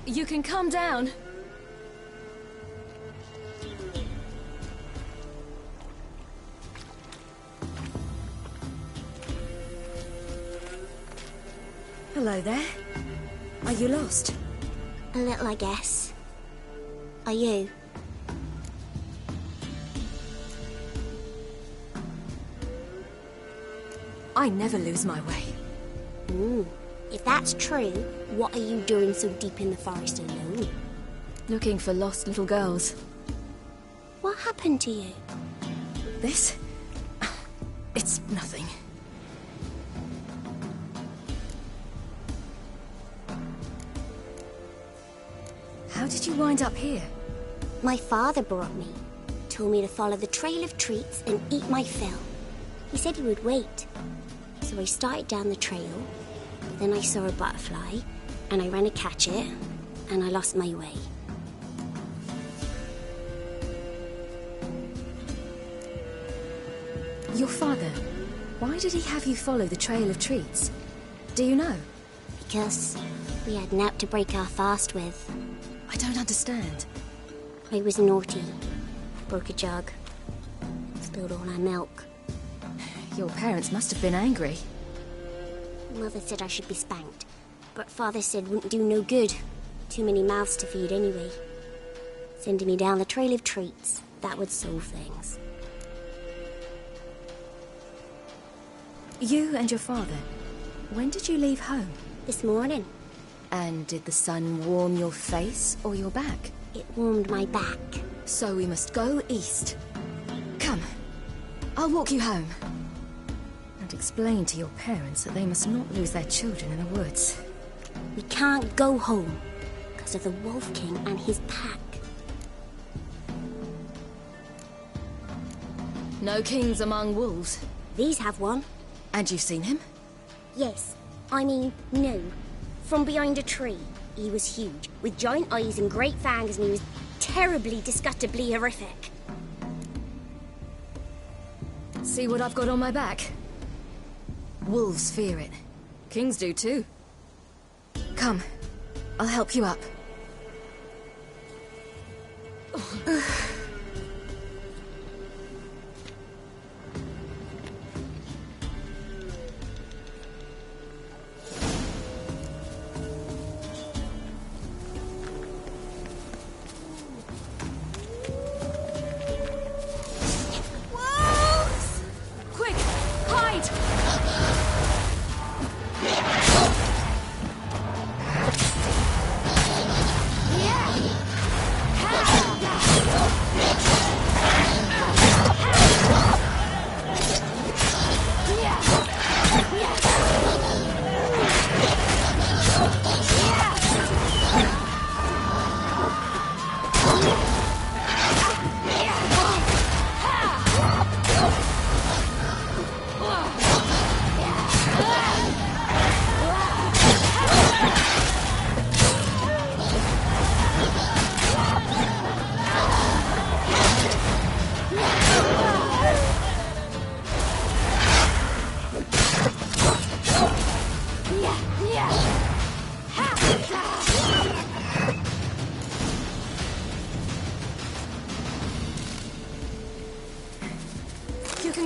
You can calm down. Hello there. Are you lost? A little, I guess. Are you? I never lose my way. If that's true, what are you doing so deep in the forest alone? Looking for lost little girls. What happened to you? This? It's nothing. How did you wind up here? My father brought me. Told me to follow the trail of treats and eat my fill. He said he would wait. So I started down the trail, but then I saw a butterfly, and I ran to catch it, and I lost my way. Your father, why did he have you follow the trail of treats? Do you know? Because we had nap to break our fast with. I don't understand. I was naughty. Broke a jug. Spilled all our milk. Your parents must have been angry. Mother said I should be spanked, but Father said wouldn't do no good. Too many mouths to feed anyway. Sending me down the trail of treats, that would solve things. You and your father, when did you leave home? This morning. And did the sun warm your face or your back? It warmed my back. So we must go east. Come, I'll walk you home. And explain to your parents that they must not lose their children in the woods. We can't go home because of the Wolf King and his pack. No kings among wolves. These have one. And you've seen him? Yes. I mean, no. From behind a tree. He was huge, with giant eyes and great fangs, and he was terribly, disgustingly horrific. See what I've got on my back? Wolves fear it. Kings do too. Come, I'll help you up.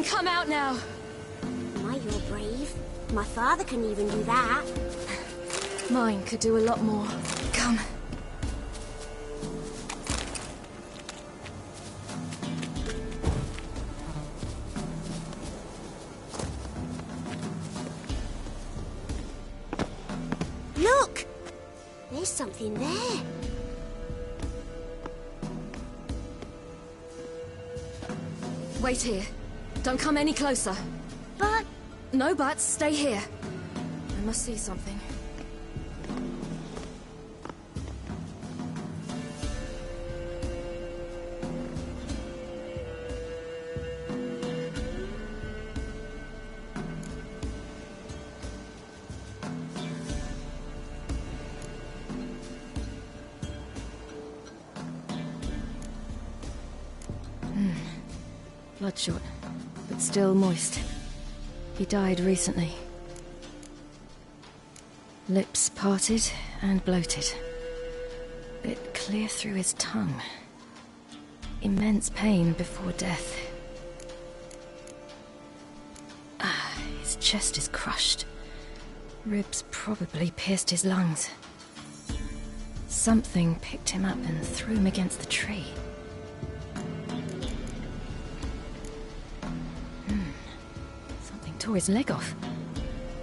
Come out now. My, you're brave. My father couldn't even do that. Mine could do a lot more. Come. Look! There's something there. Wait here. Don't come any closer. But... No buts. Stay here. I must see something. Bloodshot, but still moist. He died recently. Lips parted and bloated. it clear through his tongue. Immense pain before death. His chest is crushed. Ribs probably pierced his lungs. Something picked him up and threw him against the tree. Something tore his leg off.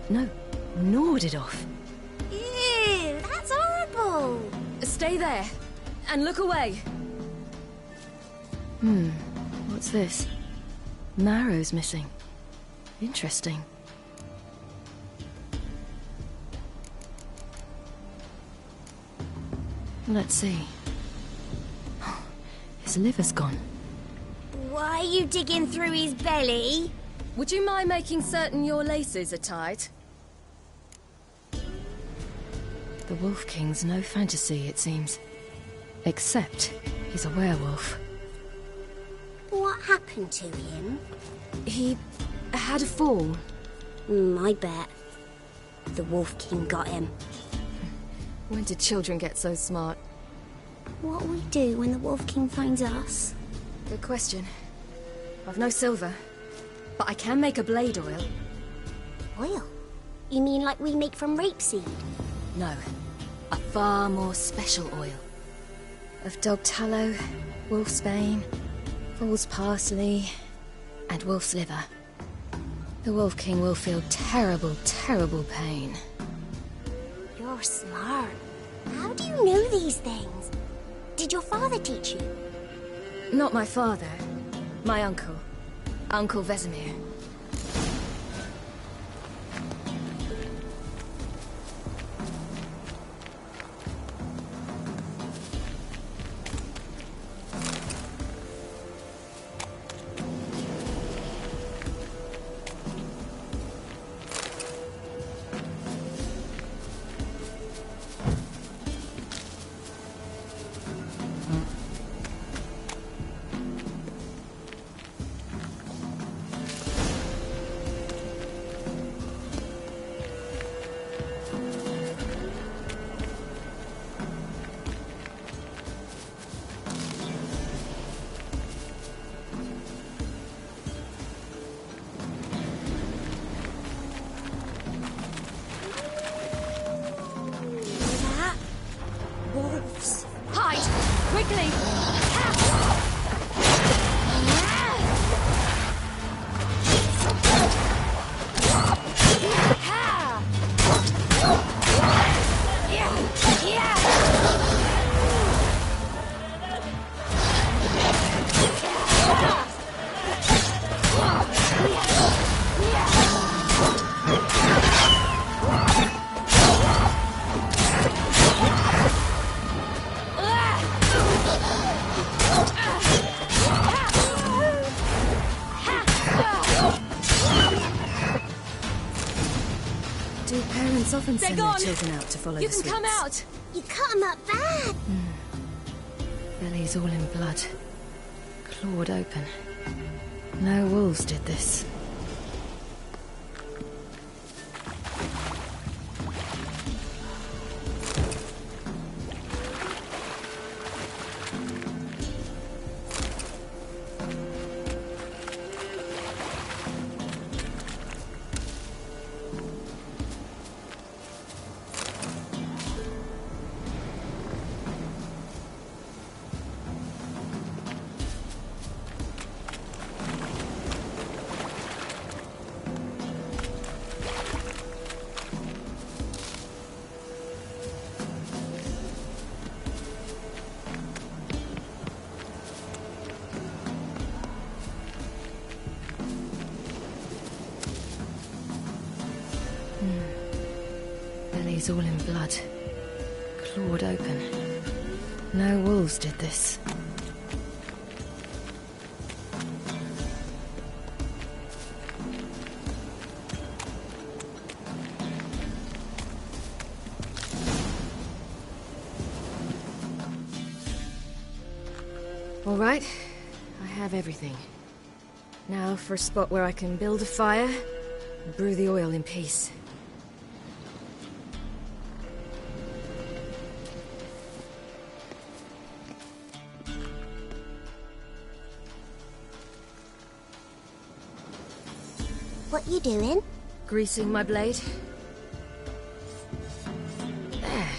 No, gnawed it off. Ew, that's horrible! Stay there, and look away. What's this? Marrow's missing. Interesting. Let's see. His liver's gone. Why are you digging through his belly? Would you mind making certain your laces are tied? The Wolf King's no fantasy, it seems. Except he's a werewolf. What happened to him? He had a fall. I bet. The Wolf King got him. When did children get so smart? What will we do when the Wolf King finds us? Good question. I've no silver, but I can make a blade oil. Oil? You mean like we make from rapeseed? No, a far more special oil. Of dog tallow, wolf's bane, foal's parsley, and wolf's liver. The Wolf King will feel terrible, terrible pain. You're smart. How do you know these things? Did your father teach you? Not my father. My uncle. Uncle Vesemir. Wolves. Hide! Quickly! Do parents often send their children out to follow the sweets? You can come out! You cut him up bad. Belly's all in blood. Clawed open. No wolves did this. Belly's all in blood. Clawed open. No wolves did this. All right, I have everything. Now for a spot where I can build a fire and brew the oil in peace. What you doing? Greasing my blade. There.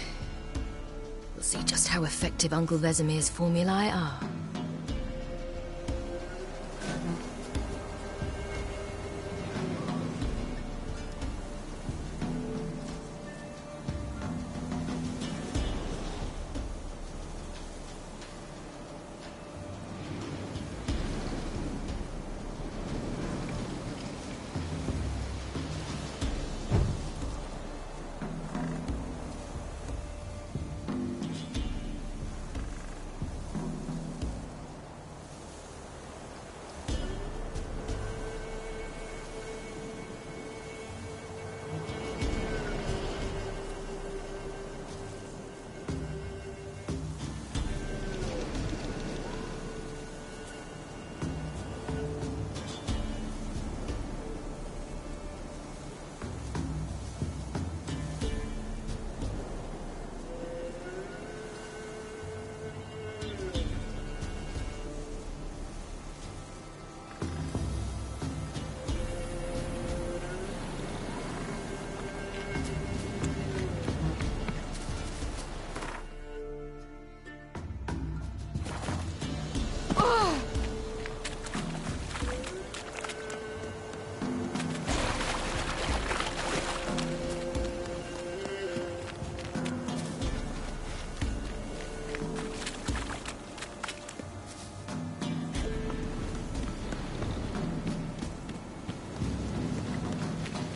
We'll see just how effective Uncle Vesemir's formulae are.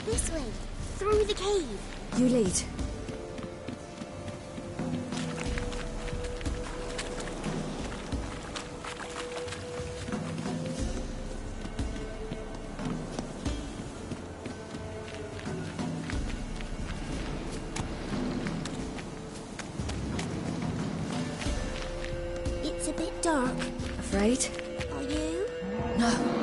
This way, through the cave. You lead. It's a bit dark. Afraid? Are you? No.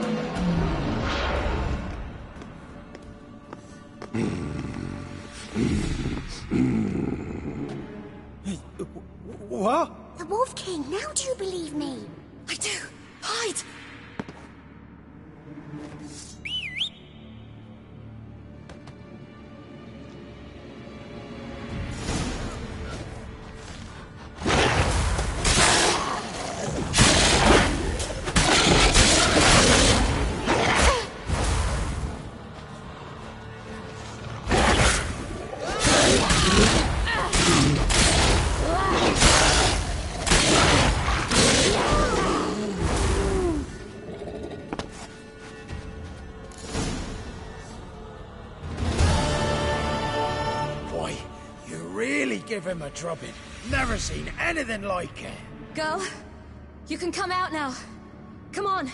What? The Wolf King, now do you believe me? I do. Hide! Give him a drubbing. Never seen anything like it. Girl, you can come out now. Come on.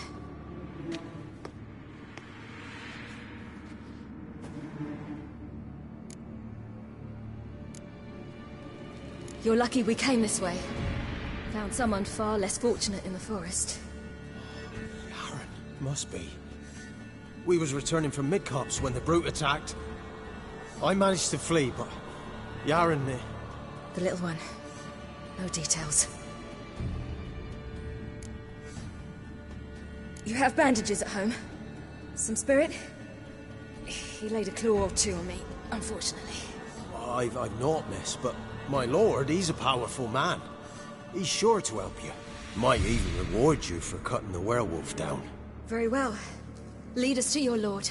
You're lucky we came this way. Found someone far less fortunate in the forest. Aaron, must be. We was returning from Midcops when the brute attacked. I managed to flee, but Yaren... The little one. No details. You have bandages at home? Some spirit? He laid a claw or two on me, unfortunately. I've not, miss, but my lord, he's a powerful man. He's sure to help you. Might even reward you for cutting the werewolf down. Very well. Lead us to your lord.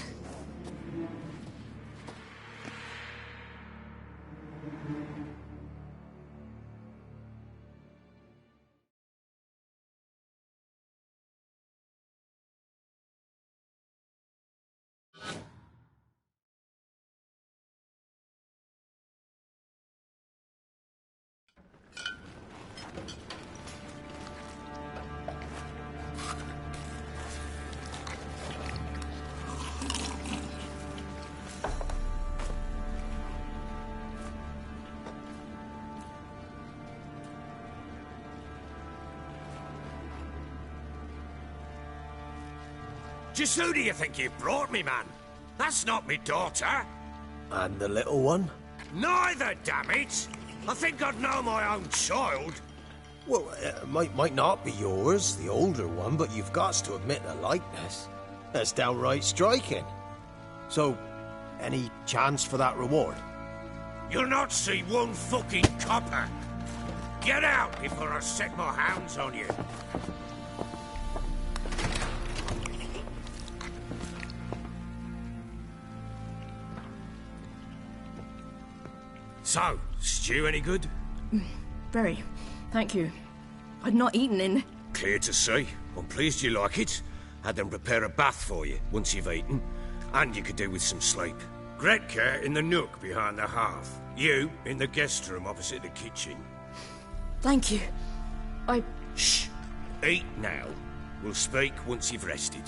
Just who do you think you brought me, man? That's not me daughter. And the little one? Neither, damn it! I think I'd know my own child. Well, it might not be yours, the older one, but you've got to admit the likeness. That's downright striking. So, any chance for that reward? You'll not see one fucking copper. Get out before I set my hounds on you. So, stew any good? Very. Thank you. I'd not eaten in... Clear to see. I'm pleased you like it. Had them prepare a bath for you once you've eaten. And you could do with some sleep. Gretka in the nook behind the hearth. You in the guest room opposite the kitchen. Thank you. Shh. Eat now. We'll speak once you've rested.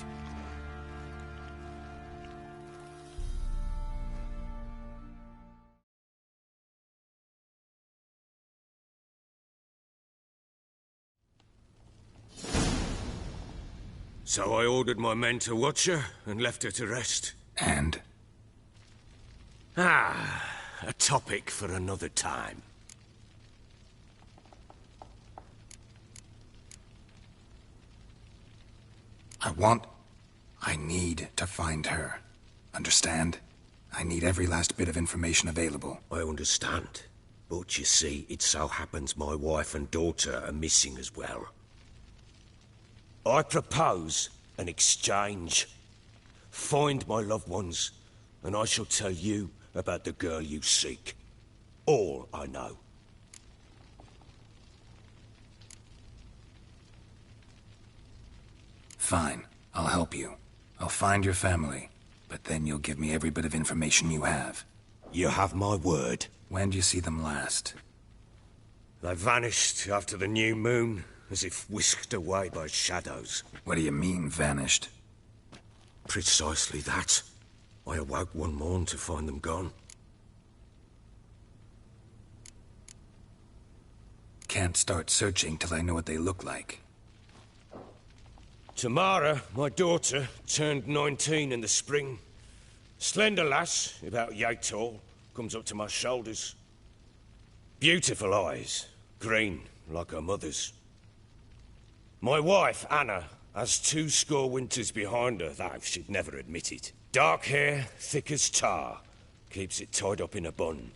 So I ordered my men to watch her and left her to rest. And? A topic for another time. I need to find her. Understand? I need every last bit of information available. I understand. But you see, it so happens my wife and daughter are missing as well. I propose an exchange. Find my loved ones, and I shall tell you about the girl you seek. All I know. Fine. I'll help you. I'll find your family. But then you'll give me every bit of information you have. You have my word. When do you see them last? They vanished after the new moon, as if whisked away by shadows. What do you mean, vanished? Precisely that. I awoke one morn to find them gone. Can't start searching till I know what they look like. Tamara, my daughter, turned 19 in the spring. Slender lass, about yay tall, comes up to my shoulders. Beautiful eyes, green like her mother's. My wife, Anna, has 20 winters behind her, though she'd never admit it. Dark hair, thick as tar, keeps it tied up in a bun.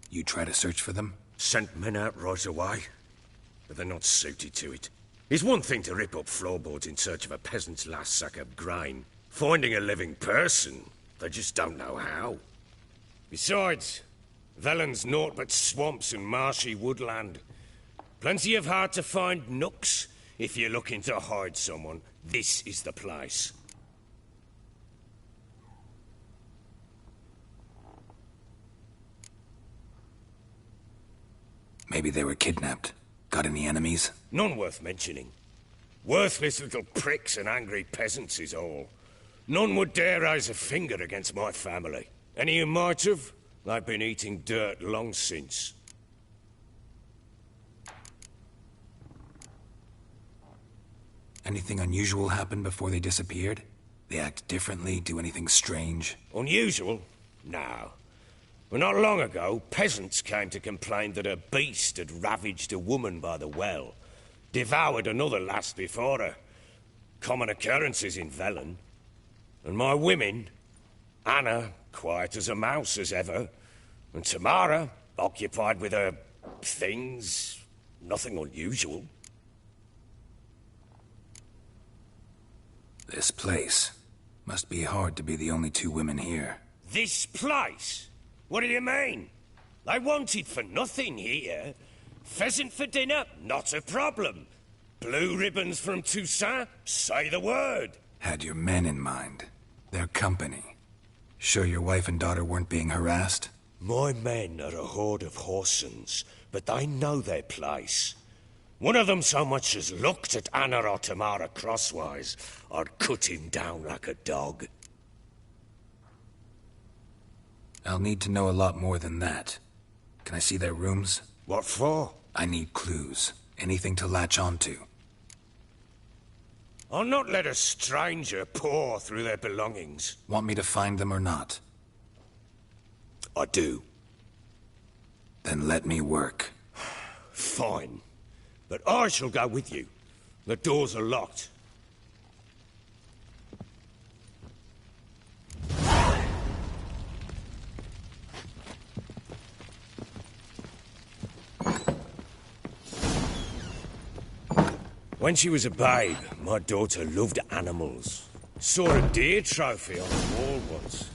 You try to search for them? Sent men out right away, but they're not suited to it. It's one thing to rip up floorboards in search of a peasant's last sack of grain. Finding a living person, they just don't know how. Besides, Velen's naught but swamps and marshy woodland. Plenty of hard-to-find nooks. If you're looking to hide someone, this is the place. Maybe they were kidnapped. Got any enemies? None worth mentioning. Worthless little pricks and angry peasants is all. None would dare raise a finger against my family. Any who might have, they've been eating dirt long since. Anything unusual happen before they disappeared? They act differently, do anything strange? Unusual? No. But not long ago, peasants came to complain that a beast had ravaged a woman by the well. Devoured another lass before her. Common occurrences in Velen. And my women, Anna, quiet as a mouse as ever, and Tamara, occupied with her things, nothing unusual. This place. Must be hard to be the only 2 women here. This place? What do you mean? They wanted for nothing here. Pheasant for dinner? Not a problem. Blue ribbons from Toussaint? Say the word. Had your men in mind. Their company. Sure your wife and daughter weren't being harassed? My men are a horde of whoresons, but they know their place. One of them so much as looked at Anna or Tamara crosswise, I'd cut him down like a dog. I'll need to know a lot more than that. Can I see their rooms? What for? I need clues. Anything to latch onto. I'll not let a stranger pore through their belongings. Want me to find them or not? I do. Then let me work. Fine. But I shall go with you. The doors are locked. When she was a babe, my daughter loved animals. Saw a deer trophy on the wall once.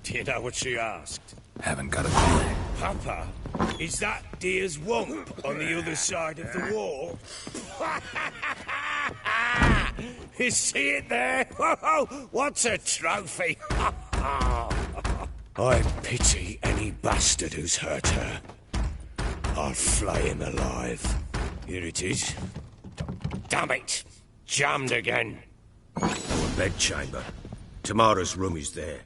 Do you know what she asked? Haven't got a clue. Papa, is that deer's wump on the other side of the wall? You see it there? What's a trophy? I pity any bastard who's hurt her. I'll flay him alive. Here it is. Damn it! Jammed again. Our bedchamber. Tamara's room is there.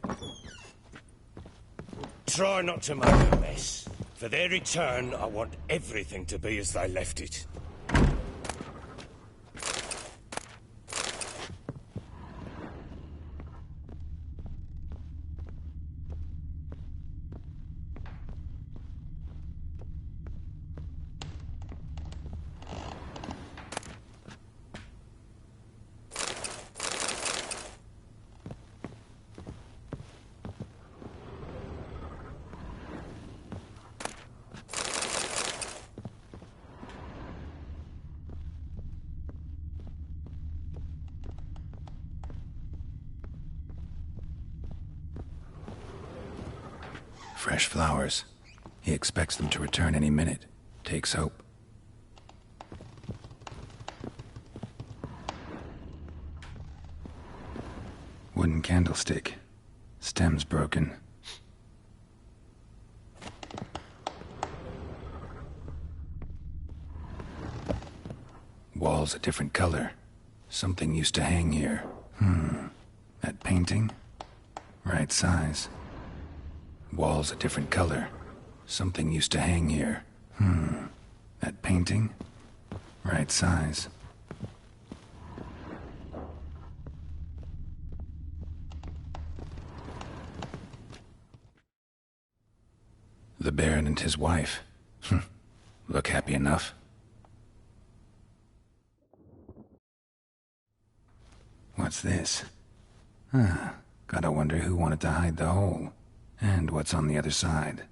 Try not to make a mess. For their return, I want everything to be as they left it. Fresh flowers. He expects them to return any minute. Takes hope. Wooden candlestick. Stem's broken. Walls a different color. Something used to hang here. That painting? Right size. Walls a different color. Something used to hang here. That painting? Right size. The Baron and his wife. Look happy enough. What's this? Gotta wonder who wanted to hide the hole. And what's on the other side?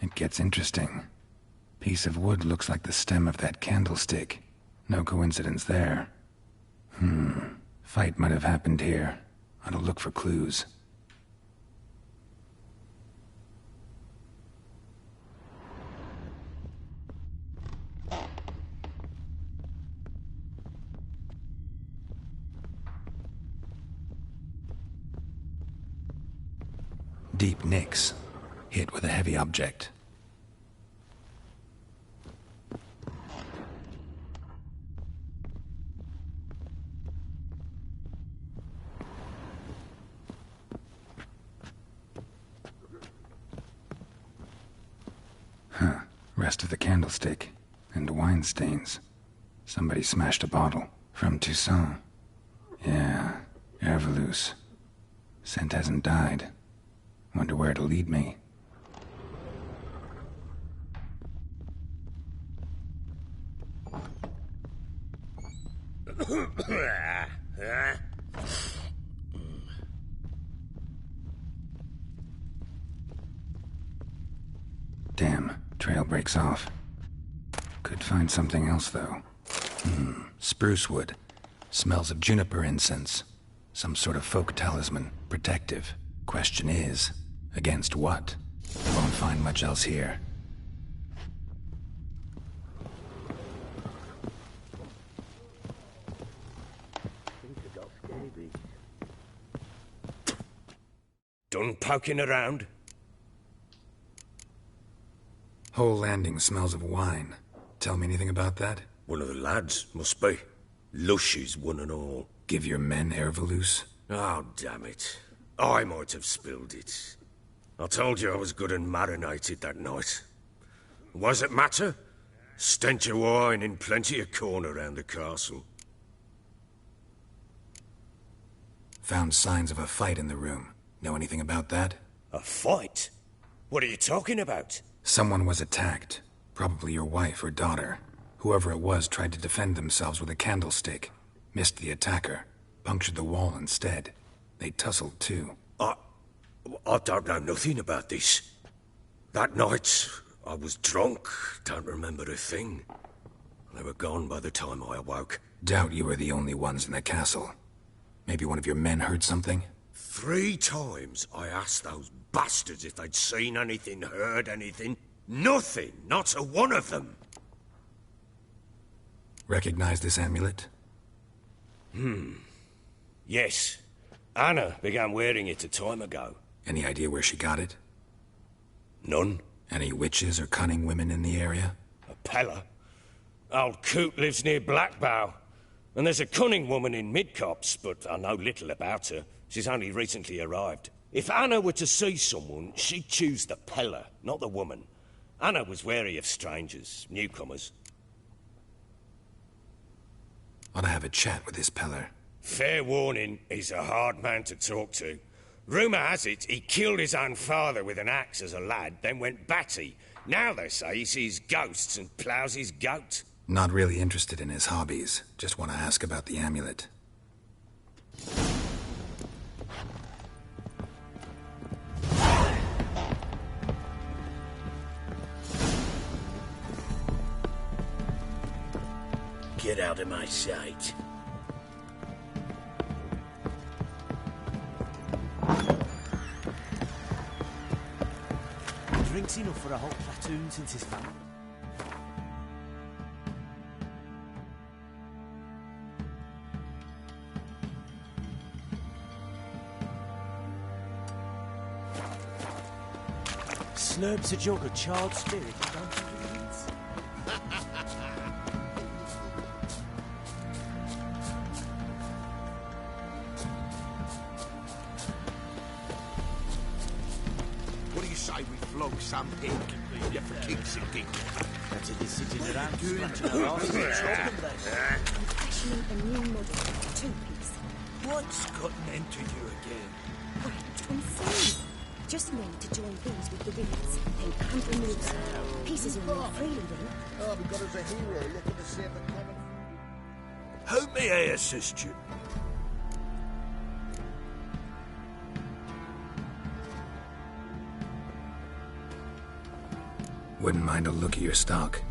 It gets interesting. Piece of wood looks like the stem of that candlestick. No coincidence there. Fight might have happened here. Ought to look for clues. Deep nicks, hit with a heavy object. Rest of the candlestick, and wine stains. Somebody smashed a bottle. From Toussaint. Yeah, Herveloos. Scent hasn't died. Wonder where it'll lead me. Damn, trail breaks off. Could find something else, though. Spruce wood. Smells of juniper incense. Some sort of folk talisman. Protective. Question is, against what? Won't find much else here. Done poking around? Whole landing smells of wine. Tell me anything about that? One of the lads, must be. Lushes, one and all. Give your men Herveloos? Oh, damn it. I might have spilled it. I told you I was good and marinated that night. What does it matter? Stench of wine in plenty of corn around the castle. Found signs of a fight in the room. Know anything about that? A fight? What are you talking about? Someone was attacked. Probably your wife or daughter. Whoever it was tried to defend themselves with a candlestick. Missed the attacker. Punctured the wall instead. They tussled too. I don't know nothing about this. That night, I was drunk, don't remember a thing. They were gone by the time I awoke. Doubt you were the only ones in the castle. Maybe one of your men heard something? 3 times I asked those bastards if they'd seen anything, heard anything. Nothing, not a one of them. Recognize this amulet? Yes. Anna began wearing it a time ago. Any idea where she got it? None. Any witches or cunning women in the area? A Pella. Old Coot lives near Blackbow. And there's a cunning woman in Midcopse, but I know little about her. She's only recently arrived. If Anna were to see someone, she'd choose the Pella, not the woman. Anna was wary of strangers, newcomers. Ought to have a chat with this Peller. Fair warning, he's a hard man to talk to. Rumour has it he killed his own father with an axe as a lad, then went batty. Now they say he sees ghosts and ploughs his goat. Not really interested in his hobbies. Just want to ask about the amulet. Get out of my sight. Drinks enough for a whole platoon since his family. Slurps a jug of charred spirit down to the reeds. What do you say we flog some pig? Yeah, for kicks and giggles. That's it, he's sitting around scratching our asses. I'm fashioning a new model, 2-piece. What's gotten into you again? Right, I'm saying. Just learned to join these with the wings, then count them loose. Pieces are more freely then. Oh, we got us a hero looking to save the common. How may I assist you? Wouldn't mind a look at your stock.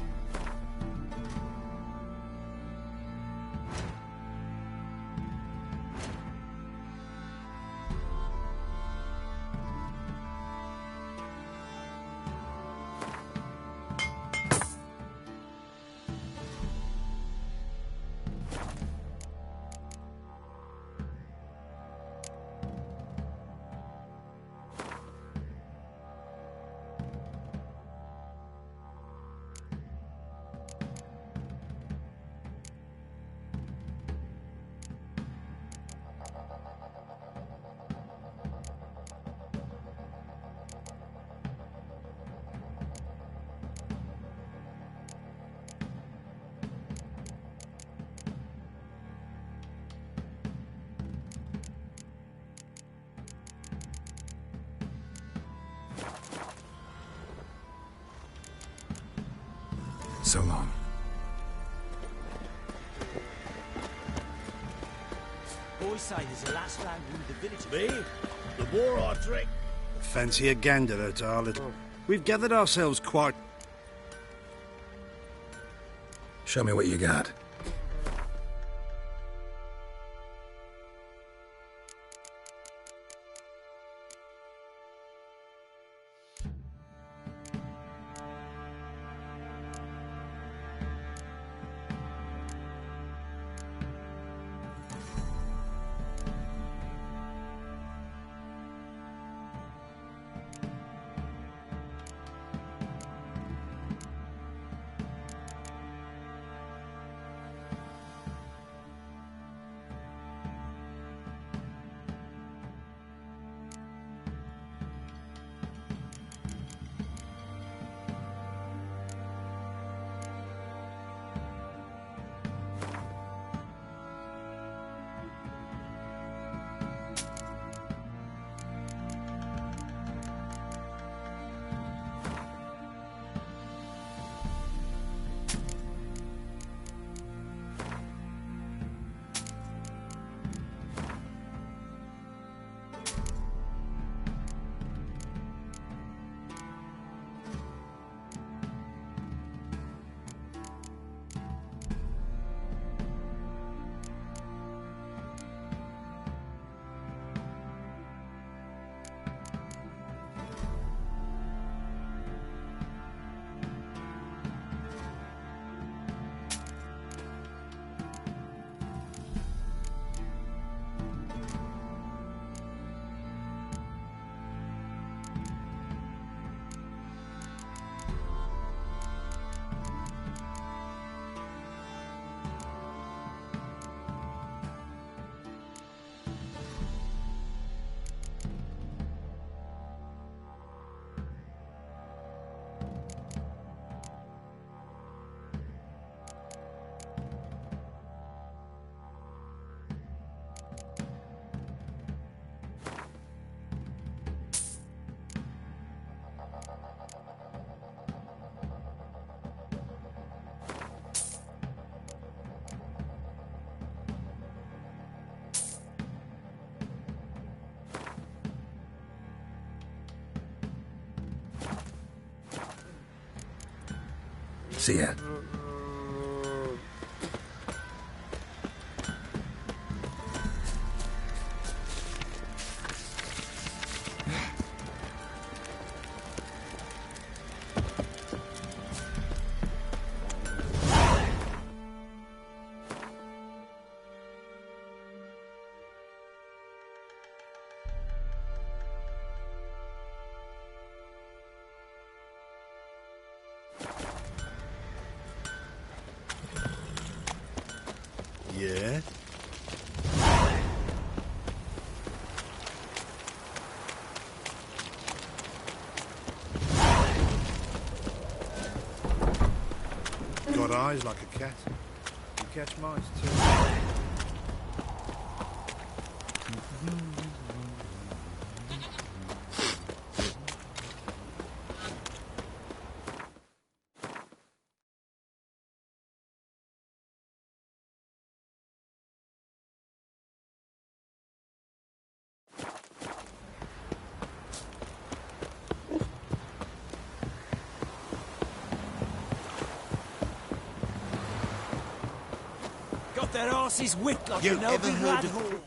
So long. Boys say there's a last round with the village. Me? The war I drink. Fancy a gander at our little... We've gathered ourselves quite... Show me what you got. See ya. Yeah? Got eyes like a cat. You catch mice too. Got their asses whipped like You an ever elfin heard lad of- whore.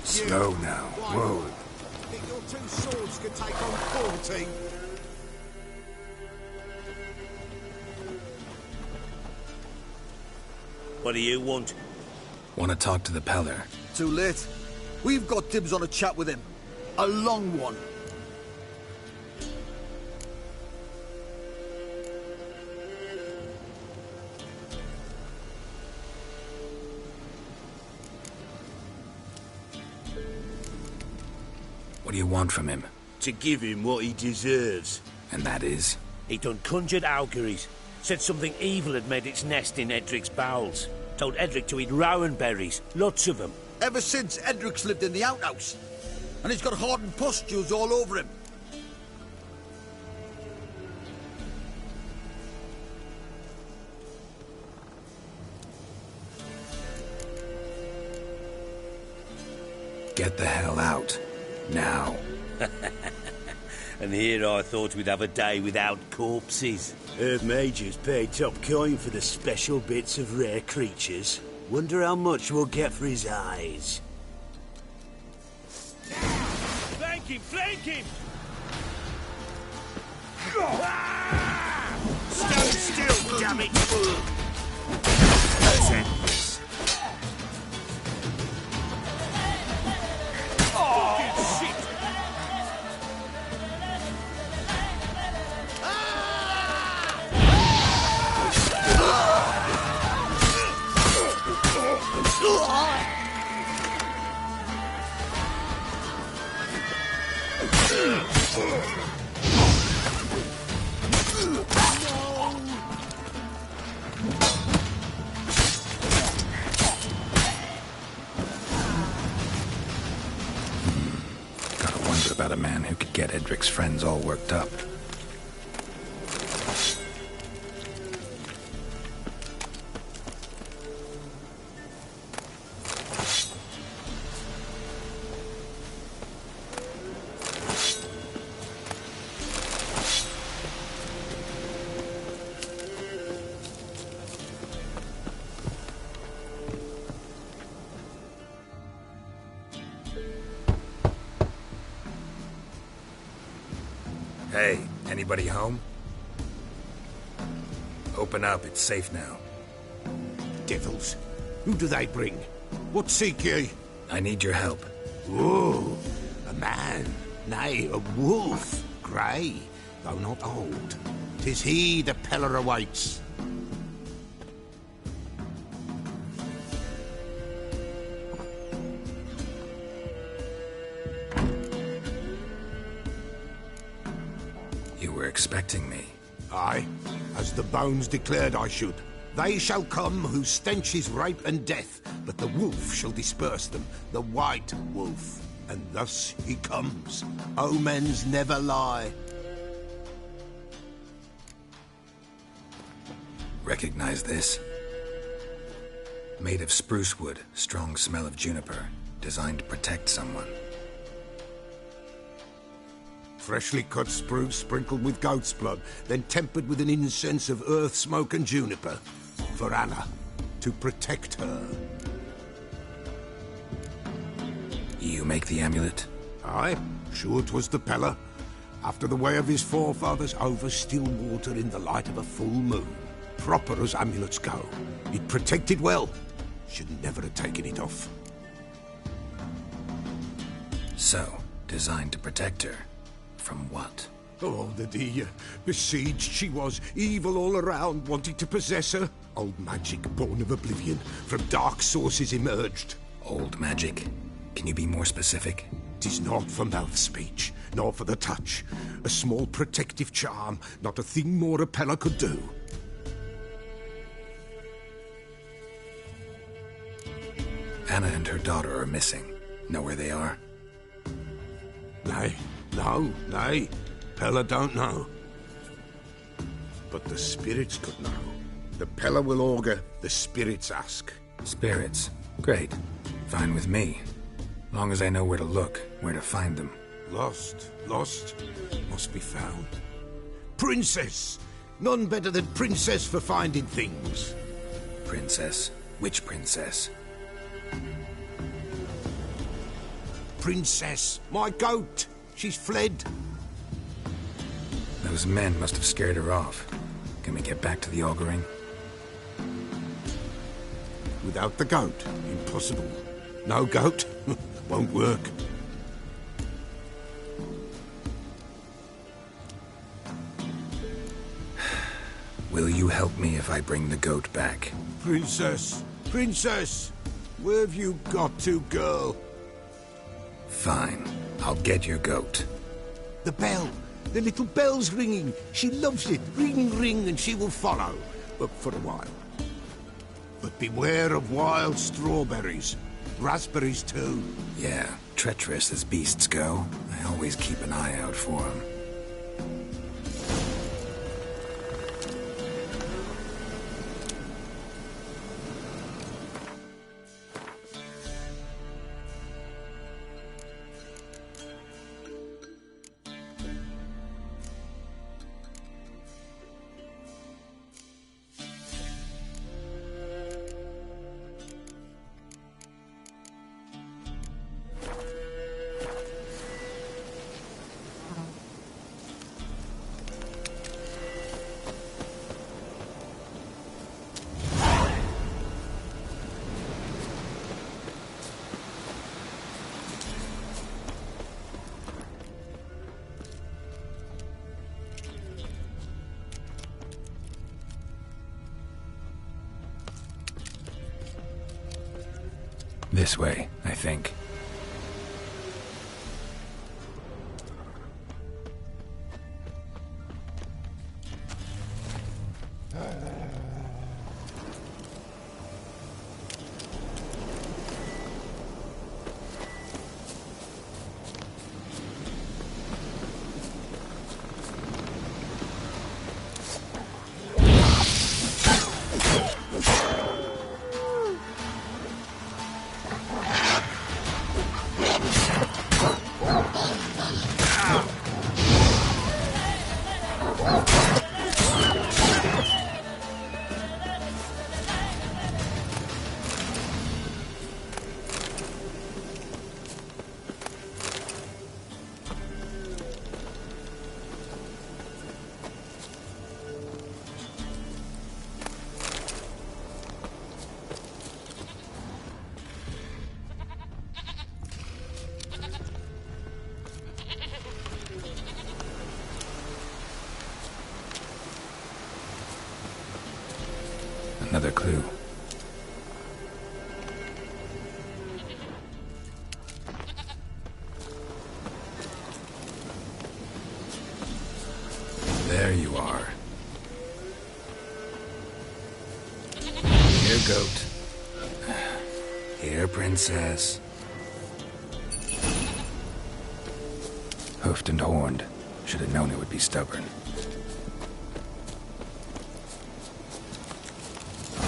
Slow now. Whoa. Think your two swords could take on 40? What do you want? Want to talk to the Peller. Too late. We've got dibs on a chat with him. A long one. What do you want from him? To give him what he deserves. And that is? He done conjured auguries. Said something evil had made its nest in Edric's bowels. Told Edric to eat rowan berries. Lots of them. Ever since Edric's lived in the outhouse. And he's got hardened pustules all over him. Get the hell out. Now. And here I thought we'd have a day without corpses. Earth Major's paid top coin for the special bits of rare creatures. Wonder how much we'll get for his eyes. Flank him! Flank him! Stand still, damn it! That's it. Gotta wonder about a man who could get Edric's friends all worked up. Hey, anybody home? Open up, it's safe now. Devils. Who do they bring? What seek ye? I need your help. Ooh, a man. Nay, a wolf. Grey, though not old. 'Tis he the Peller awaits. expecting me. Aye, as the bones declared I should. They shall come whose stench is rape and death, but the wolf shall disperse them, the white wolf. And thus he comes. Omens never lie. Recognize this? Made of spruce wood, strong smell of juniper, designed to protect someone. Freshly cut spruce sprinkled with goat's blood, then tempered with an incense of earth, smoke and juniper. For Anna, to protect her. You make the amulet? Aye, sure 'twas the Pella. After the way of his forefathers, over still water in the light of a full moon. Proper as amulets go. It protected well. Should never have taken it off. So, designed to protect her. From what? Oh, the dear. Besieged she was, evil all around, wanting to possess her. Old magic, born of oblivion, from dark sources emerged. Old magic? Can you be more specific? 'Tis not for mouth speech, nor for the touch. A small protective charm, not a thing more a Pella could do. Anna and her daughter are missing. Know where they are? Nay, nay. Pella don't know. But the spirits could know. The Pella will augur, the spirits ask. Spirits? Great. Fine with me. Long as I know where to look, where to find them. Lost, must be found. Princess! None better than Princess for finding things. Princess? Which princess? Princess, my goat! She's fled. Those men must have scared her off. Can we get back to the auguring? Without the goat, impossible. No goat, won't work. Will you help me if I bring the goat back? Princess, where have you got to, girl? Fine, I'll get your goat. The bell, the little bell's ringing. She loves it. Ring, ring, and she will follow. But for a while. But beware of wild strawberries. Raspberries, too. Yeah, treacherous as beasts go. I always keep an eye out for them. This way, I think. Another clue. Here, goat. Here, princess. Hoofed and horned. Should have known it would be stubborn.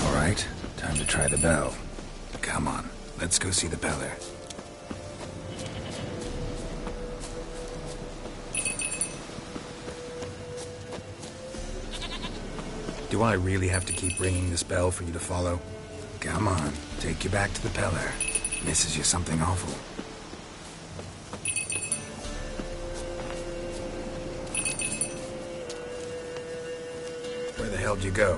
All right, time to try the bell. Come on, let's go see the Peller. Do I really have to keep ringing this bell for you to follow? Come on, take you back to the Peller. Misses you something awful. Where the hell did you go?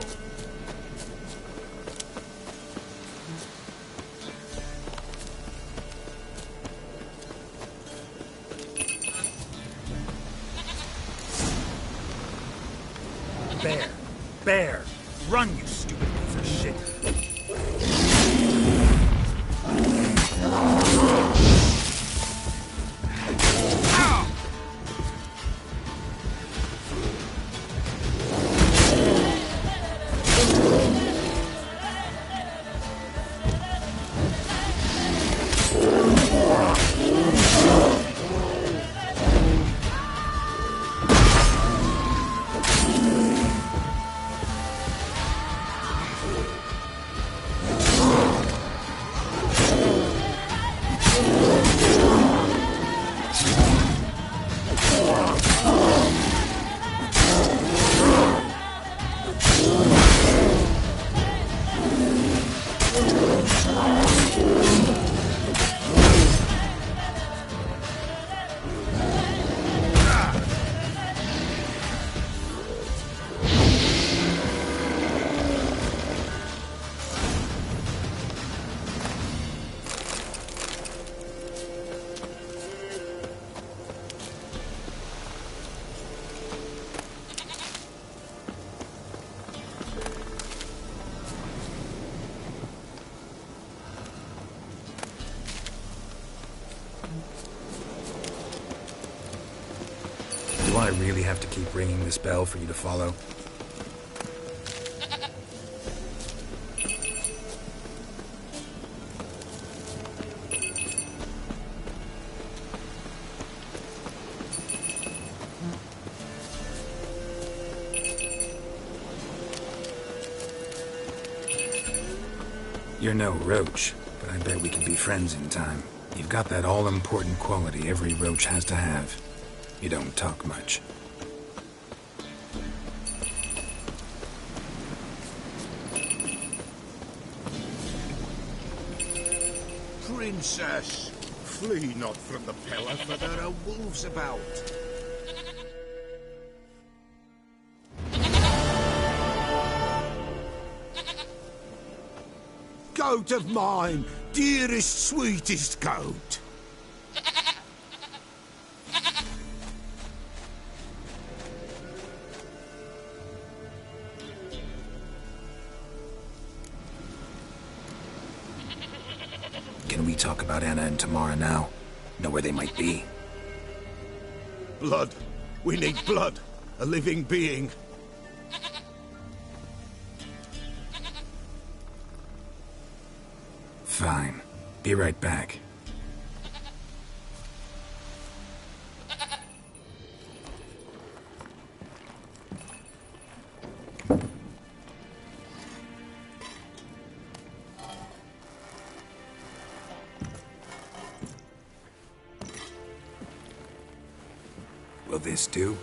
Bear! Run, you stupid piece of shit! Do I really have to keep ringing this bell for you to follow? You're no roach, but I bet we can be friends in time. You've got that all-important quality every roach has to have. You don't talk much. Princess, flee not from the Peller, for there are wolves about. Goat of mine, dearest, sweetest goat. Can we talk about Anna and Tamara now? Know where they might be? Blood. We need blood. A living being. Fine. Be right back. Will this do?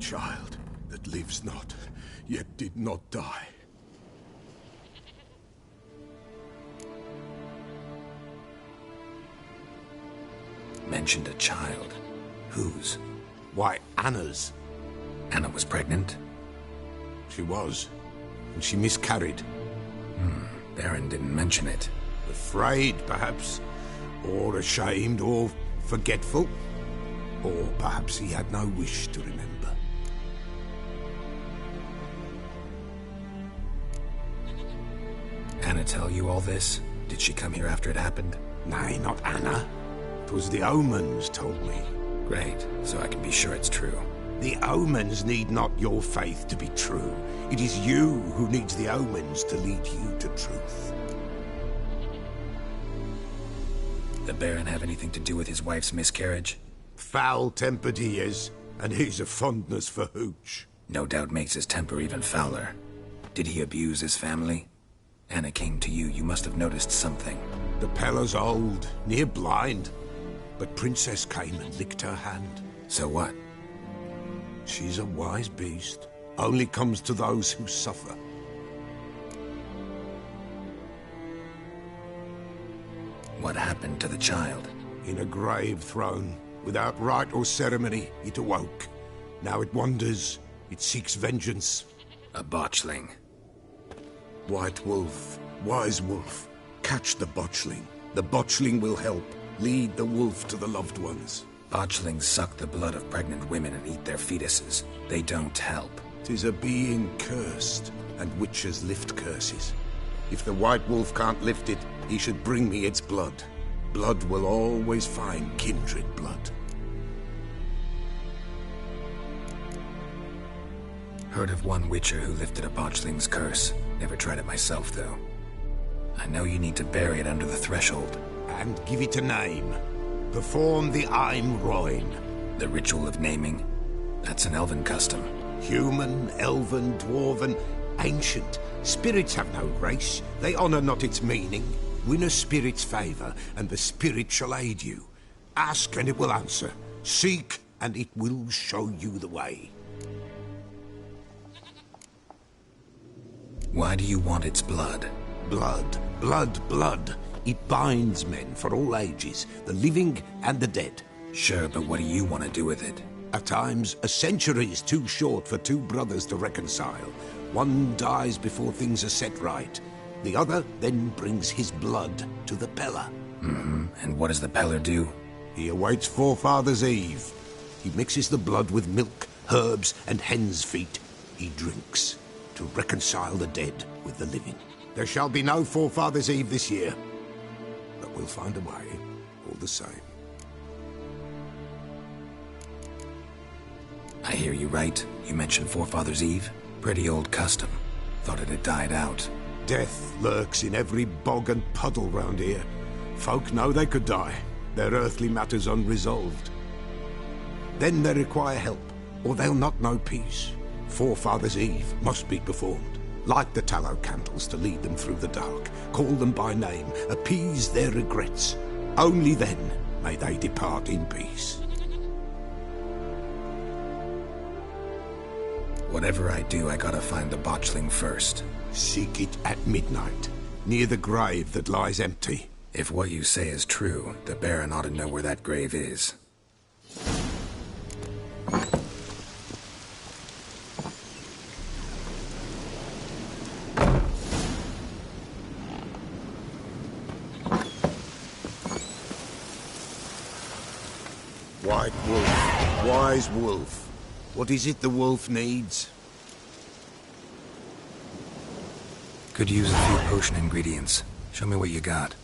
child that lives not, yet did not die. Mentioned a child. Whose? Why, Anna's. Anna was pregnant? She was, and she miscarried. Baron didn't mention it. Afraid, perhaps, or ashamed, or forgetful. Or perhaps he had no wish to remember. Anna tell you all this? Did she come here after it happened? Nay, not Anna. It was the omens told me. Great, so I can be sure it's true. The omens need not your faith to be true. It is you who needs the omens to lead you to truth. The Baron have anything to do with his wife's miscarriage? Foul-tempered he is, and he's a fondness for hooch. No doubt makes his temper even fouler. Did he abuse his family? Anna came to you, you must have noticed something. The Pella's old, near blind, but Princess came and licked her hand. So what? She's a wise beast. Only comes to those who suffer. What happened to the child? In a grave thrown. Without rite or ceremony, it awoke. Now it wanders. It seeks vengeance. A botchling. White wolf, wise wolf. Catch the botchling. The botchling will help. Lead the wolf to the loved ones. Botchlings suck the blood of pregnant women and eat their fetuses. They don't help. 'Tis a being cursed, and witches lift curses. If the white wolf can't lift it, he should bring me its blood. Blood will always find kindred blood. Heard of one witcher who lifted a botchling's curse. Never tried it myself, though. I know you need to bury it under the threshold. And give it a name. Perform the Aim Roin. The ritual of naming? That's an elven custom. Human, elven, dwarven, ancient. Spirits have no race. They honor not its meaning. Win a spirit's favor, and the spirit shall aid you. Ask, and it will answer. Seek, and it will show you the way. Why do you want its blood? Blood, blood, blood. It binds men for all ages, the living and the dead. Sure, but what do you want to do with it? At times, a century is too short for two brothers to reconcile. One dies before things are set right. The other then brings his blood to the Pella. And what does the Peller do? He awaits Forefathers' Eve. He mixes the blood with milk, herbs, and hen's feet. He drinks to reconcile the dead with the living. There shall be no Forefathers' Eve this year. But we'll find a way, all the same. I hear you right. You mentioned Forefathers' Eve? Pretty old custom. Thought it had died out. Death lurks in every bog and puddle round here. Folk know they could die, their earthly matters unresolved. Then they require help, or they'll not know peace. Forefathers' Eve must be performed. Light the tallow candles to lead them through the dark. Call them by name, appease their regrets. Only then may they depart in peace. Whatever I do, I gotta find the botchling first. Seek it at midnight, near the grave that lies empty. If what you say is true, the Baron ought to know where that grave is. White wolf, wise wolf. What is it the wolf needs? Could use a few potion ingredients. Show me what you got.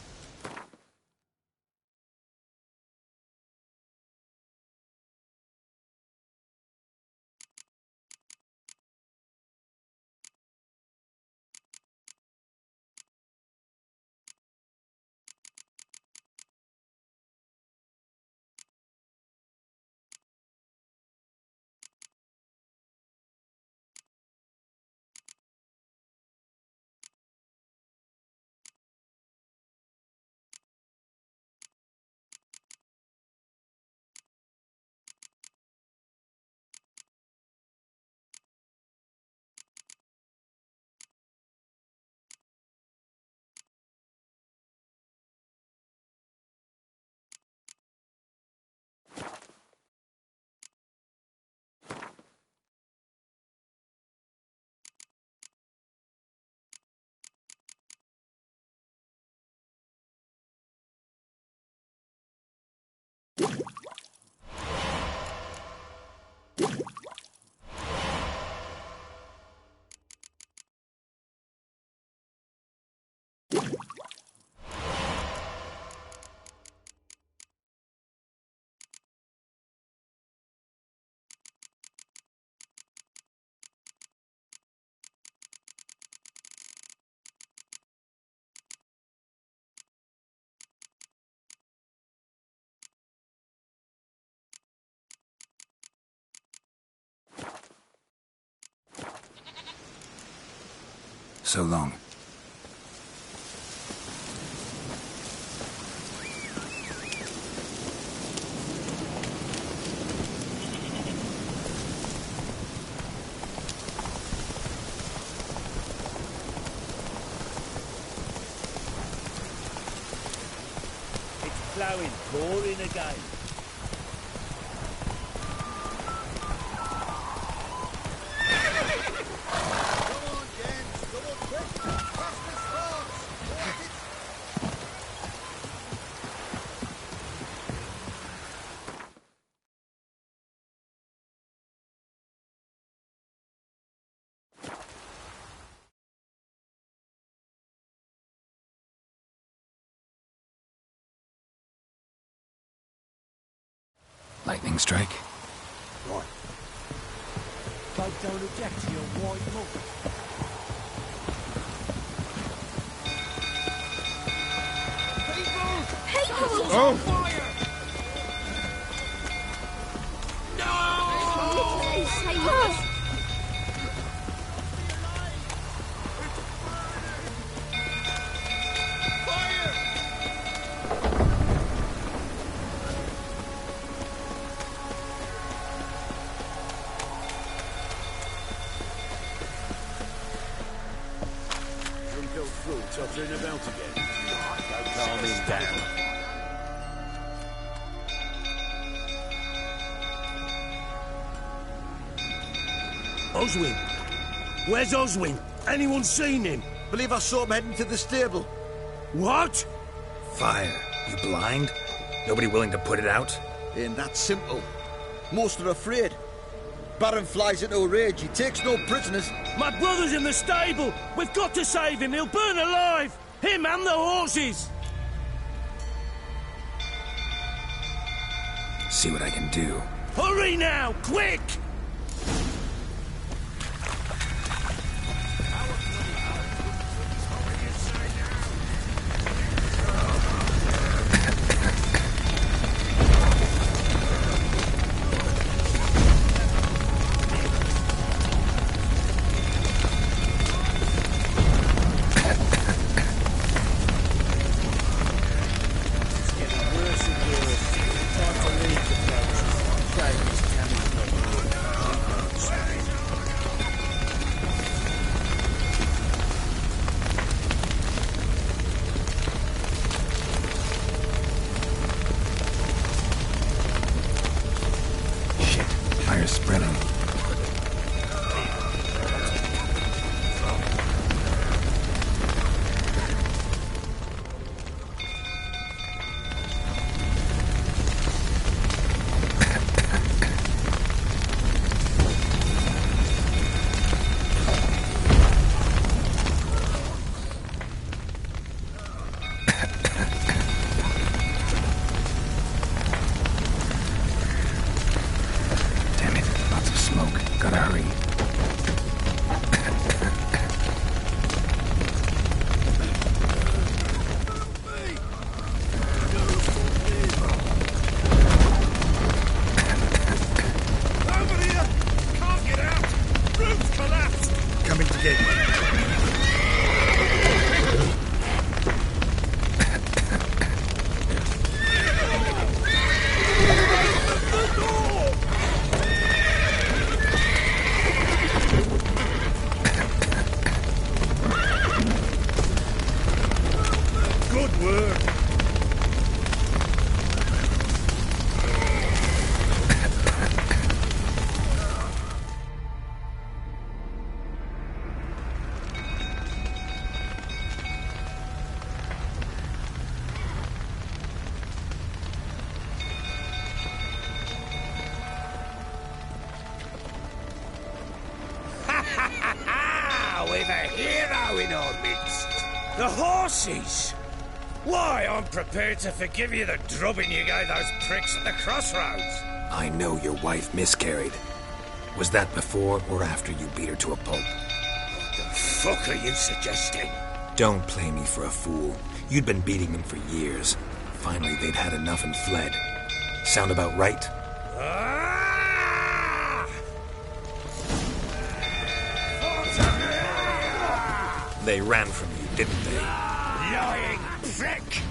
So long. Ploughing, pouring again. Lightning strike? Right. Folk don't object to your white look. People! Oh! Fire! No! Tottering about again. Don't calm him down. Oswin! Where's Oswin? Anyone seen him? Believe I saw him heading to the stable. What? Fire. You blind? Nobody willing to put it out? Ain't that simple. Most are afraid. Baron flies into a rage. He takes no prisoners. My brother's in the stable! We've got to save him! He'll burn alive! Him and the horses! See what I can do. Hurry now! Quick! We've a hero in our midst. The horses! Why, I'm prepared to forgive you the drubbing you gave those pricks at the crossroads. I know your wife miscarried. Was that before or after you beat her to a pulp? What the fuck are you suggesting? Don't play me for a fool. You'd been beating them for years. Finally, they'd had enough and fled. Sound about right? They ran from you, didn't they? Lying prick!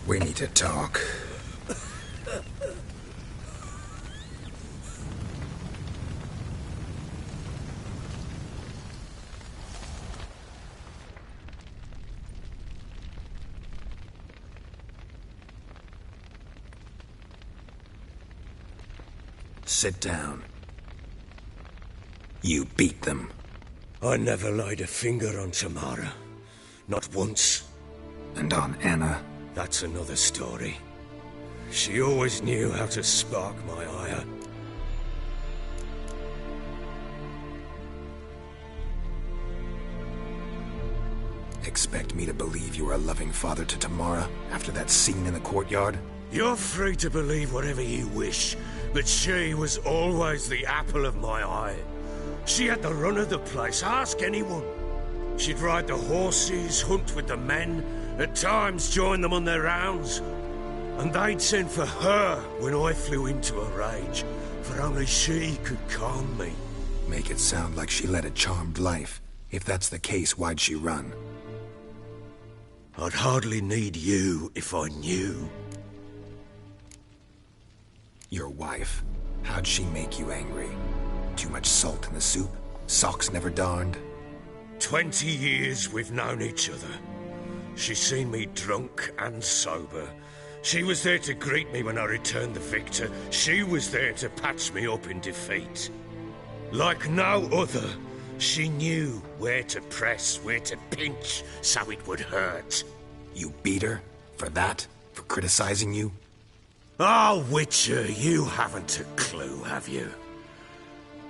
We need to talk. Sit down. You beat them. I never laid a finger on Tamara. Not once. And on Anna? That's another story. She always knew how to spark my ire. Expect me to believe you were a loving father to Tamara after that scene in the courtyard? You're free to believe whatever you wish, but she was always the apple of my eye. She had the run of the place, ask anyone. She'd ride the horses, hunt with the men, at times join them on their rounds. And they'd send for her when I flew into a rage, for only she could calm me. Make it sound like she led a charmed life. If that's the case, why'd she run? I'd hardly need you if I knew. Your wife, how'd she make you angry? Too much salt in the soup? Socks never darned? 20 years we've known each other. She's seen me drunk and sober. She was there to greet me when I returned the victor. She was there to patch me up in defeat. Like no other, she knew where to press, where to pinch, so it would hurt. You beat her? For that? For criticizing you? Oh, Witcher, you haven't a clue, have you?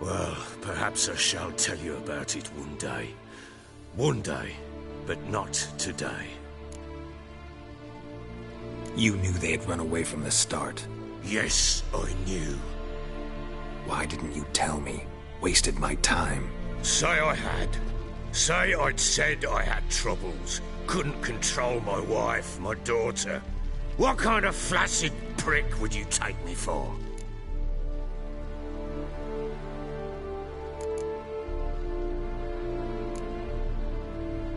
Well, perhaps I shall tell you about it one day. One day, but not today. You knew they had run away from the start. Yes, I knew. Why didn't you tell me? Wasted my time. Say I had. Say I'd said I had troubles. Couldn't control my wife, my daughter. What kind of flaccid prick would you take me for?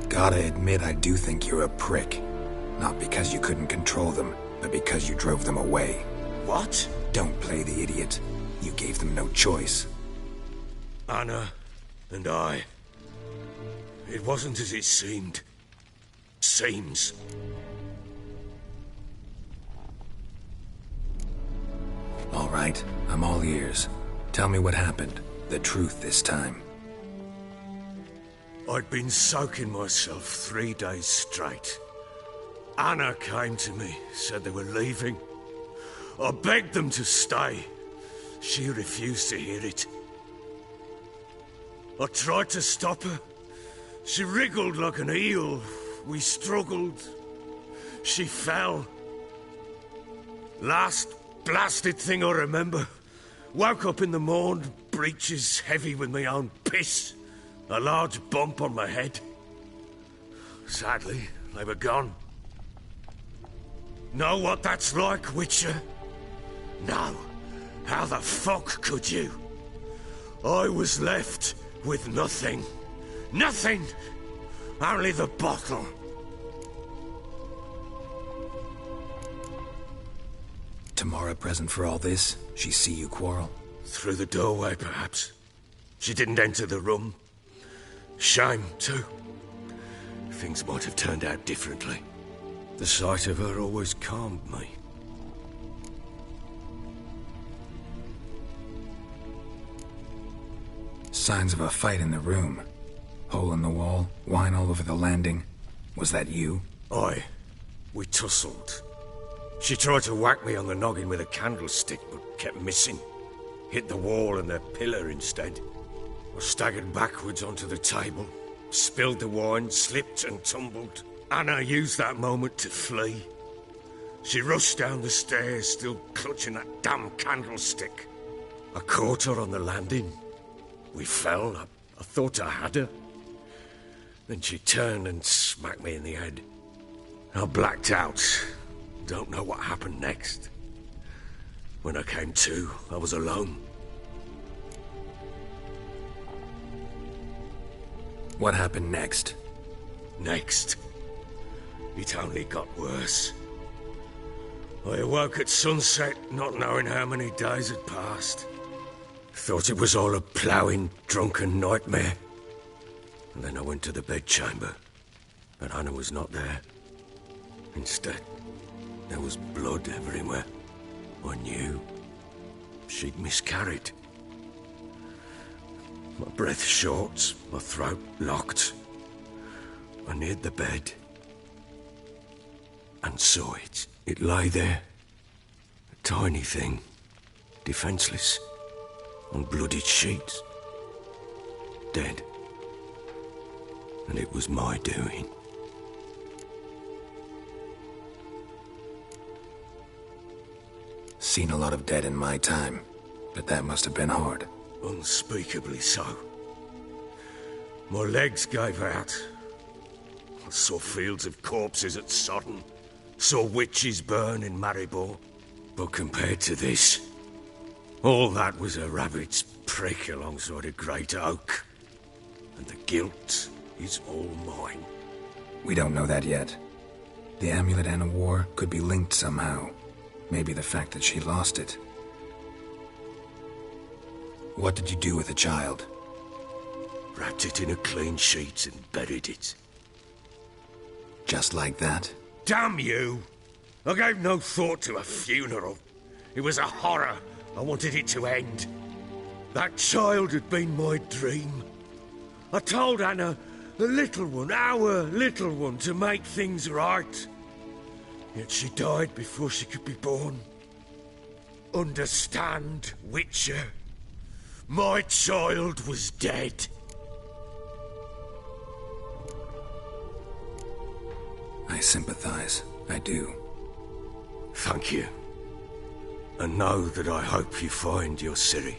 Gotta admit, I do think you're a prick. Not because you couldn't control them, but because you drove them away. What? Don't play the idiot. You gave them no choice. Anna and I... It wasn't as it seemed. Seems. All right, I'm all ears. Tell me what happened. The truth this time. I'd been soaking myself 3 days straight. Anna came to me, said they were leaving. I begged them to stay. She refused to hear it. I tried to stop her. She wriggled like an eel. We struggled. She fell. Last blasted thing I remember. Woke up in the morn, breeches heavy with my own piss. A large bump on my head. Sadly, they were gone. Know what that's like, Witcher? No. How the fuck could you? I was left with nothing. Nothing! Only the bottle. Tamara present for all this? She see you quarrel? Through the doorway, perhaps. She didn't enter the room. Shame, too. Things might have turned out differently. The sight of her always calmed me. Signs of a fight in the room. Hole in the wall, wine all over the landing. Was that you? Aye. We tussled. She tried to whack me on the noggin with a candlestick, but kept missing. Hit the wall and the pillar instead. I staggered backwards onto the table, spilled the wine, slipped and tumbled. Anna used that moment to flee. She rushed down the stairs, still clutching that damn candlestick. I caught her on the landing. We fell. I thought I had her. Then she turned and smacked me in the head. I blacked out. Don't know what happened next. When I came to, I was alone. What happened next? Next? It only got worse. I awoke at sunset, not knowing how many days had passed. Thought it was all a ploughing, drunken nightmare. And then I went to the bedchamber, but Anna was not there. Instead, there was blood everywhere. I knew she'd miscarried. My breath short, my throat locked. I neared the bed and saw it. It lay there, a tiny thing, defenseless, on bloodied sheets, dead. And it was my doing. Seen a lot of dead in my time, but that must have been hard. Unspeakably so. My legs gave out. I saw fields of corpses at Sodden. Saw witches burn in Maribor. But compared to this, all that was a rabbit's prick alongside a great oak. And the guilt is all mine. We don't know that yet. The amulet Anna wore could be linked somehow. Maybe the fact that she lost it. What did you do with the child? Wrapped it in a clean sheet and buried it. Just like that? Damn you! I gave no thought to a funeral. It was a horror. I wanted it to end. That child had been my dream. I told Anna, the little one, our little one, to make things right. Yet she died before she could be born. Understand, Witcher? My child was dead. I sympathize. I do. Thank you. And know that I hope you find your Ciri.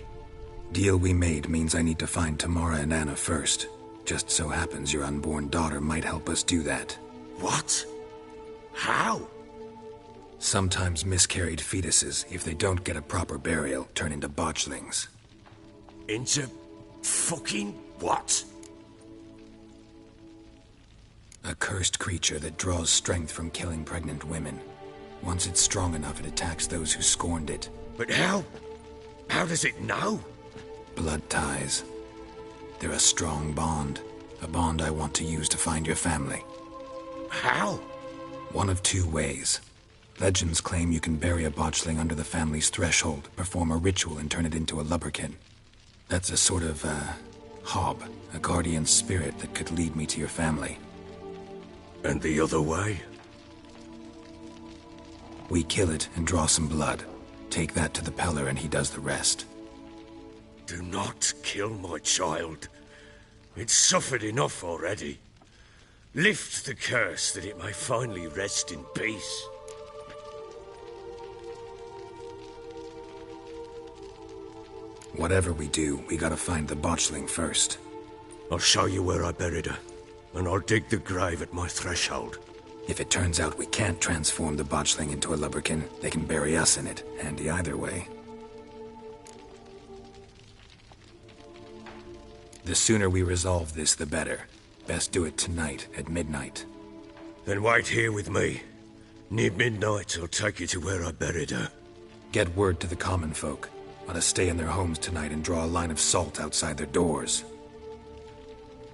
Deal we made means I need to find Tamara and Anna first. Just so happens your unborn daughter might help us do that. What? How? Sometimes miscarried fetuses, if they don't get a proper burial, turn into botchlings. Into fucking what? A cursed creature that draws strength from killing pregnant women. Once it's strong enough, it attacks those who scorned it. But how? How does it know? Blood ties. They're a strong bond. A bond I want to use to find your family. How? One of two ways. Legends claim you can bury a botchling under the family's threshold, perform a ritual, and turn it into a lubberkin. That's a sort of, hob, a guardian spirit that could lead me to your family. And the other way? We kill it and draw some blood. Take that to the Peller and he does the rest. Do not kill my child. It's suffered enough already. Lift the curse that it may finally rest in peace. Whatever we do, we gotta find the botchling first. I'll show you where I buried her, and I'll dig the grave at my threshold. If it turns out we can't transform the botchling into a lubberkin, they can bury us in it. Handy either way. The sooner we resolve this, the better. Best do it tonight, at midnight. Then wait here with me. Near midnight, I'll take you to where I buried her. Get word to the common folk. Let us stay in their homes tonight and draw a line of salt outside their doors.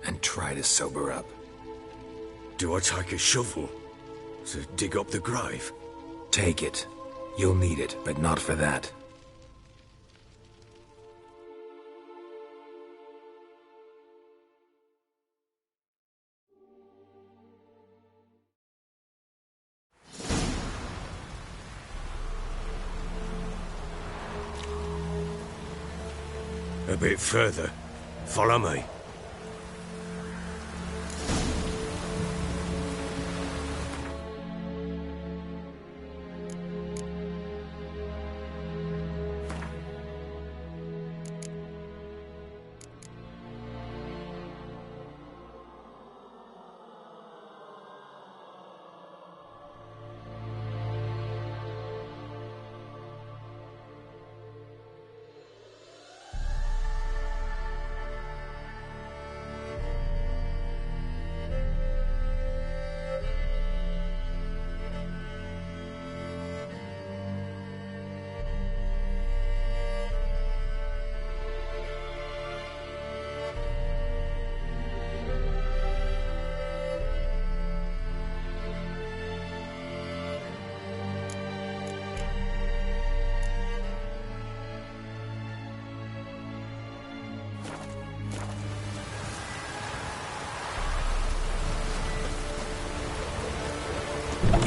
And try to sober up. Do I take a shovel to dig up the grave? Take it. You'll need it, but not for that. A bit further. Follow me.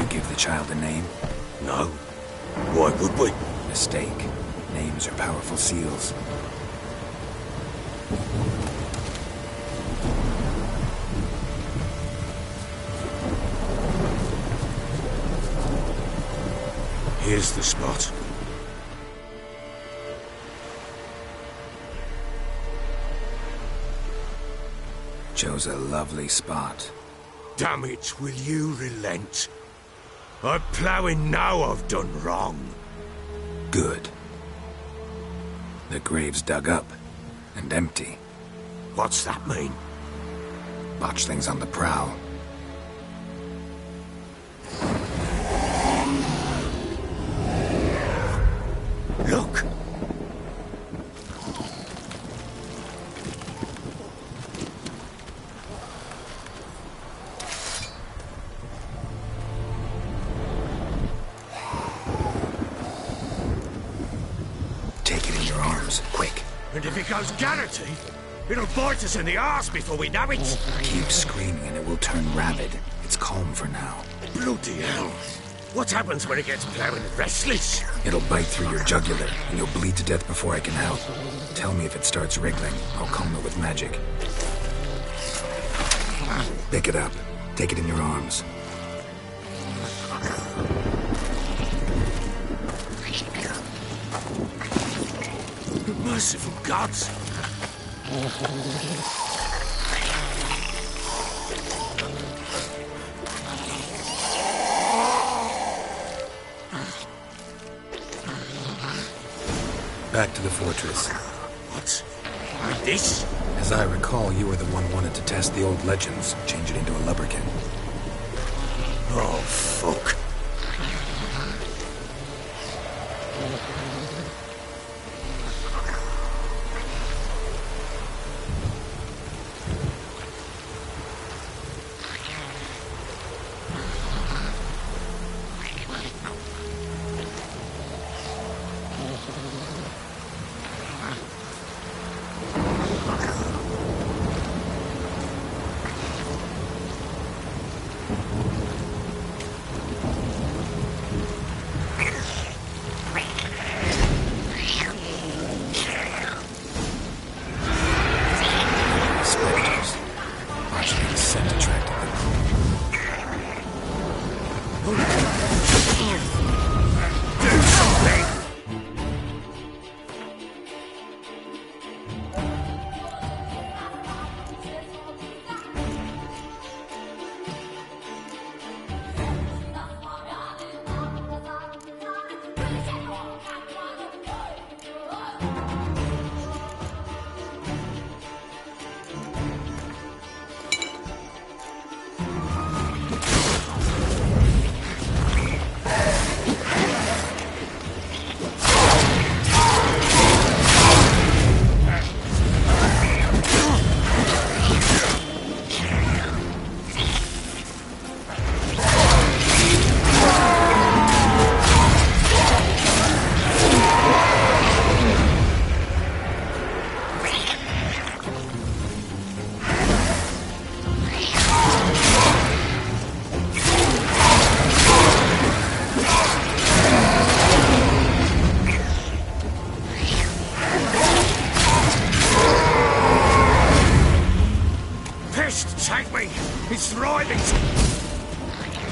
Give the child a name? No. Why would we? Mistake. Names are powerful seals. Here's the spot. Chose a lovely spot. Damn it, will you relent? I'm ploughing now I've done wrong. Good. The grave's dug up and empty. What's that mean? Botchling's on the prowl. Look! Take it in your arms, quick. And if it goes Garrity, it'll bite us in the arse before we know it. Keep screaming and it will turn rabid. It's calm for now. Bloody hell. What happens when it gets plowing restless? It'll bite through your jugular, and you'll bleed to death before I can help. Tell me if it starts wriggling. I'll calm it with magic. Pick it up. Take it in your arms. Merciful gods! Back to the fortress. What? With this? As I recall, you were the one wanted to test the old legends, change it into a lubberkin. Oh, fuck.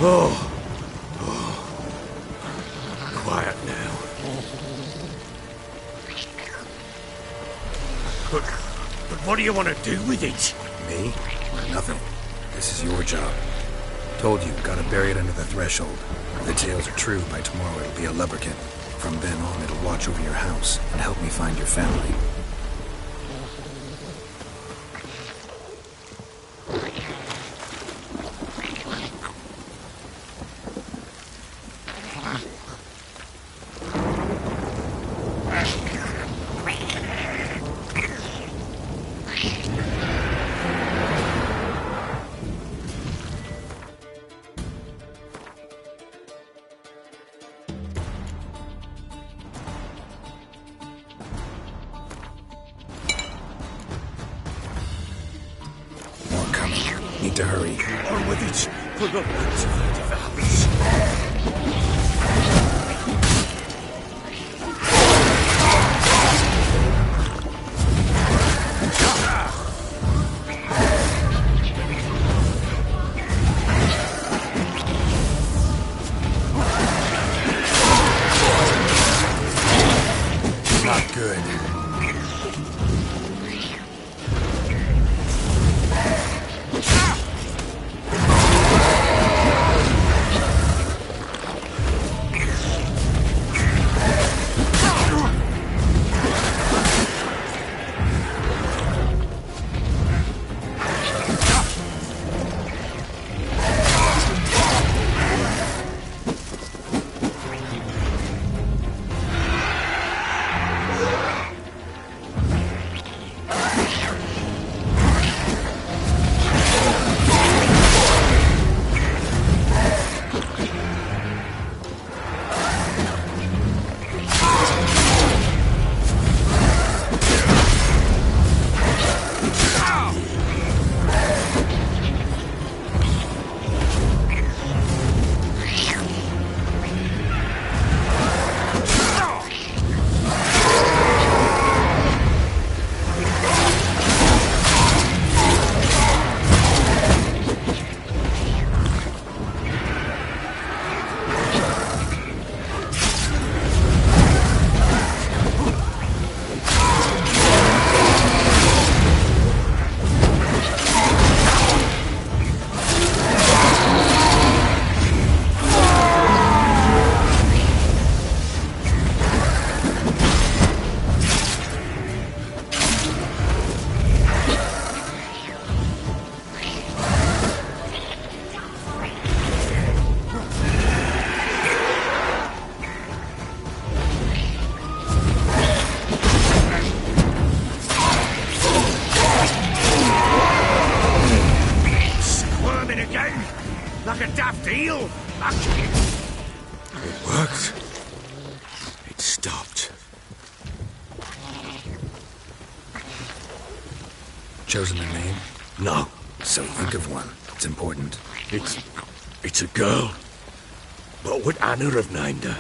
Quiet now. But what do you want to do with it? Me? Nothing. This is your job. Told you, gotta bury it under the threshold. If the tales are true, by tomorrow it'll be a lubberkin. From then on, it'll watch over your house and help me find your family. Need to hurry. On with it. For the lands of the devours. Not good. Like a daft eel. It worked. It stopped. Chosen a name? No. So think of one. It's important. It's a girl. What would Anna have named her?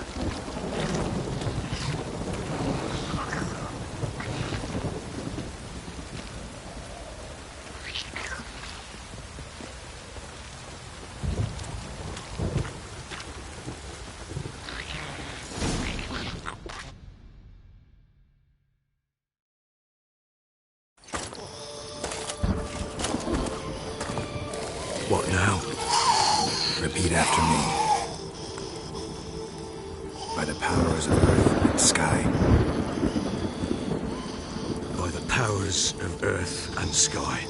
What now? Repeat after me. By the powers of earth and sky. By the powers of earth and sky.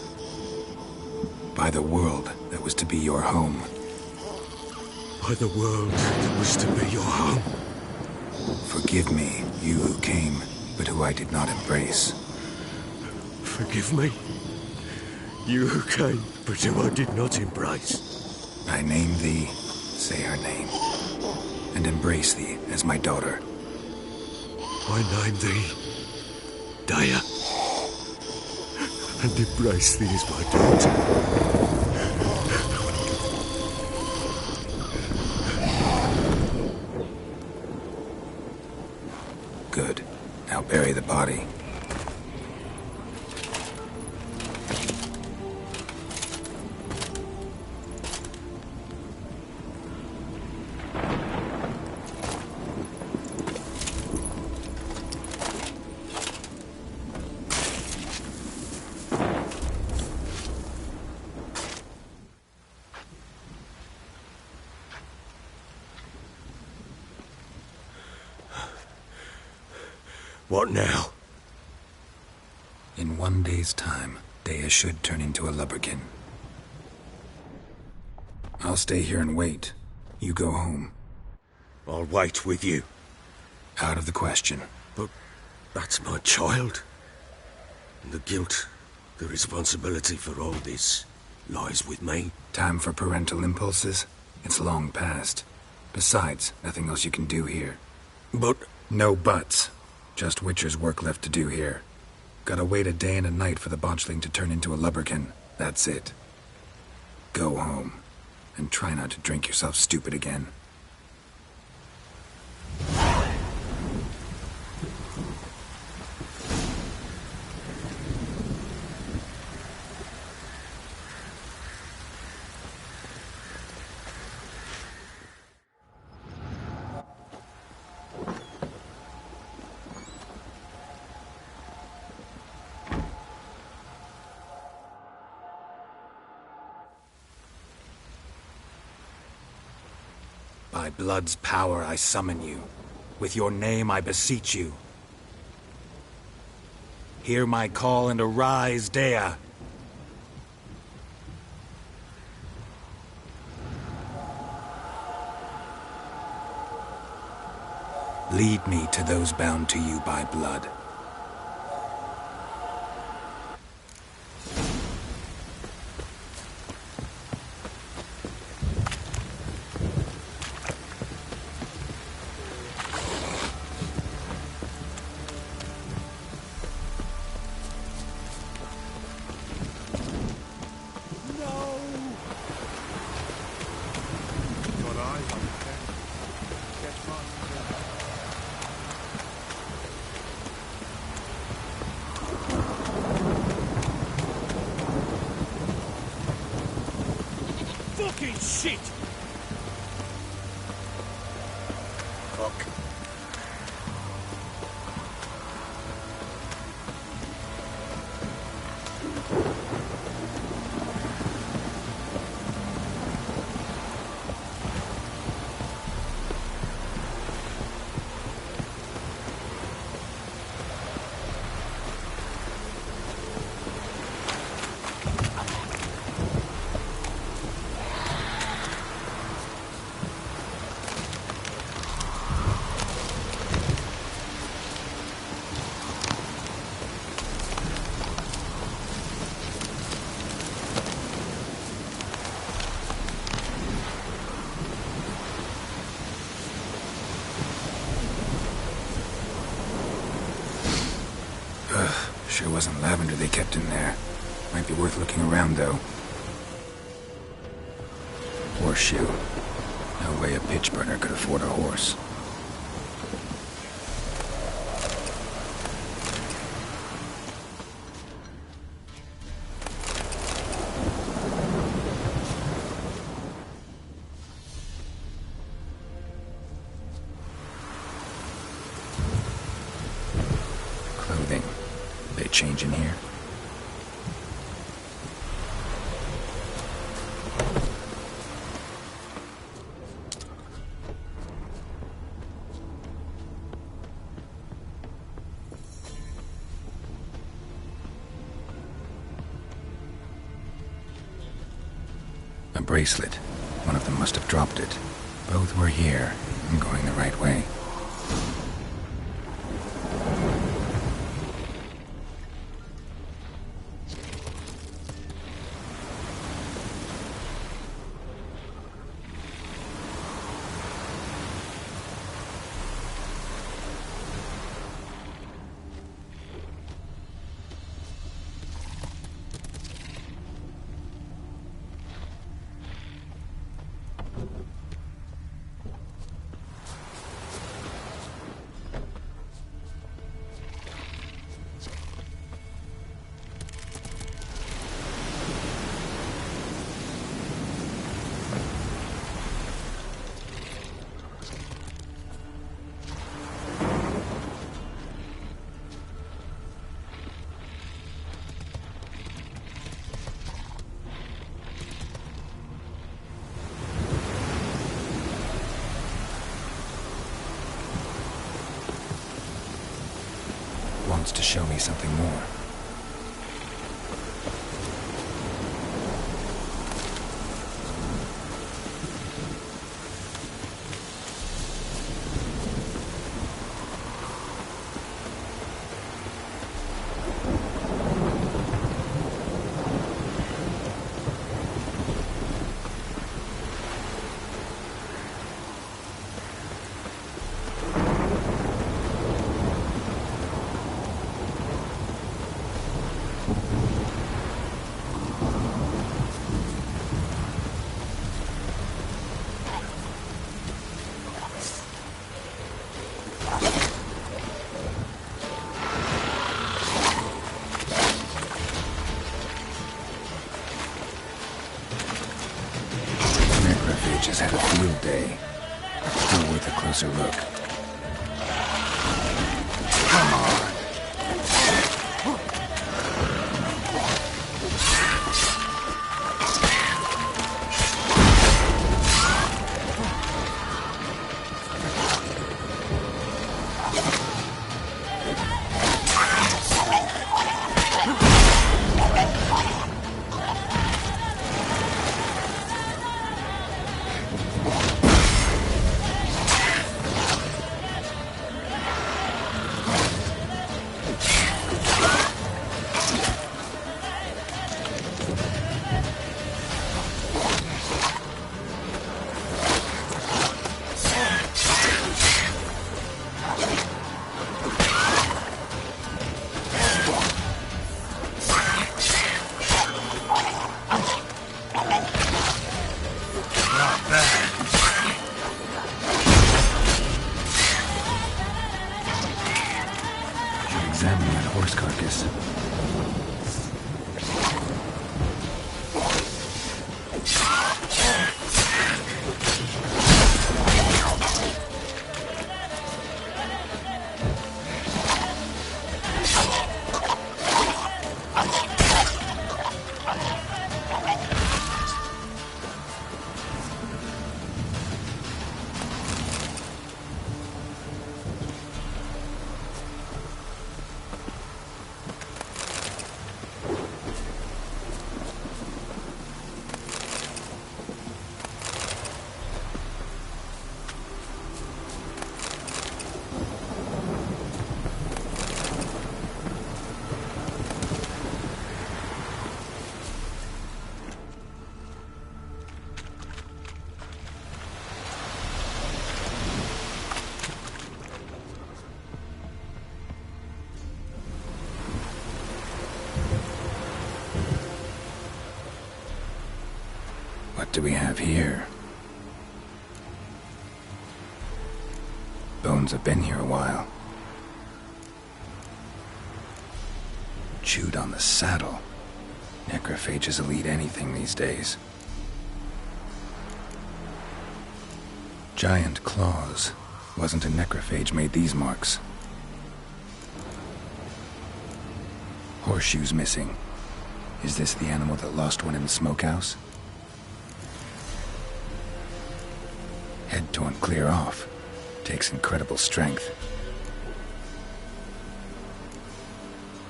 By the world that was to be your home. By the world that was to be your home. Forgive me, you who came, but who I did not embrace. Forgive me, you who came, but who I did not embrace. I name thee, say her name, and embrace thee as my daughter. I name thee, Daya, and embrace thee as my daughter. Good. Now bury the body. What now? In 1 day's time, Dea should turn into a lubberkin. I'll stay here and wait. You go home. I'll wait with you. Out of the question. But that's my child. And the guilt, the responsibility for all this lies with me. Time for parental impulses? It's long past. Besides, nothing else you can do here. But... No buts. Just Witcher's work left to do here. Gotta wait a day and a night for the botchling to turn into a lubberkin. That's it. Go home. And try not to drink yourself stupid again. By blood's power I summon you. With your name I beseech you. Hear my call and arise, Dea. Lead me to those bound to you by blood. Fucking shit! Fuck. Sure wasn't lavender they kept in there. Might be worth looking around, though. Horseshoe. No way a pitch burner could afford a horse. Clothing. They change in here? A bracelet. One of them must have dropped it. Both were here. I'm going the right way. wants to show me something more. Just had a field day. Still worth a closer look. Come on. Examine that horse carcass. What do we have here? Bones have been here a while. Chewed on the saddle. Necrophages will eat anything these days. Giant claws. Wasn't a necrophage made these marks. Horseshoes missing. Is this the animal that lost one in the smokehouse? Head torn clear off. Takes incredible strength.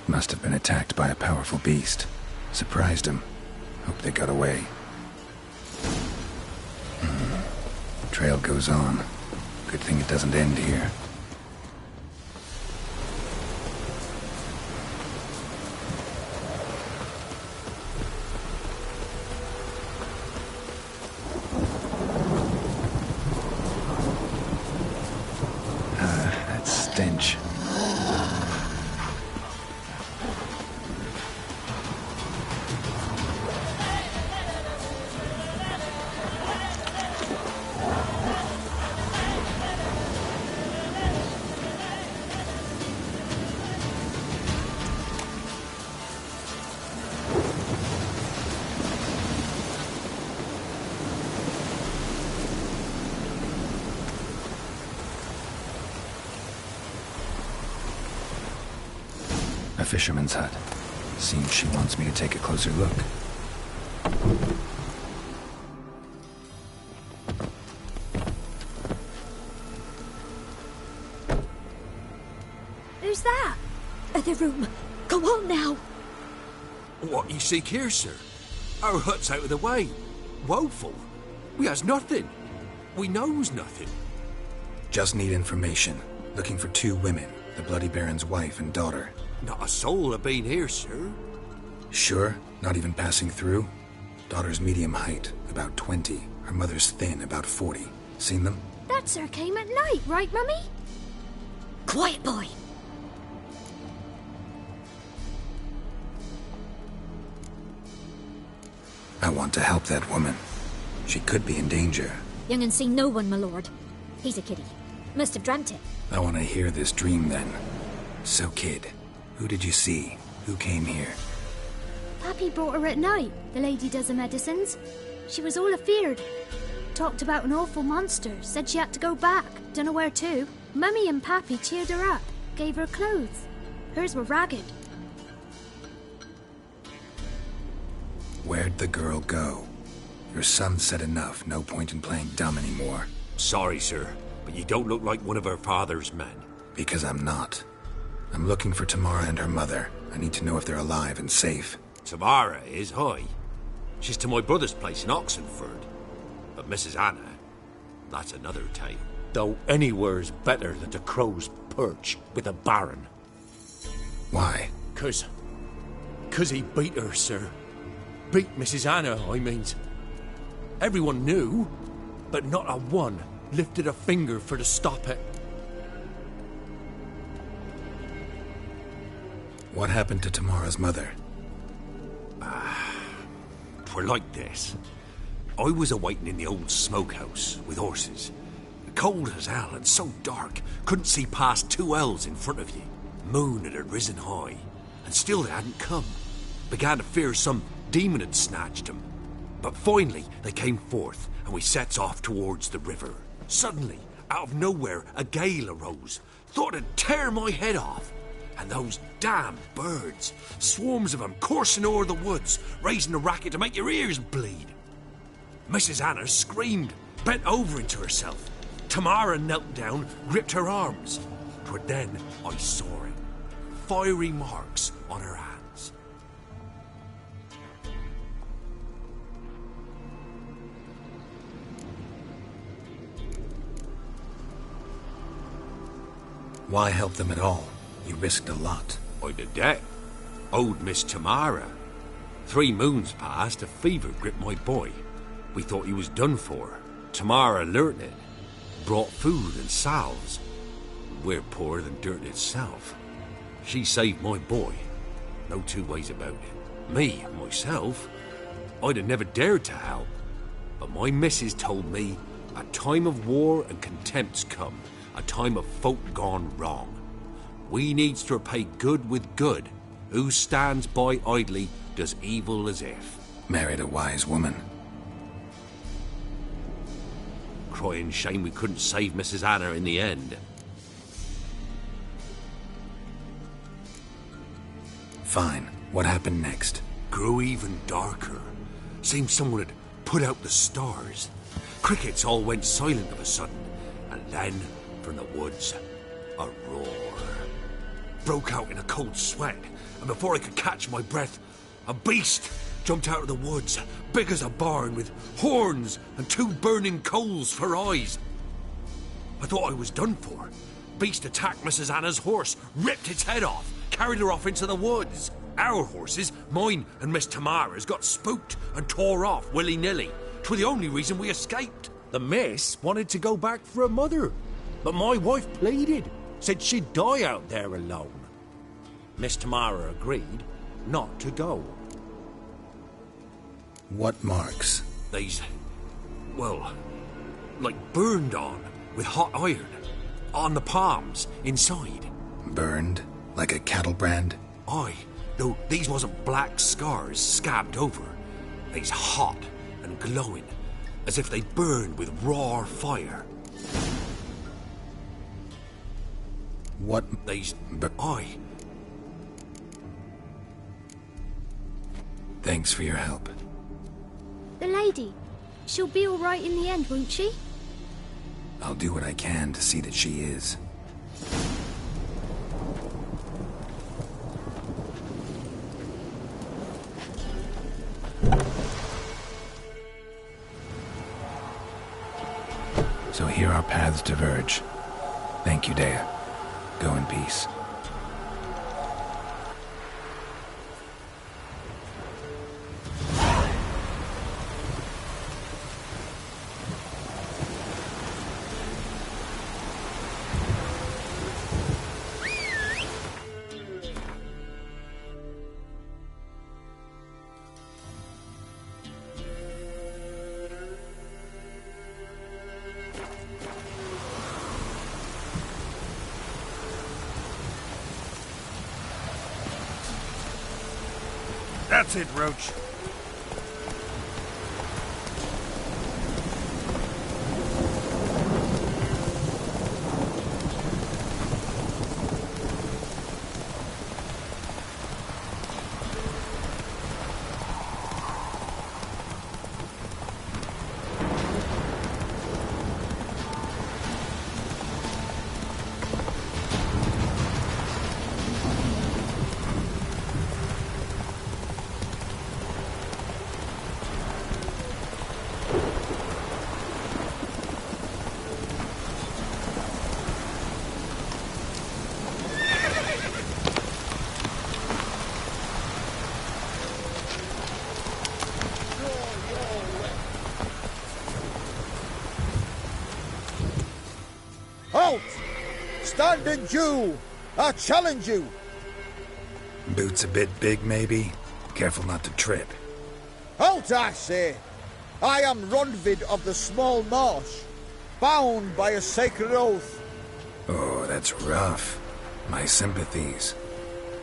Must have been attacked by a powerful beast. Surprised him. Hope they got away. Trail goes on. Good thing it doesn't end here. That stench. A fisherman's hut. Seems she wants me to take a closer look. Who's that? Other room. Go on now. What you seek here, sir? Our hut's out of the way. Woeful. We has nothing. We knows nothing. Just need information. Looking for 2 women, the Bloody Baron's wife and daughter. Not a soul have been here, sir. Sure? Not even passing through? Daughter's medium height, about 20. Her mother's thin, about 40. Seen them? That sir came at night, right, Mummy? Quiet, boy. I want to help that woman. She could be in danger. Young and seen no one, my lord. He's a kiddie. Must have dreamt it. I want to hear this dream then. So, kid, who did you see? Who came here? Pappy brought her at night, the lady does the medicines. She was all afeared. Talked about an awful monster, said she had to go back, dunno where to. Mummy and Pappy cheered her up, gave her clothes. Hers were ragged. Where'd the girl go? Your son said enough, no point in playing dumb anymore. Sorry, sir, but you don't look like one of her father's men. Because I'm not. I'm looking for Tamara and her mother. I need to know if they're alive and safe. Tamara is, aye. She's to my brother's place in Oxenford. But Mrs. Anna, that's another tale. Though anywhere's better than the Crow's Perch with a Baron. Why? 'Cause he beat her, sir. Beat Mrs. Anna, I means. Everyone knew, but not a one lifted a finger for to stop it. What happened to Tamara's mother? 'Twere like this. I was awaiting in the old smokehouse with horses. Cold as hell and so dark, couldn't see past 2 ells in front of you. Moon had risen high, and still they hadn't come. Began to fear some demon had snatched them. But finally they came forth, and we sets off towards the river. Suddenly, out of nowhere, a gale arose. Thought it'd tear my head off. And those damn birds, swarms of them coursing o'er the woods, raising a racket to make your ears bleed. Mrs. Anna screamed, bent over into herself. Tamara knelt down, gripped her arms. 'Twere then I saw it. Fiery marks on her hands. Why help them at all? You risked a lot. I did that. Owed Miss Tamara. 3 moons passed, a fever gripped my boy. We thought he was done for. Tamara learnt it. Brought food and salves. We're poorer than dirt itself. She saved my boy. No 2 ways about it. Me, myself, I'd have never dared to help. But my missus told me a time of war and contempt's come. A time of folk gone wrong. We needs to repay good with good. Who stands by idly does evil as if. Married a wise woman. Crying shame we couldn't save Mrs. Anna in the end. Fine. What happened next? Grew even darker. Seemed someone had put out the stars. Crickets all went silent of a sudden. And then, from the woods, a roar. Broke out in a cold sweat, and before I could catch my breath, a beast jumped out of the woods, big as a barn, with horns and 2 burning coals for eyes. I thought I was done for. Beast attacked Mrs. Anna's horse, ripped its head off, carried her off into the woods. Our horses, mine and Miss Tamara's, got spooked and tore off willy-nilly. 'Twere the only reason we escaped. The miss wanted to go back for her mother, but my wife pleaded, said she'd die out there alone. Miss Tamara agreed not to go. What marks? They's, well, like burned on with hot iron. On the palms, inside. Burned? Like a cattle brand? Aye, though these wasn't black scars scabbed over. They's hot and glowing, as if they burned with raw fire. What? They's... Aye. Thanks for your help. The lady. She'll be all right in the end, won't she? I'll do what I can to see that she is. paths diverge. Thank you, Dea. Go in peace. That's it, Roach. Halt! Stand and Jew! I challenge you! Boots a bit big, maybe? Careful not to trip. Halt, I say! I am Ronvid of the Small Marsh, bound by a sacred oath. Oh, that's rough. My sympathies.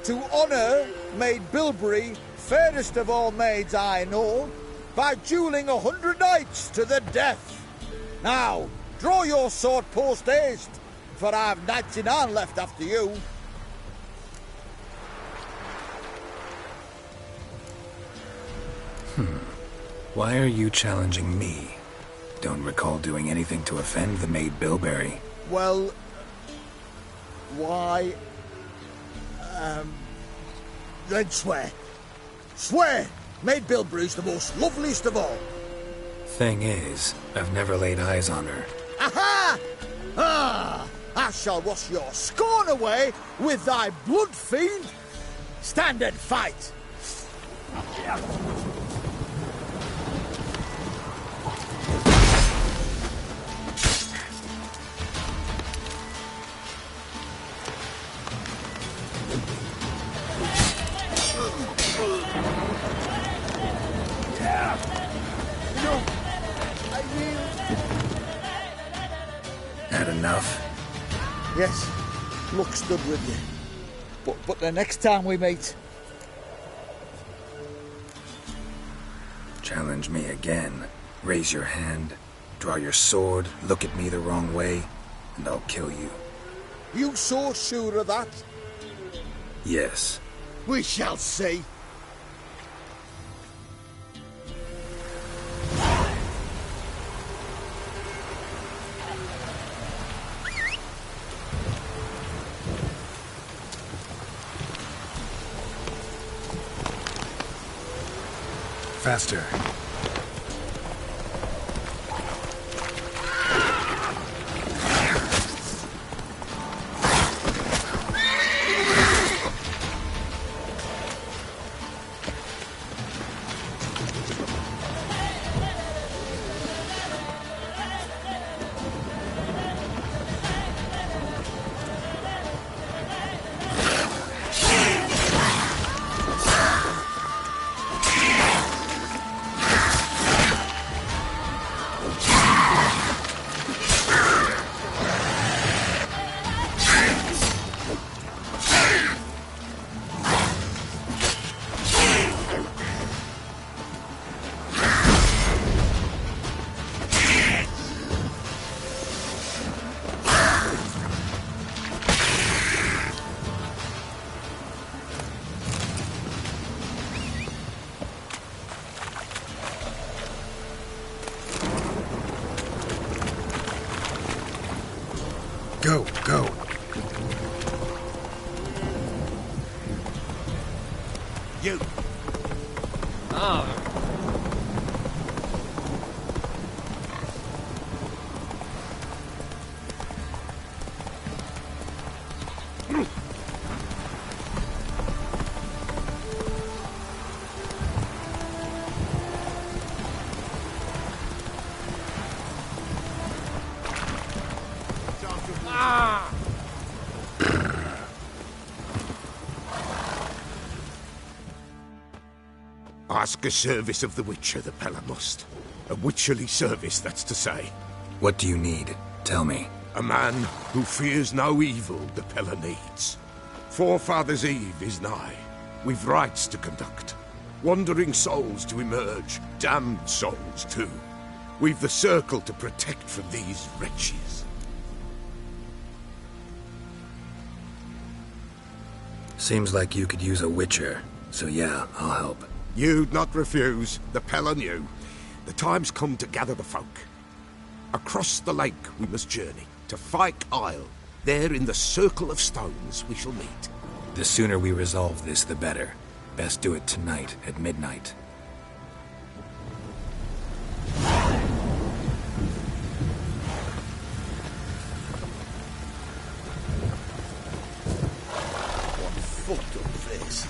To honour Maid Bilberry, fairest of all maids I know, by duelling 100 knights to the death. Now, draw your sword post haste, for I've 99 left after you. Why are you challenging me? Don't recall doing anything to offend the Maid Bilberry. Well, why... then swear. Swear! Maid Bilberry's the most loveliest of all. Thing is, I've never laid eyes on her. Aha! Ah! I shall wash your scorn away with thy blood fiend. Stand and fight. Had enough? Yes, luck stood with you. But the next time we meet... Challenge me again. Raise your hand, draw your sword, look at me the wrong way, and I'll kill you. You so sure of that? Yes. We shall see. Faster. Go, go. You. Ask a service of the Witcher, the Pella must. A witcherly service, that's to say. What do you need? Tell me. A man who fears no evil the Pella needs. Forefathers' Eve is nigh. We've rites to conduct. Wandering souls to emerge. Damned souls, too. We've the circle to protect from these wretches. Seems like you could use a witcher. So yeah, I'll help. You'd not refuse. The Pella knew. The time's come to gather the folk. Across the lake we must journey, to Fyke Isle. There in the circle of stones we shall meet. The sooner we resolve this, the better. Best do it tonight at midnight. What fucked up face.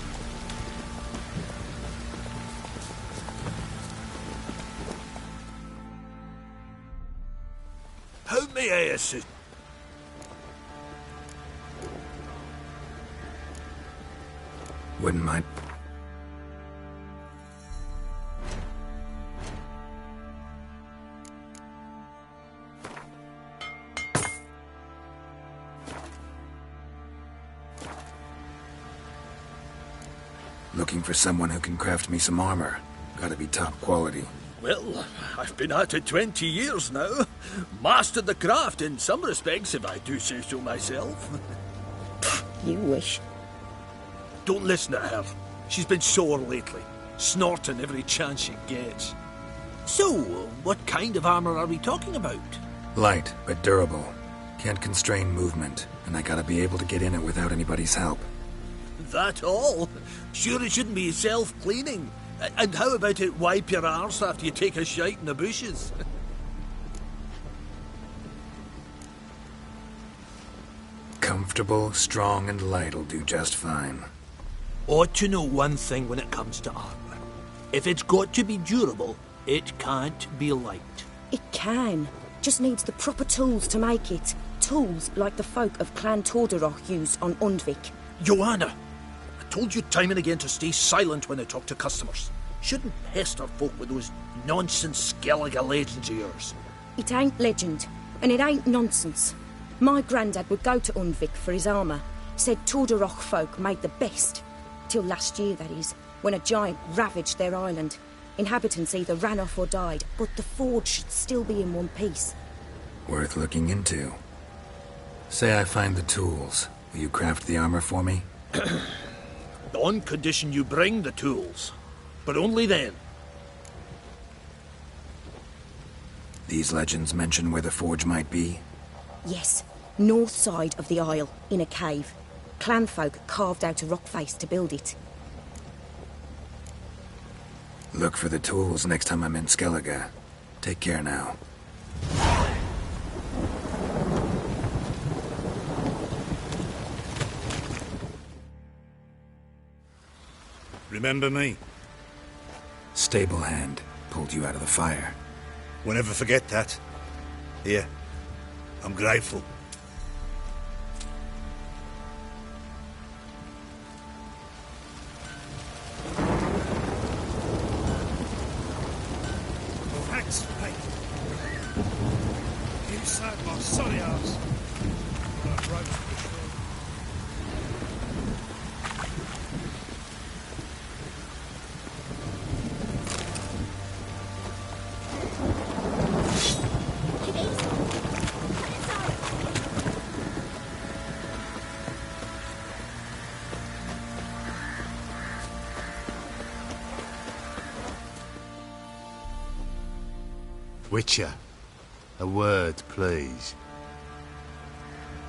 How may I assist? Wouldn't mind. Looking for someone who can craft me some armor. Gotta be top quality. Well, I've been at it 20 years now. Mastered the craft in some respects, if I do say so myself. You wish. Don't listen to her. She's been sore lately, snorting every chance she gets. So, what kind of armor are we talking about? Light, but durable. Can't constrain movement, and I gotta be able to get in it without anybody's help. That all? Sure it shouldn't be self-cleaning. And how about it wipe your arse after you take a shite in the bushes? Comfortable, strong, and light'll do just fine. Ought to know one thing when it comes to armor. If it's got to be durable, it can't be light. It can. Just needs the proper tools to make it. Tools like the folk of Clan Tordarroch use on Undvik. Joanna! I told you time and again to stay silent when I talk to customers. Shouldn't pester folk with those nonsense Skellige legends of yours. It ain't legend, and it ain't nonsense. My granddad would go to Undvik for his armour. Said Tordarroch folk made the best. Till last year, that is, when a giant ravaged their island. Inhabitants either ran off or died, but the forge should still be in one piece. Worth looking into. Say I find the tools. Will you craft the armor for me? On condition you bring the tools. But only then. These legends mention where the forge might be? Yes, north side of the isle, in a cave. Clanfolk carved out a rock face to build it. Look for the tools next time I'm in Skellige. Take care now. Remember me? Stable hand pulled you out of the fire. We'll never forget that. Here, I'm grateful. Thanks, mate. You saved my sonny ass. That rope's for sure. Witcher, a word, please.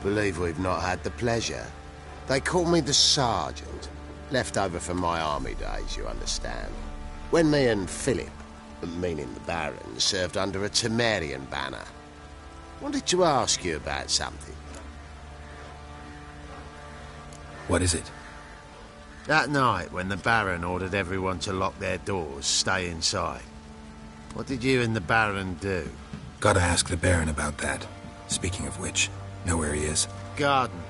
Believe we've not had the pleasure. They call me the Sergeant. Left over from my army days, you understand. When me and Philip, meaning the Baron, served under a Temerian banner. Wanted to ask you about something. What is it? That night, when the Baron ordered everyone to lock their doors, stay inside. What did you and the Baron do? Gotta ask the Baron about that. Speaking of which, know where he is? Garden.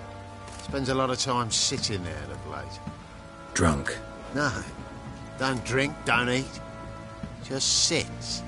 Spends a lot of time sitting there of late. Drunk? No. Don't drink, don't eat. Just sits.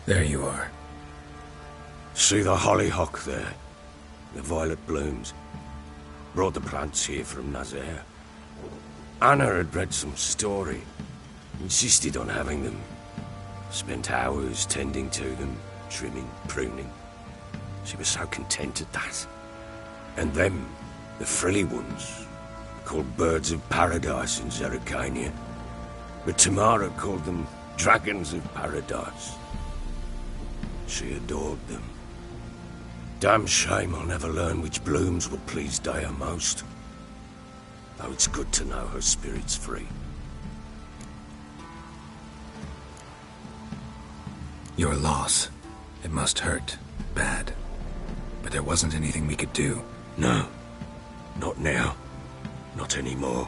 There you are. See the hollyhock there? The violet blooms. Brought the plants here from Nazaire. Anna had read some story. Insisted on having them. Spent hours tending to them, trimming, pruning. She was so content at that. And them, the frilly ones, called birds of paradise in Zerrikania. But Tamara called them dragons of paradise. She adored them. Damn shame I'll never learn which blooms will please Daya most. Though it's good to know her spirit's free. Your loss. It must hurt. Bad. But there wasn't anything we could do. No. Not now. Not anymore.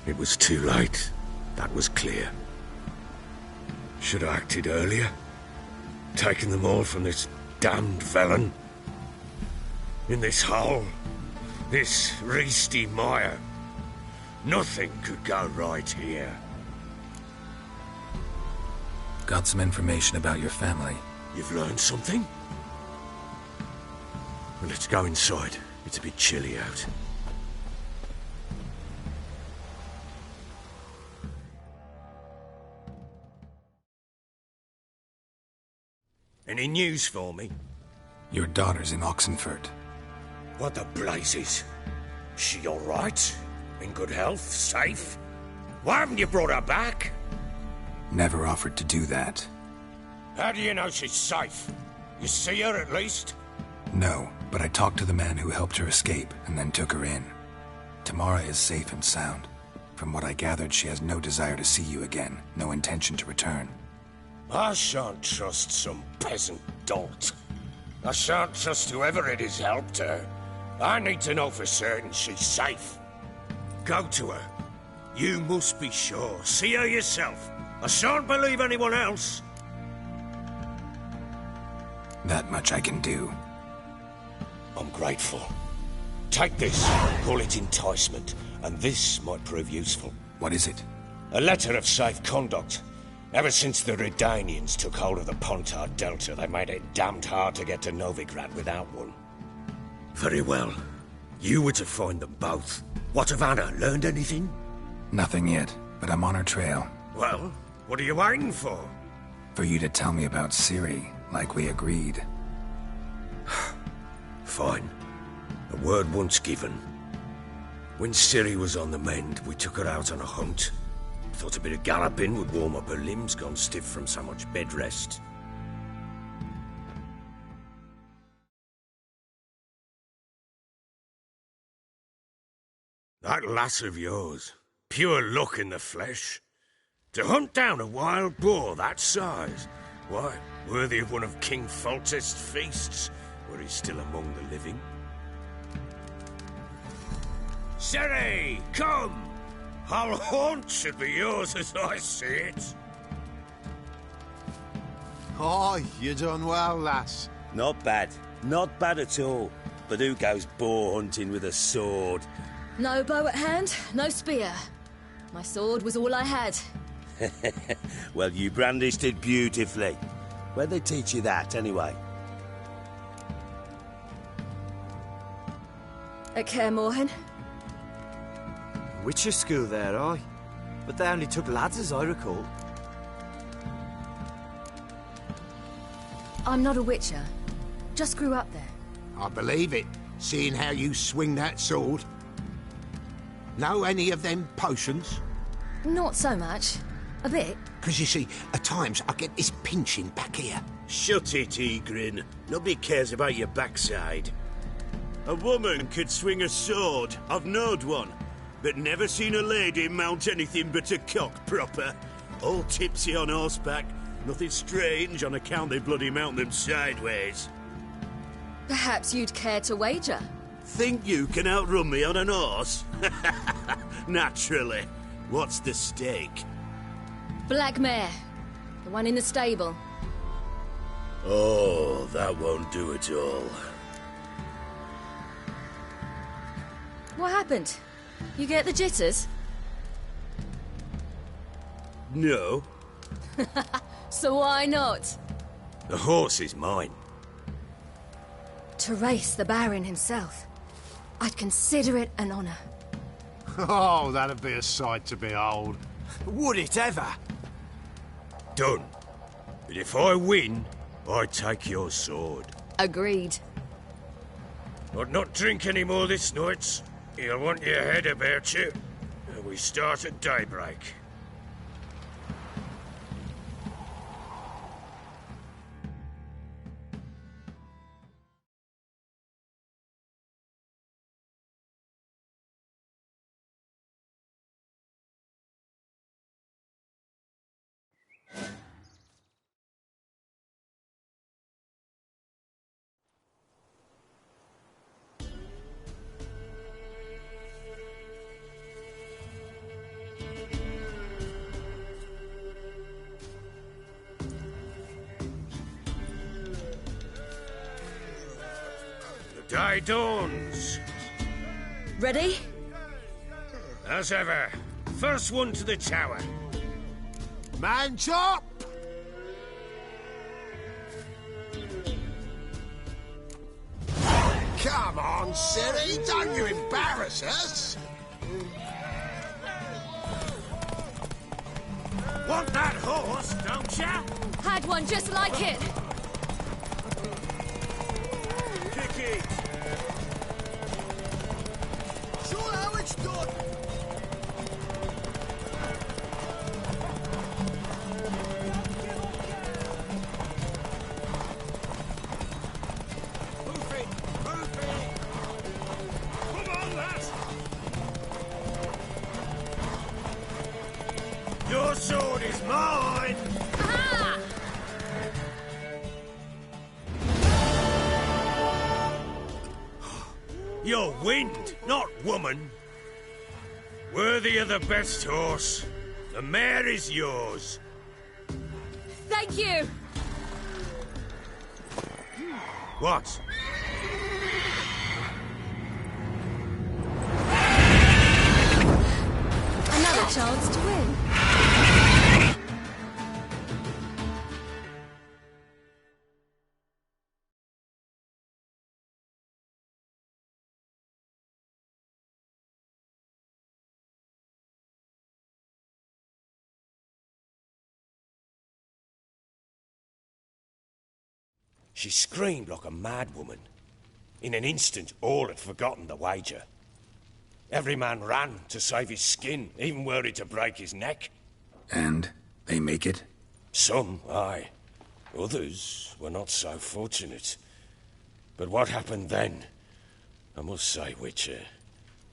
It was too late. That was clear. Should have acted earlier. Taken them all from this damned felon. In this hole. This reesty mire. Nothing could go right here. Got some information about your family. You've learned something? Well, let's go inside. It's a bit chilly out. Any news for me? Your daughter's in Oxenfurt. What the blazes? She all right? In good health? Safe? Why haven't you brought her back? Never offered to do that. How do you know she's safe? You see her at least? No, but I talked to the man who helped her escape and then took her in. Tamara is safe and sound. From what I gathered, she has no desire to see you again, no intention to return. I shan't trust some peasant dolt. I shan't trust whoever it is helped her. I need to know for certain she's safe. Go to her. You must be sure. See her yourself. I shan't believe anyone else. That much I can do. I'm grateful. Take this. Call it enticement. And this might prove useful. What is it? A letter of safe conduct. Ever since the Redanians took hold of the Pontard Delta, they made it damned hard to get to Novigrad without one. Very well. You were to find them both. What of Anna? Learned anything? Nothing yet, but I'm on her trail. Well, what are you waiting for? For you to tell me about Ciri, like we agreed. Fine. A word once given. When Ciri was on the mend, we took her out on a hunt. Thought a bit of galloping would warm up her limbs, gone stiff from so much bed rest. That lass of yours, pure luck in the flesh. To hunt down a wild boar that size, why, worthy of one of King Foltest's feasts, were he still among the living. Ciri, come! Our haunt should be yours as I see it. Oh, you done well, lass. Not bad. Not bad at all. But who goes boar hunting with a sword? No bow at hand, no spear. My sword was all I had. Well, you brandished it beautifully. Where'd they teach you that, anyway? At Kaer Morhen. Witcher school there, aye. But they only took lads, as I recall. I'm not a witcher. Just grew up there. I believe it, seeing how you swing that sword. Know any of them potions? Not so much. A bit. Because you see, at times I get this pinching back here. Shut it, Egrin. Nobody cares about your backside. A woman could swing a sword. I've knowed one. But never seen a lady mount anything but a cock proper. All tipsy on horseback. Nothing strange on account they bloody mount them sideways. Perhaps you'd care to wager? Think you can outrun me on an horse? Naturally. What's the stake? Black mare. The one in the stable. Oh, that won't do at all. What happened? You get the jitters? No. So why not? The horse is mine. To race the Baron himself. I'd consider it an honor. Oh, that'd be a sight to behold. Would it ever? Done. But if I win, I take your sword. Agreed. I'd not drink any more this night. You'll want your head about you. And we start at daybreak. Day dawns. Ready? As ever. First one to the tower. Man chop! Come on, Ciri, don't you embarrass us! Want that horse, don't ya? Had one just like it. Kick it! Show how it's done! Move it! Move it! Come on, lads! Your sword is mine! Aha! You're wind, not woman. Worthy of the best horse. The mare is yours. Thank you! What? Another chance to win. She screamed like a mad woman. In an instant, all had forgotten the wager. Every man ran to save his skin, even worried to break his neck. And they make it? Some, aye. Others were not so fortunate. But what happened then? I must say, Witcher,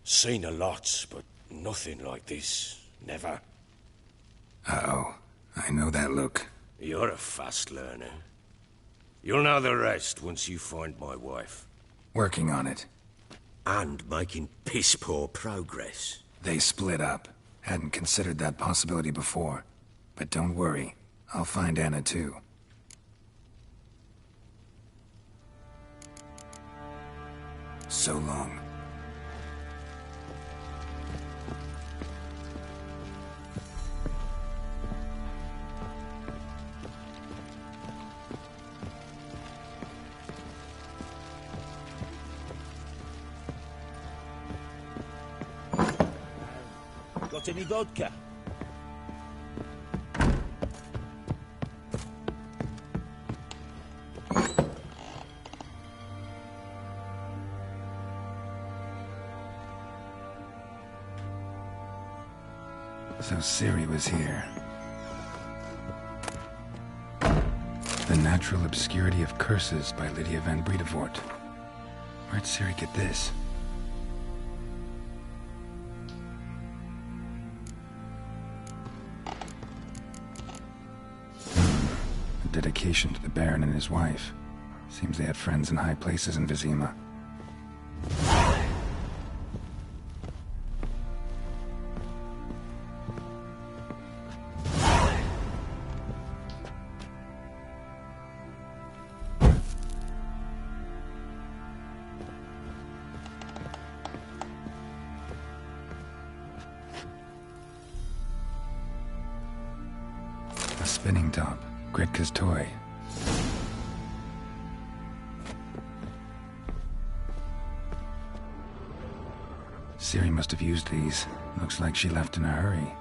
seen a lot, but nothing like this. Never. Uh-oh. I know that look. You're a fast learner. You'll know the rest once you find my wife. Working on it. And making piss-poor progress. They split up. Hadn't considered that possibility before. But don't worry. I'll find Anna too. So long. Got any vodka? So Ciri was here. The Natural Obscurity of Curses by Lydia van Bredevoort. Where'd Ciri get this? A dedication to the Baron and his wife. Seems they had friends in high places in Vizima. A spinning top. Gretka's toy. Ciri must have used these. Looks like she left in a hurry.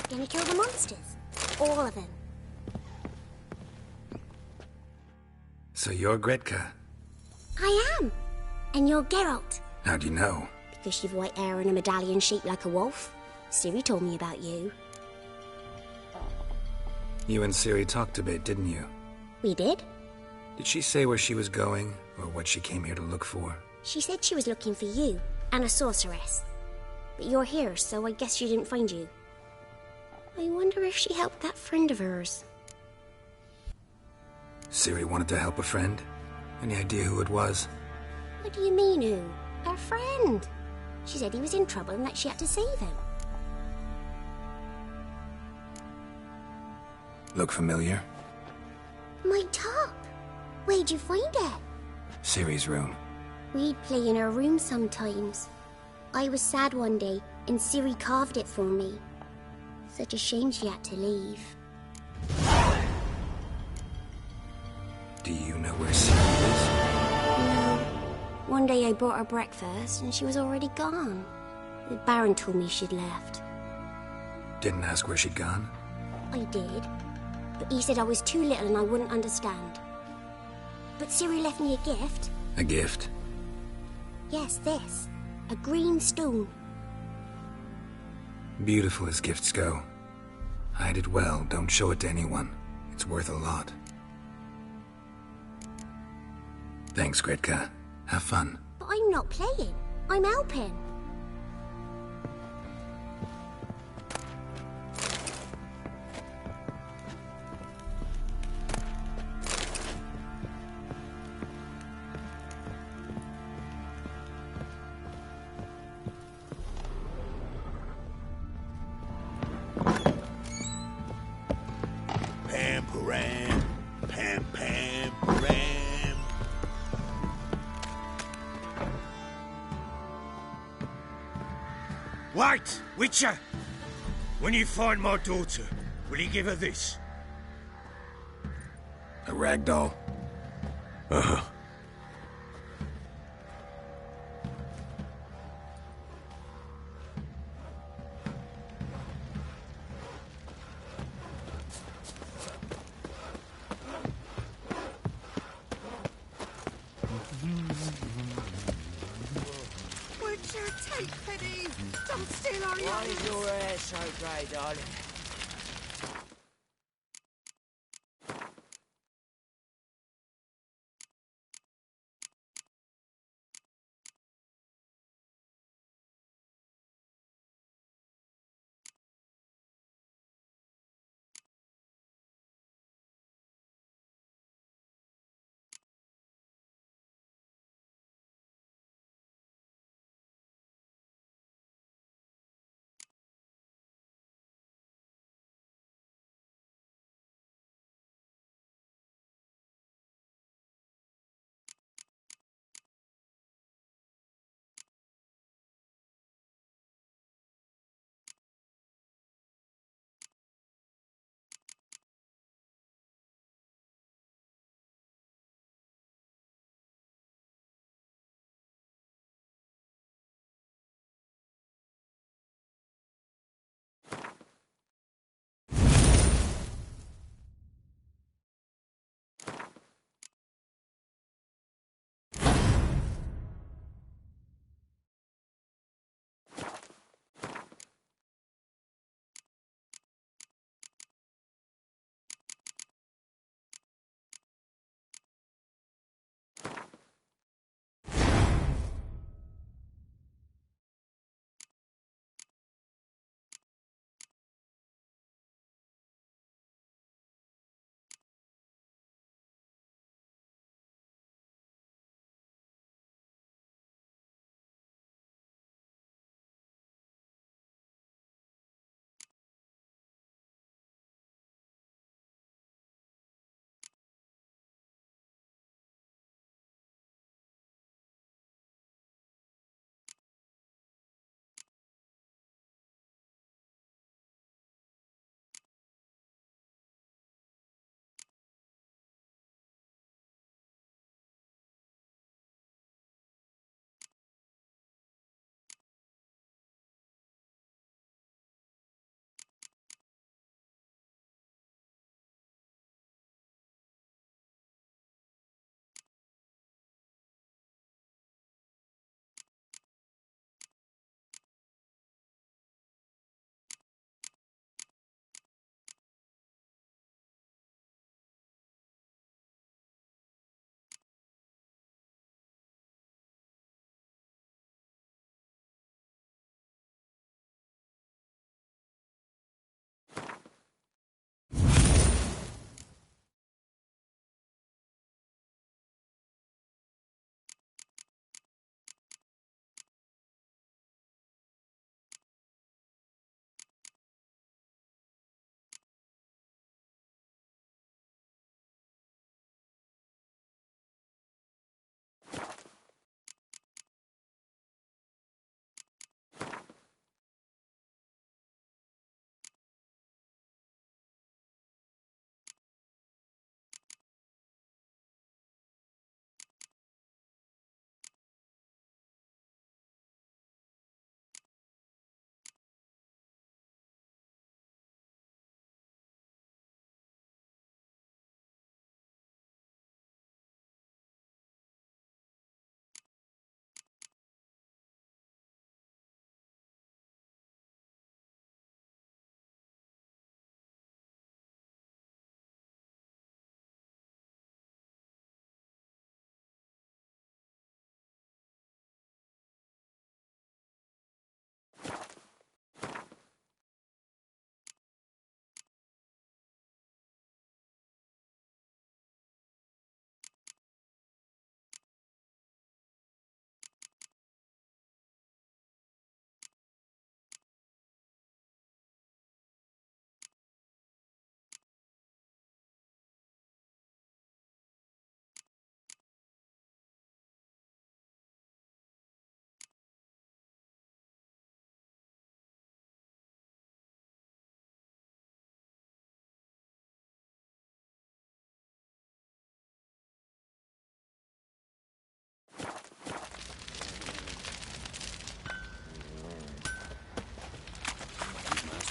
Gonna kill the monsters. All of them. So you're Gretka? I am. And you're Geralt. How'd you know? Because you've white hair and a medallion shaped like a wolf. Ciri told me about you. You and Ciri talked a bit, didn't you? We did. Did she say where she was going, or what she came here to look for? She said she was looking for you and a sorceress. But you're here, so I guess she didn't find you. I wonder if she helped that friend of hers. Ciri wanted to help a friend? Any idea who it was? What do you mean, who? Her friend. She said he was in trouble and that she had to save him. Look familiar? My top. Where'd you find it? Ciri's room. We'd play in her room sometimes. I was sad one day, and Ciri carved it for me. Such a shame she had to leave. Do you know where Ciri is? No. One day I brought her breakfast, and she was already gone. The Baron told me she'd left. Didn't ask where she'd gone? I did. But he said I was too little and I wouldn't understand. But Ciri left me a gift. A gift? Yes, this. A green stone. Beautiful as gifts go. Hide it well, don't show it to anyone. It's worth a lot. Thanks, Gretka. Have fun. But I'm not playing. I'm helping. Pam, param. Pam, pam, param. Wait, Witcher! When you find my daughter, will you give her this? A rag doll. Uh-huh. Witcher, take pity! Don't steal our Why is your hair so grey, darling?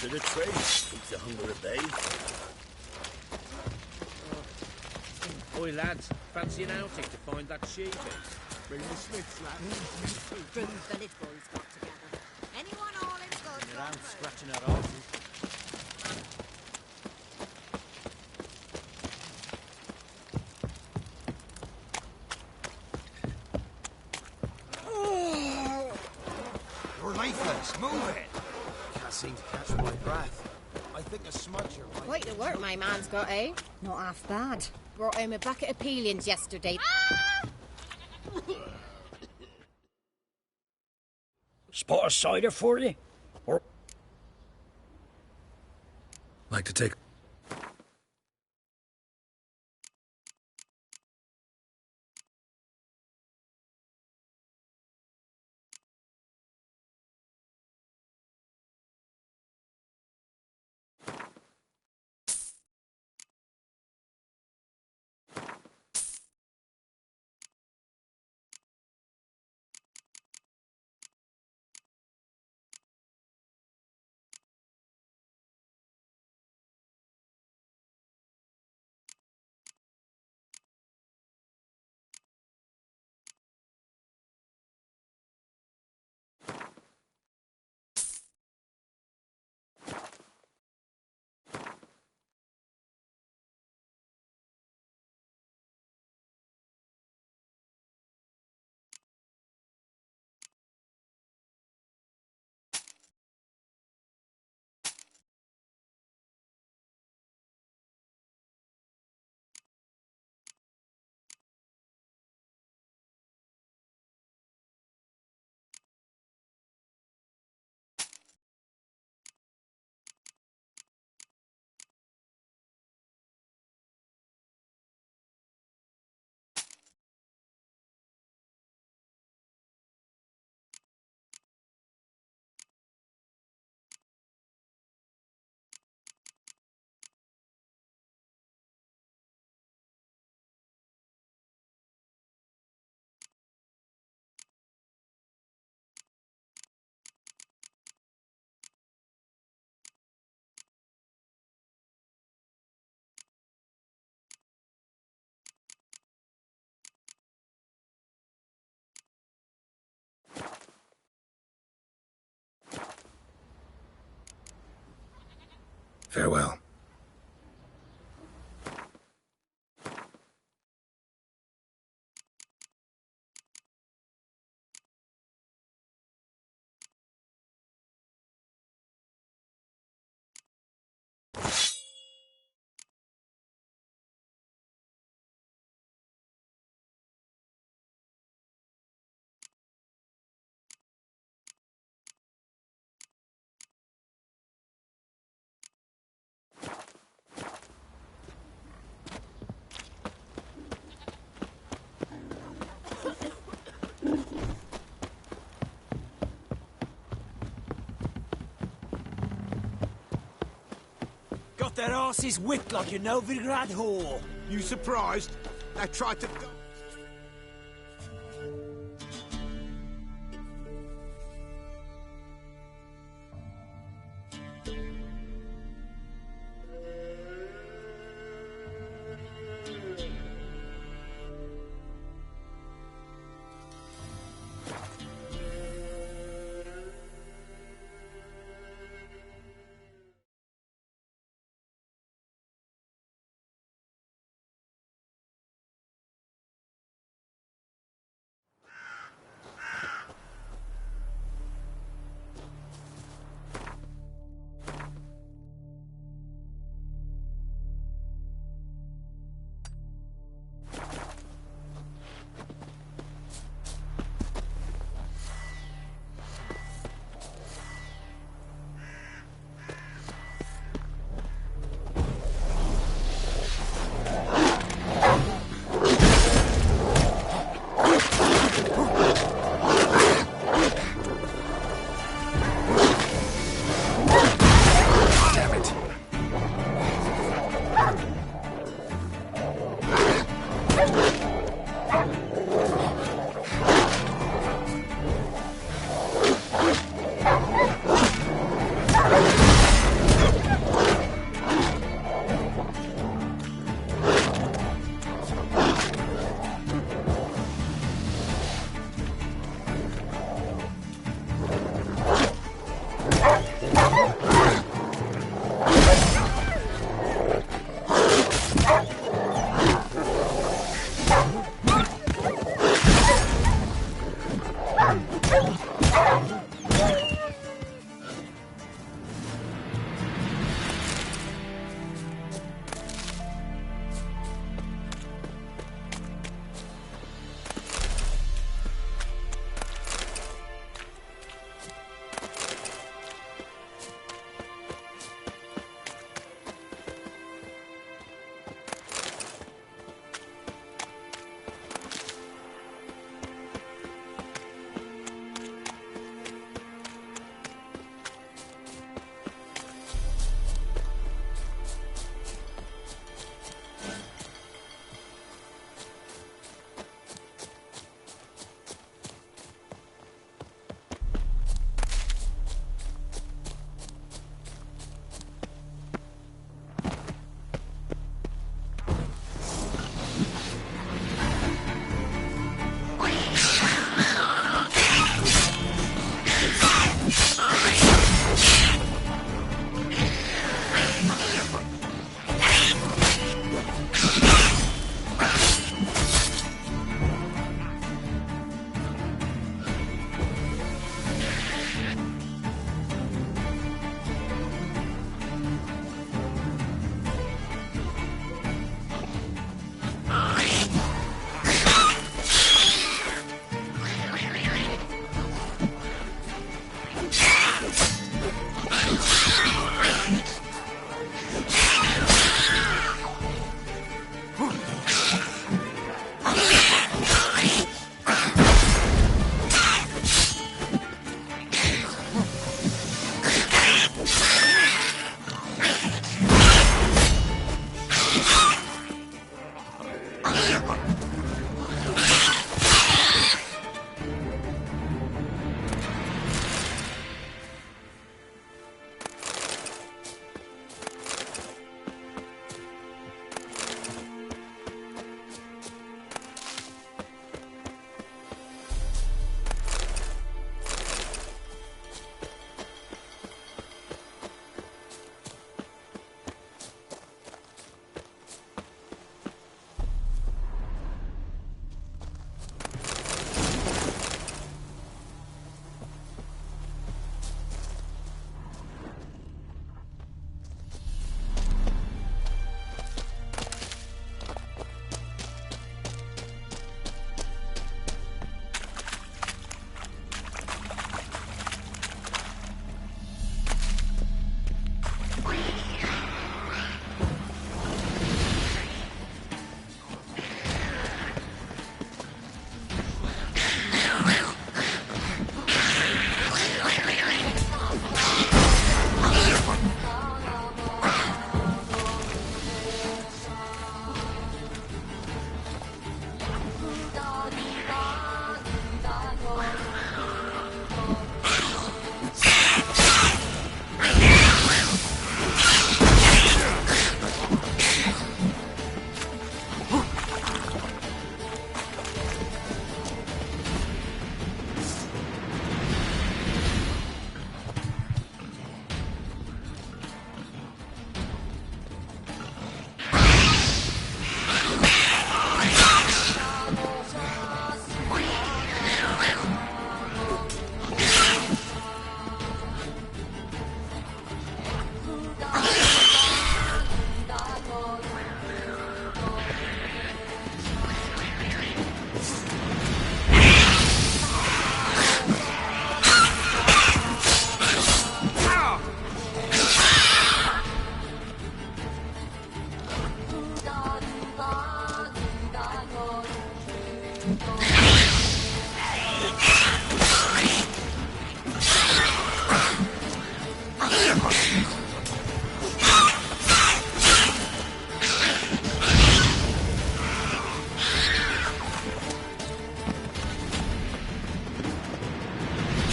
to the trade. Keeps the hunger at bay. Oi, lads, fancy an outing to find that sheep? Bring the Smiths, lads. Bring village boys got together. Anyone all in good? Around scratching our asses. You're lifeless. Move it. Can't seem to catch my breath. I think a smudger might... Quite the work my man's got, eh? Not half bad. Brought home a bucket of peelings yesterday. Spot a cider for you? Or... Like to take... Farewell. Got their asses whipped like a Novigrad whore. You surprised? They tried to...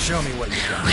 Show me what you got.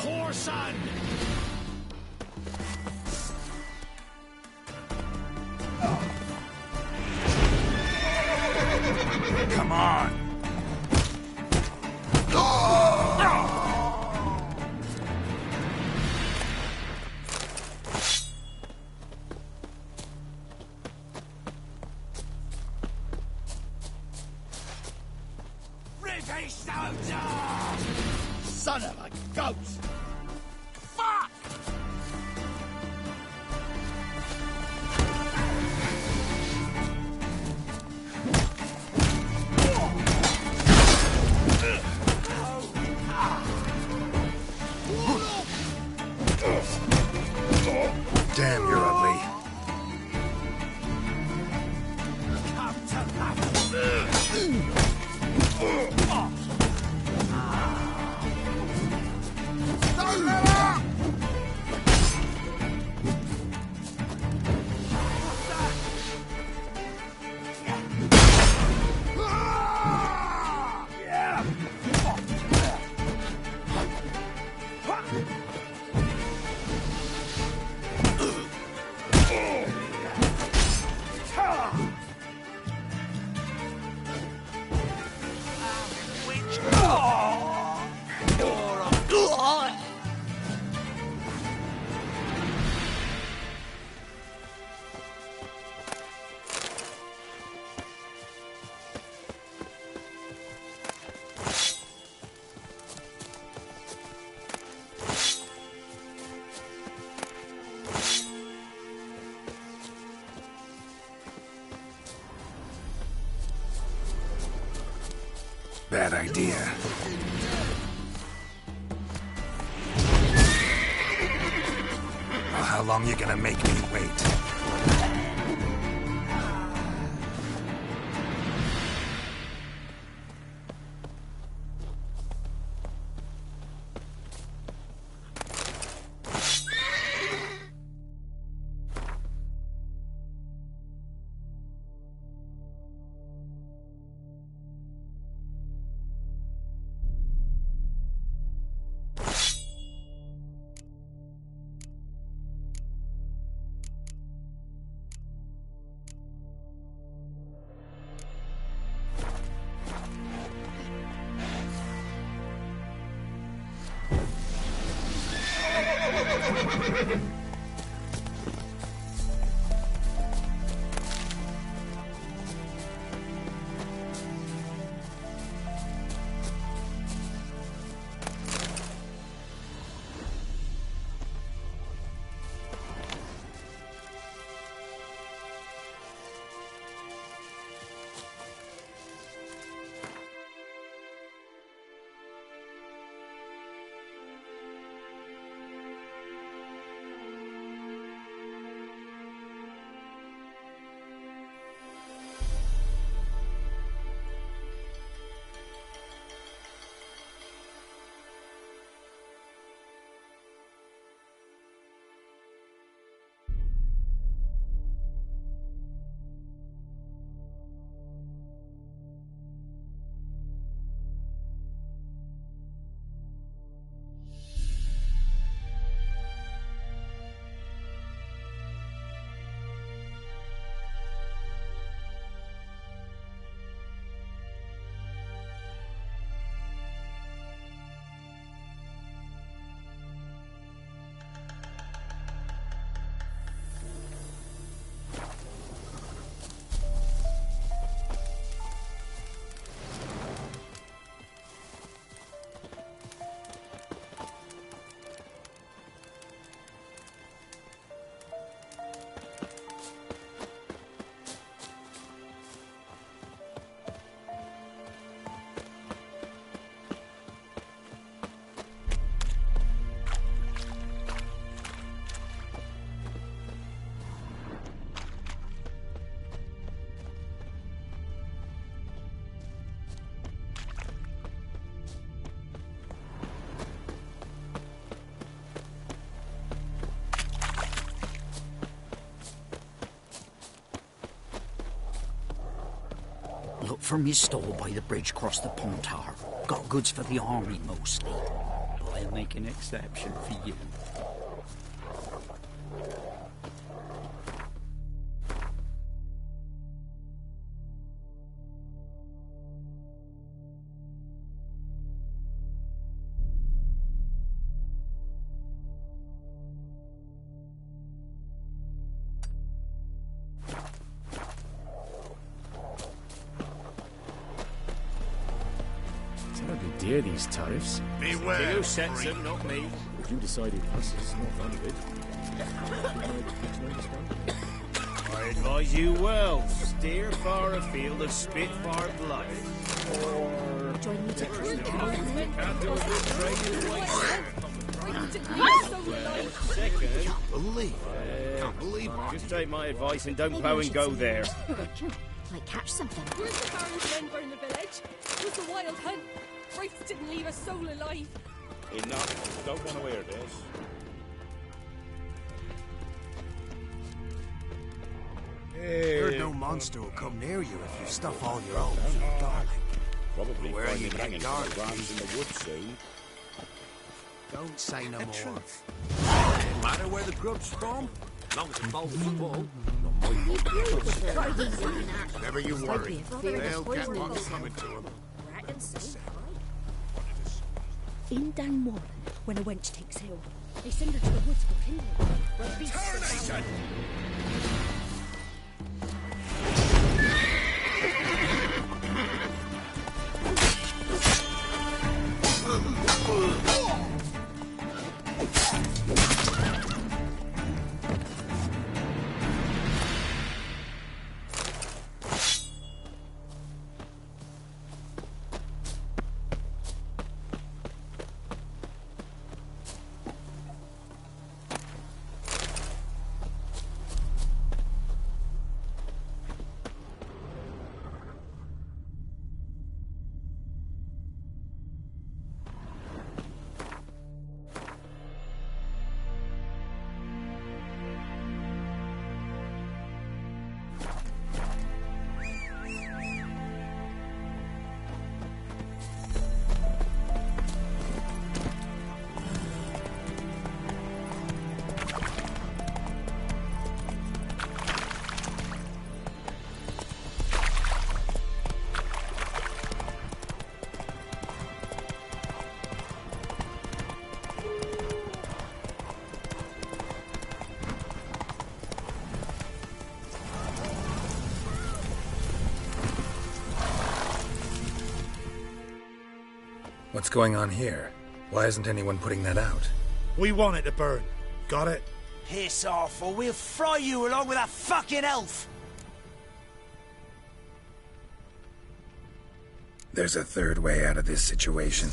Whoreson! Come on! British soldier! Son of a ghost! Fuck! Damn, you're ugly. Come to life! Bad idea. Well, how long you gonna make me wait? Look for me store by the bridge across the Pontar. Got goods for the army mostly. I'll make an exception for you. Dear these tariffs. Beware. Who sets them, not me. If you decided us, it's not valid. I advise you well. Steer far afield of Spitfire life. Or join me to Can't believe it. Just take my advice and don't plow and go there. Might catch something. Where's the Baron's men burn the village? It was a wild hunt. Wraiths didn't leave a soul alive. Enough. Don't want to hear this. Heard no monster will come near you if you stuff all your own. Darling. Probably Where are you hanging getting guard? rams in the woods soon. Don't say no more. No matter where the grub's from, as long as it falls in the ball. Never you worry. They'll get what's coming to them. In down Warren, when a wench takes ill, they send her to the woods for kindling. Where beasts Tarnation! What's going on here? Why isn't anyone putting that out? We want it to burn. Got it? Piss off, or we'll fry you along with that fucking elf! There's a third way out of this situation.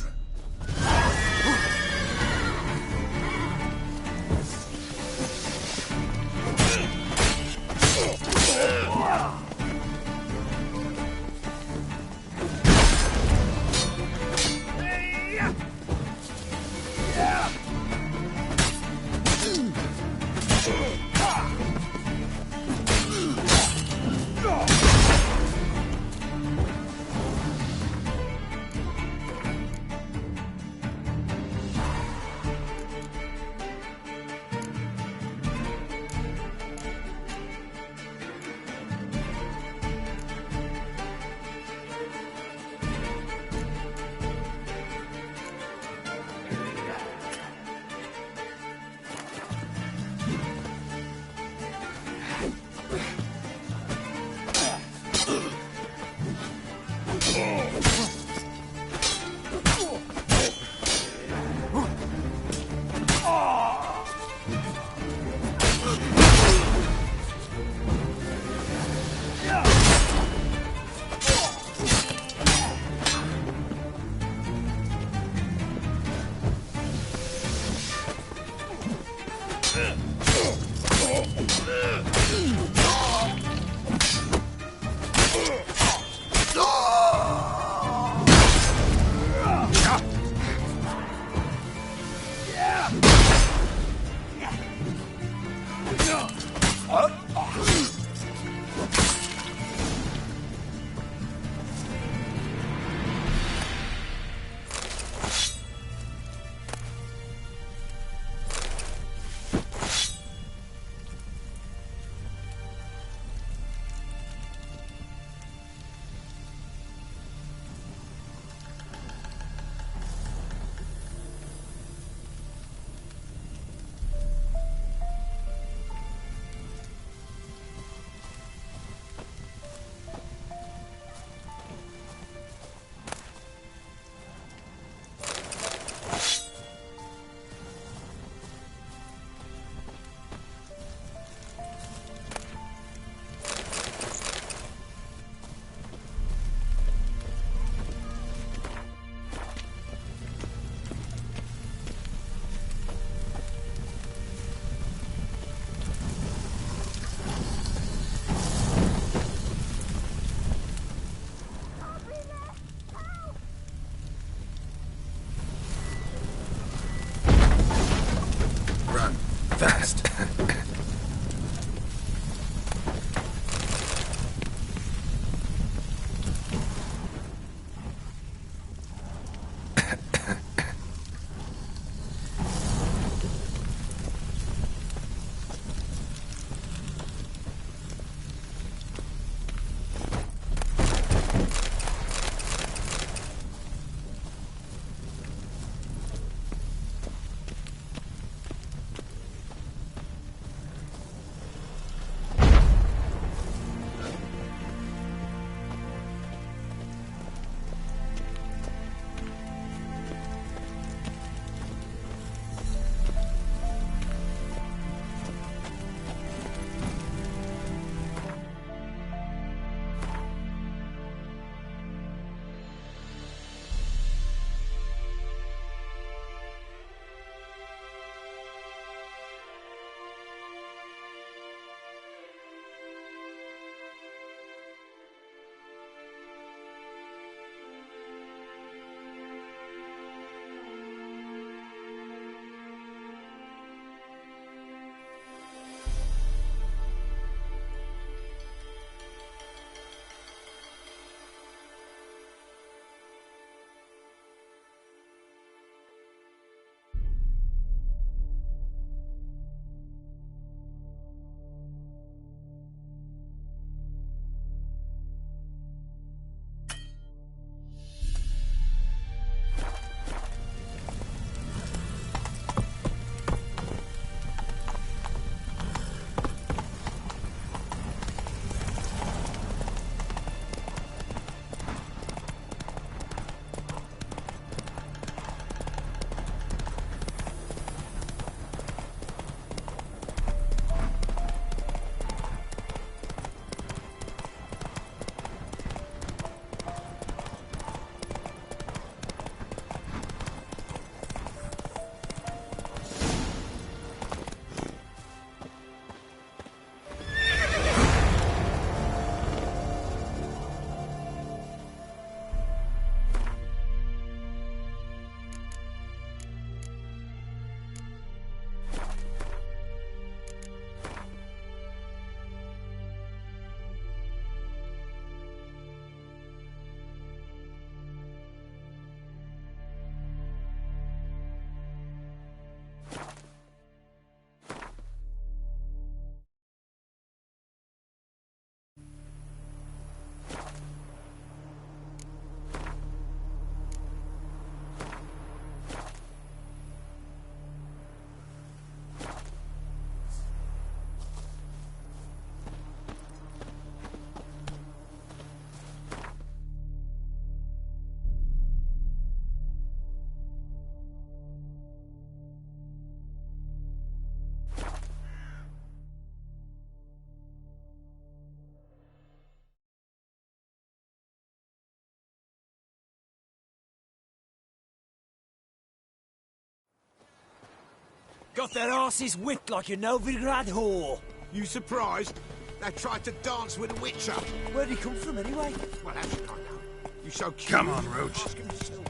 Got their asses whipped like a Novigrad whore. You surprised? They tried to dance with a witcher. Where'd he come from, anyway? Well, how should I know? You so cute. Come on, Roach. Ask him yourself.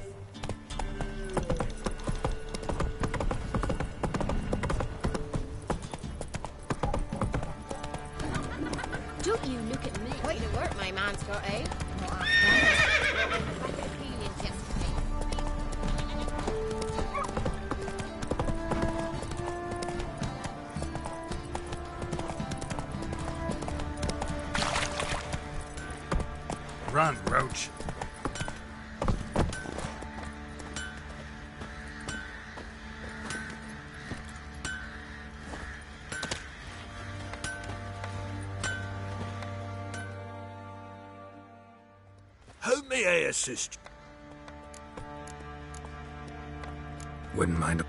Don't you look at me. Quite the work my man's got, eh? Not half bad. Back at Apelians yesterday. Run, Roach. How may I assist? Wouldn't mind.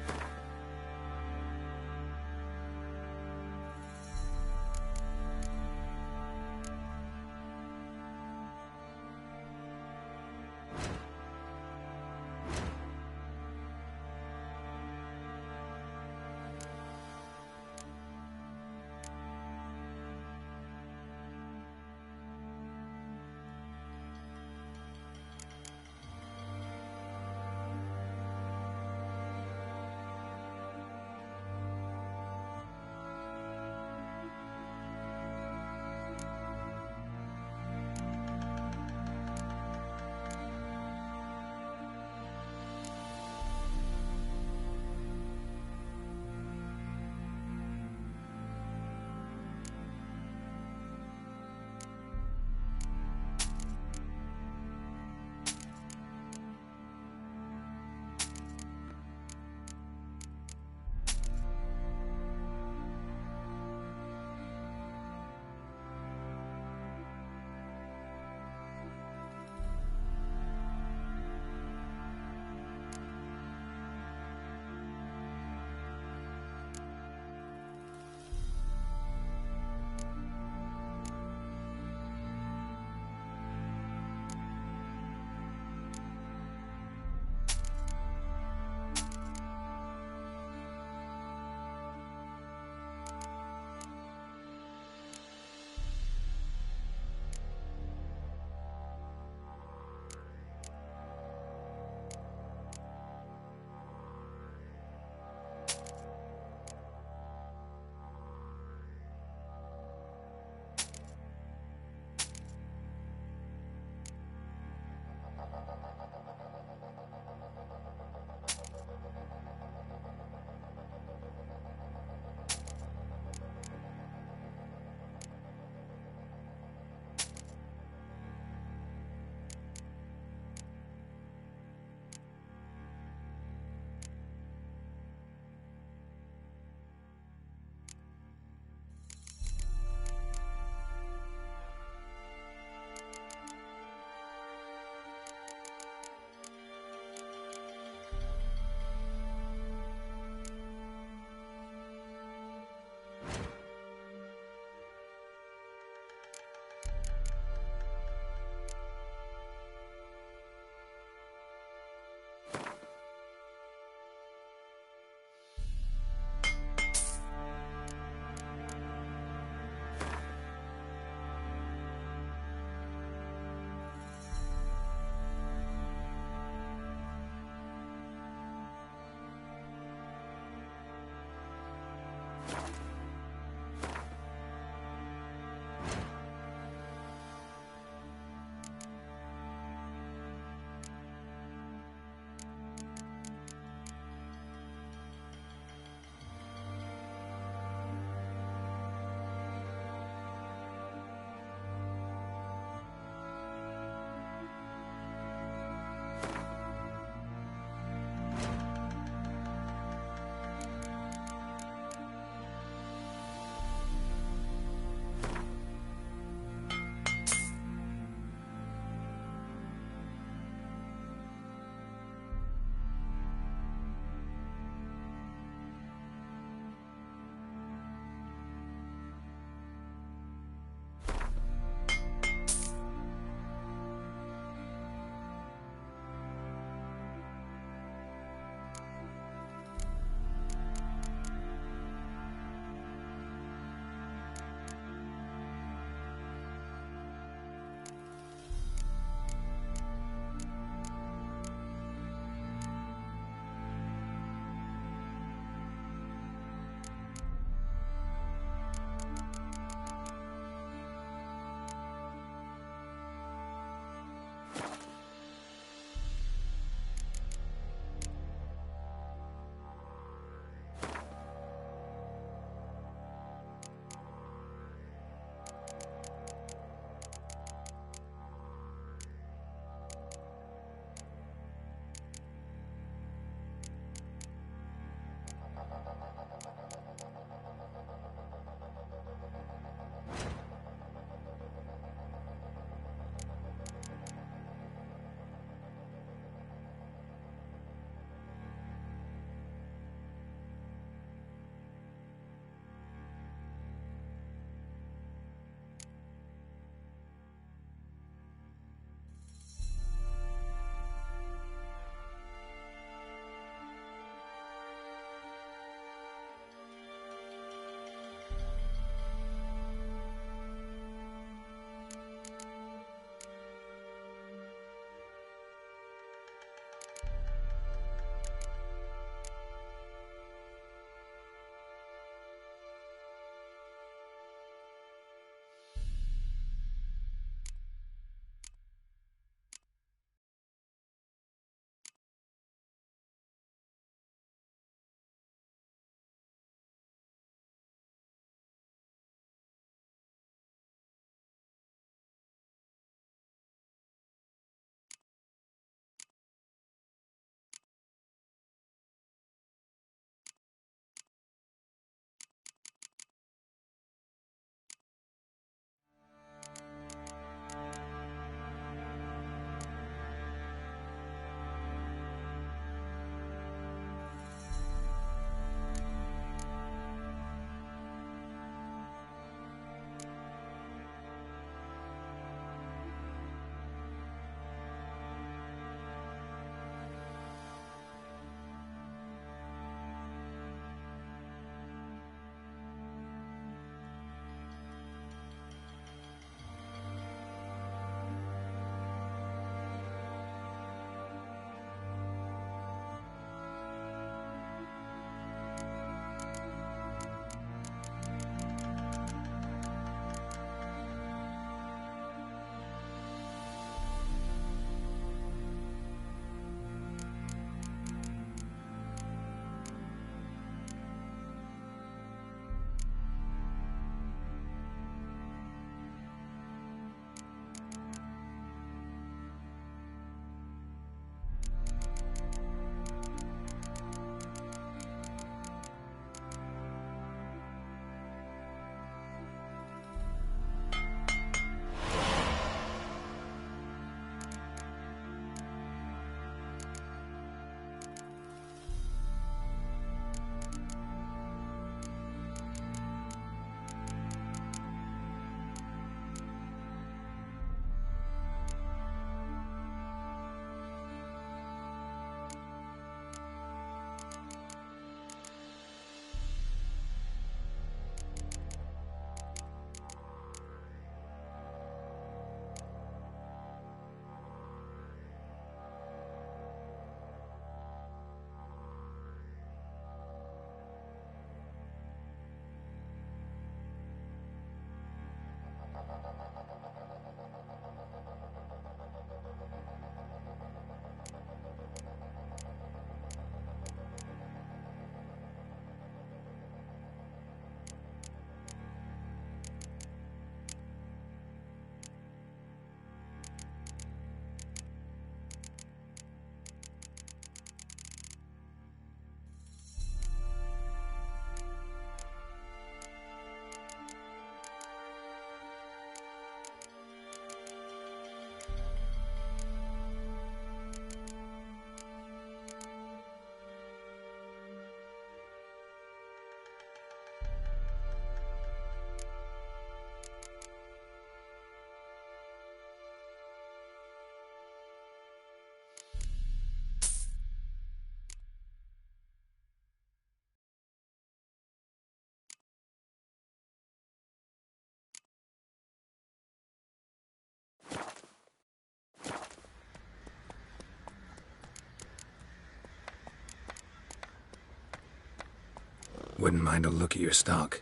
Wouldn't mind a look at your stock.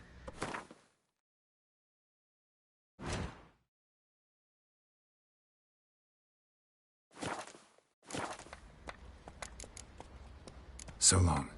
So long.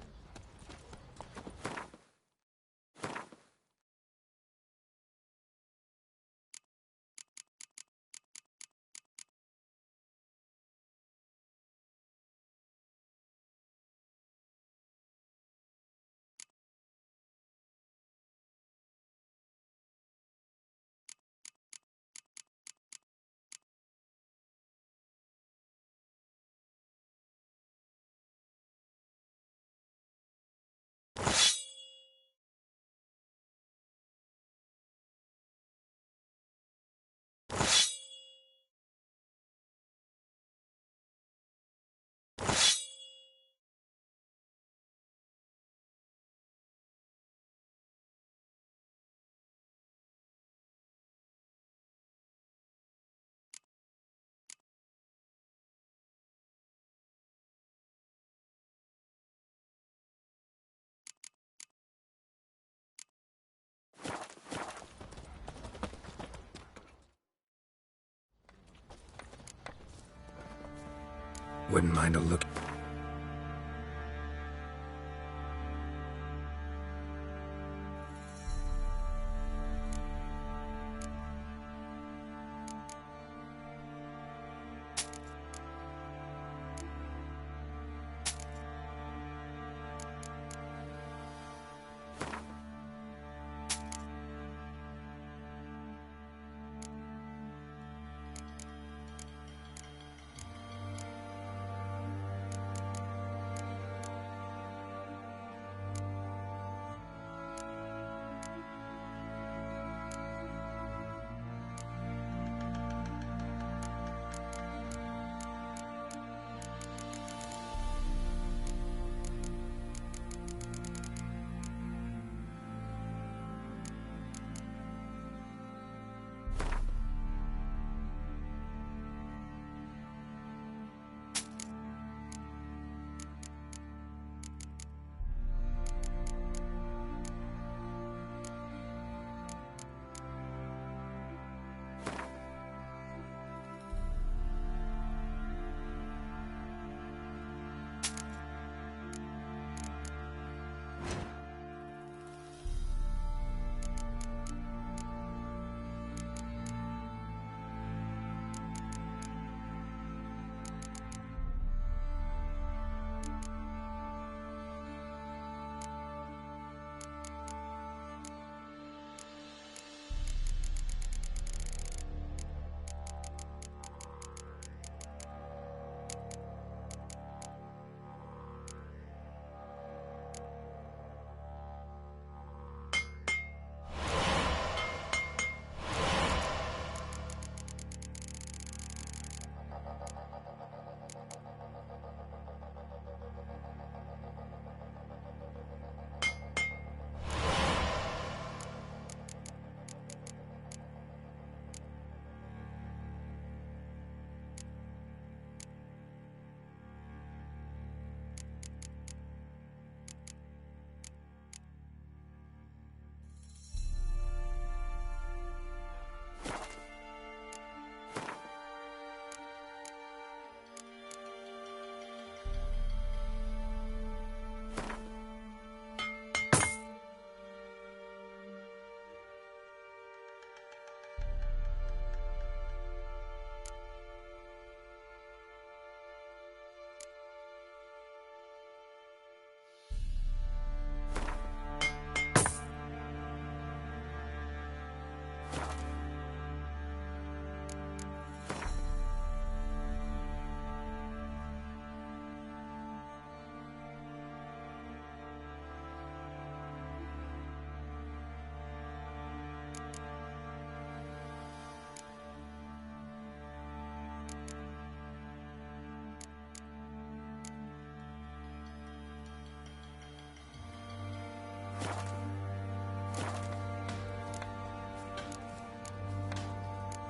Wouldn't mind a look.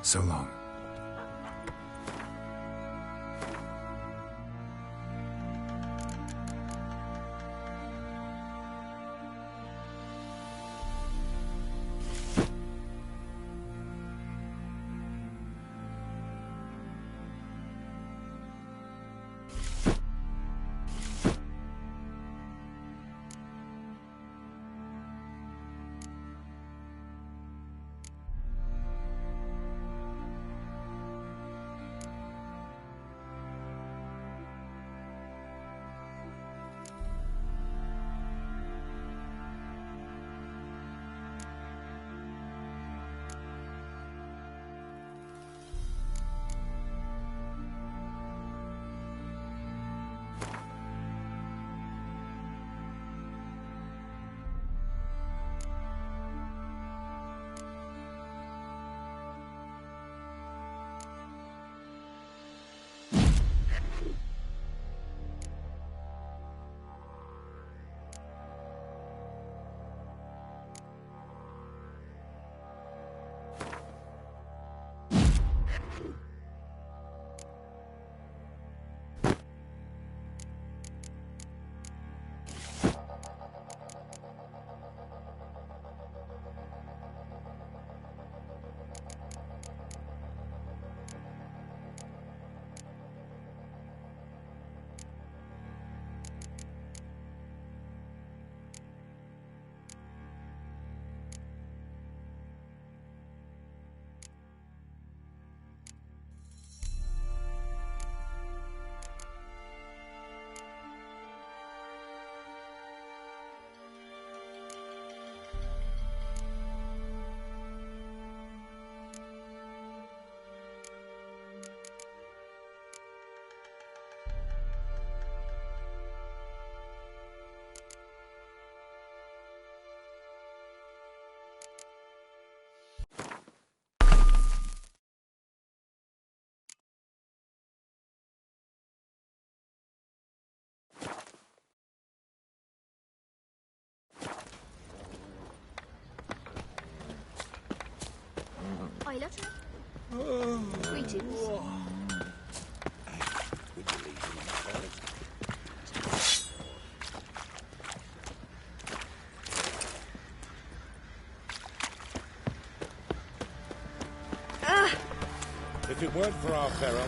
So long. sailor. Greetings. If it weren't for our peril,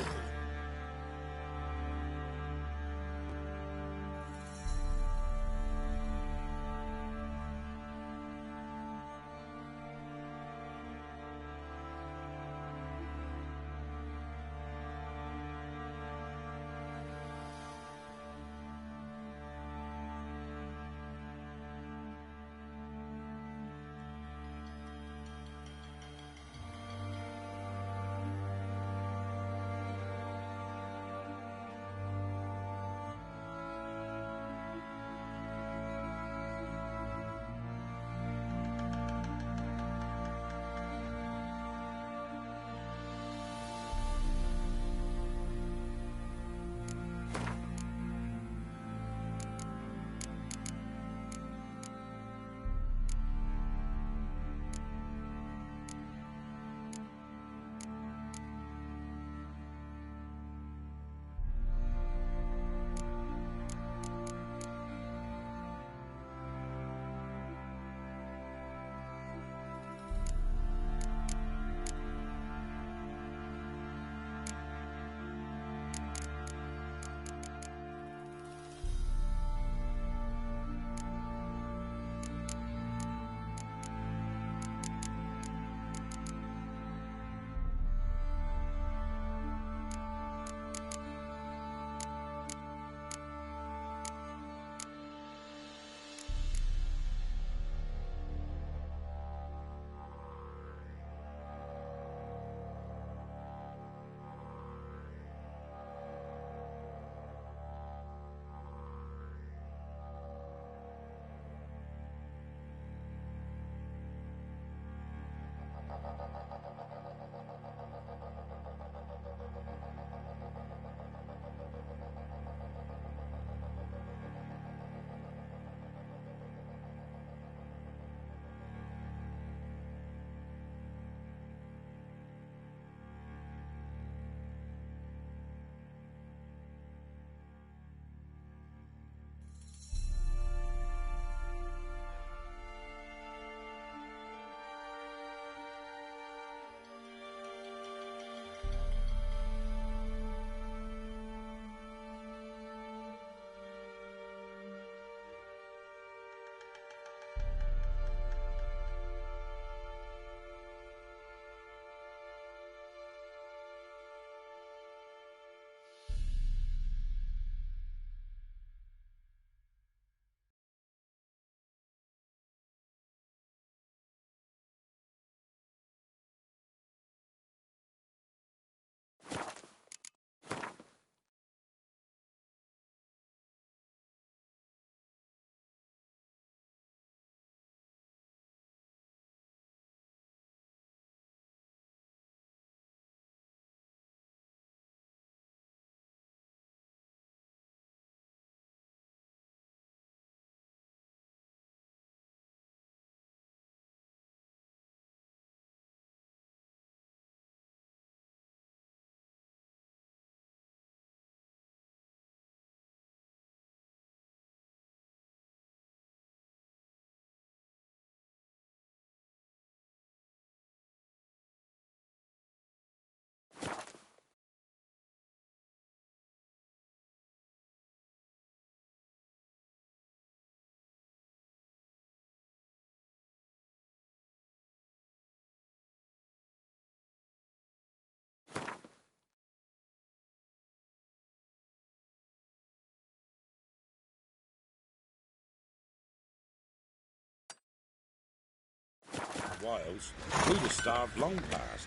Wiles, we'd have starved long past.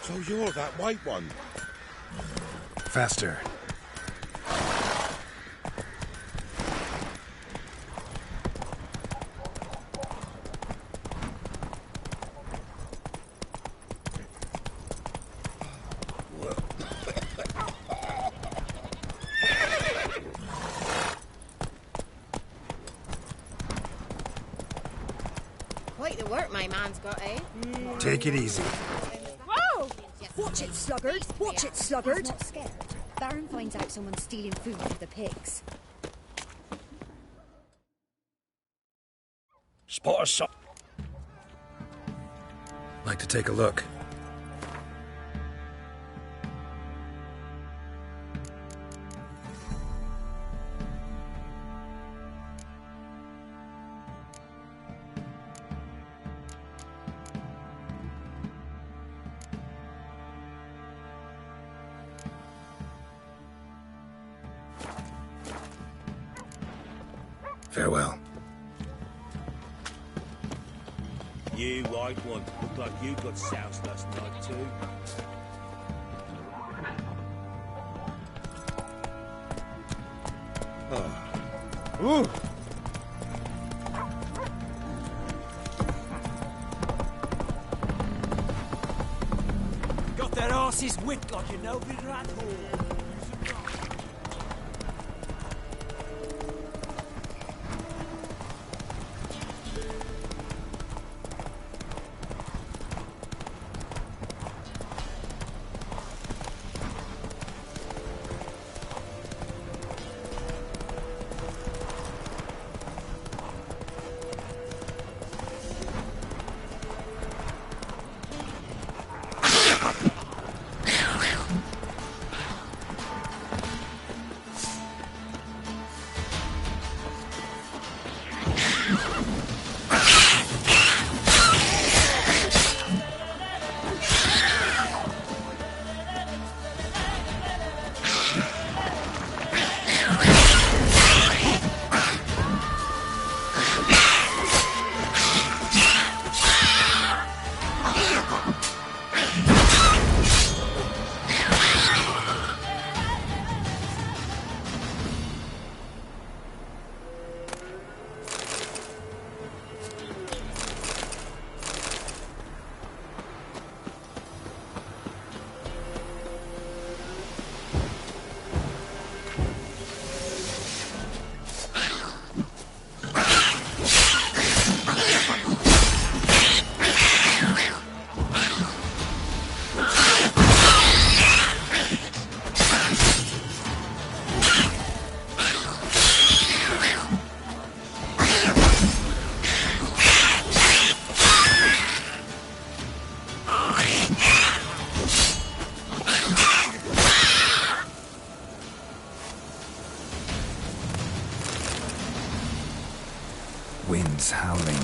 So you're that white one? Faster. Quite the work my man's got, eh? Take it easy. Whoa! Watch it, sluggard! Watch it, sluggard! Not scared. Baron finds out someone's stealing food for the pigs. Spot us up. Like to take a look. Farewell. You white one, look like you got soused last night too. Oh. Ooh. Got their asses whipped like you know with rat hole. Winds howling.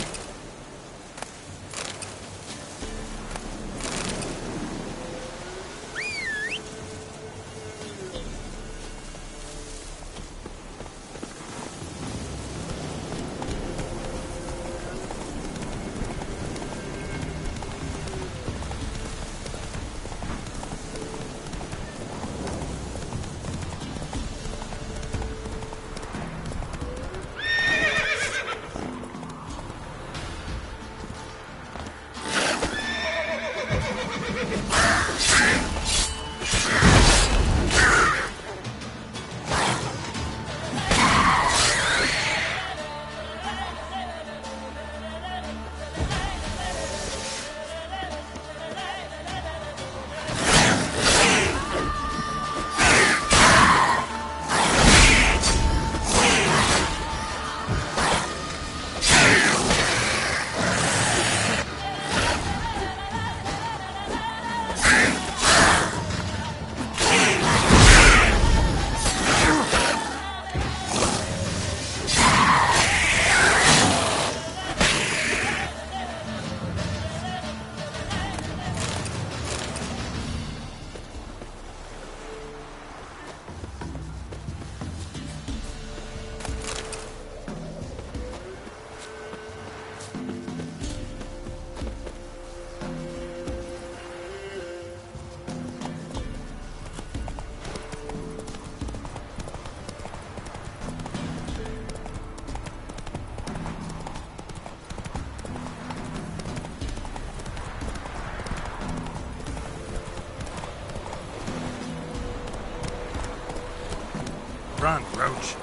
Run, Roach.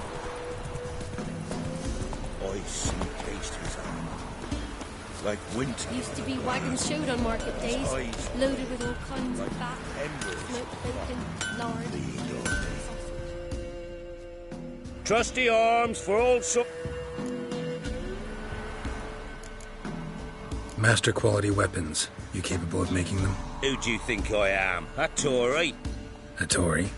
I see case to his arm. like winter. Used to be wagons showed on market days, Eyes loaded with all kinds like of fat, embers. smoked bacon, lard. Trusty arms for old Master quality weapons. You capable of making them? Who do you think I am? A Tory? A Tory?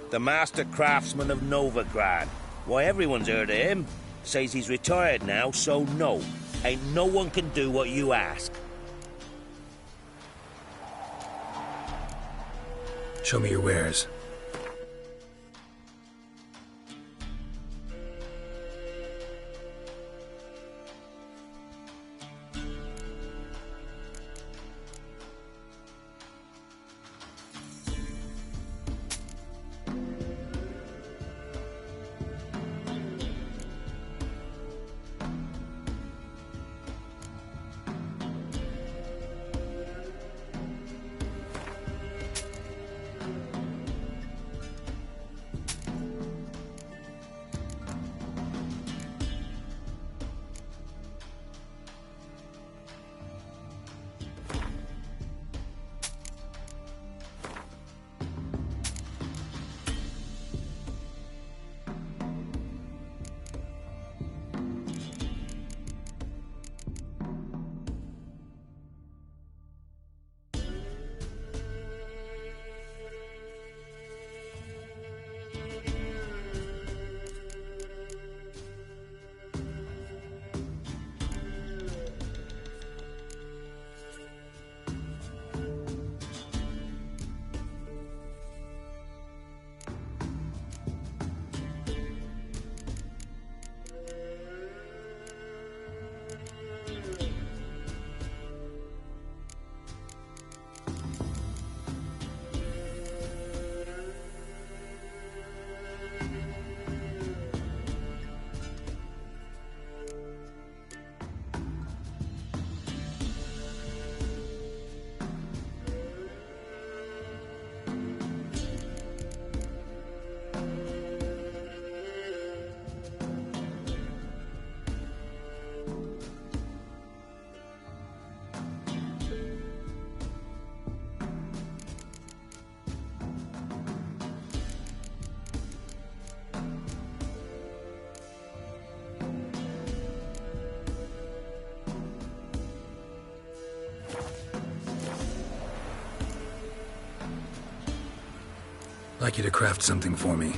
The master craftsman of Novigrad. Why, everyone's heard of him. Says he's retired now, so no. Ain't no one can do what you ask. Show me your wares. I'd like you to craft something for me.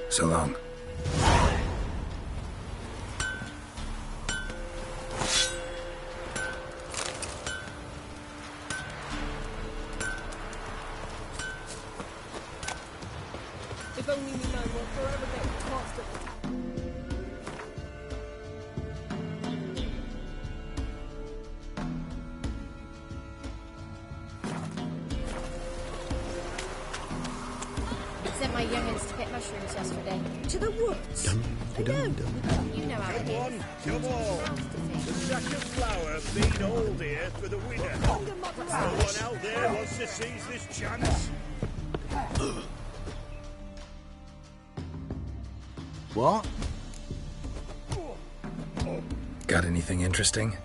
So long. If only me man will forever get tossed at the top. Sent my youngins to pick mushrooms yesterday. To the woods? You know how it is. Come on! The sack of flour been old here for the winter. No one out there wants to seize this chance. What? Got anything interesting?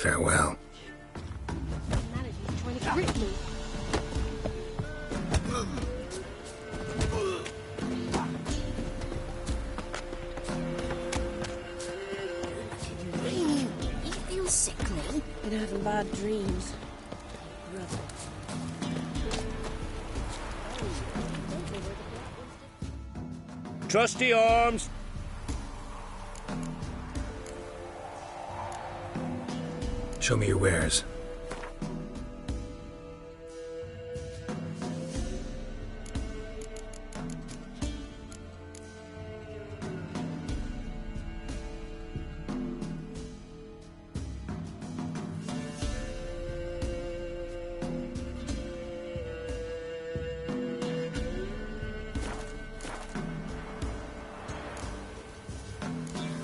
Farewell. Trying to grip me. You feel sickly? Been having bad dreams. Brother. Trusty arms! Show me your wares.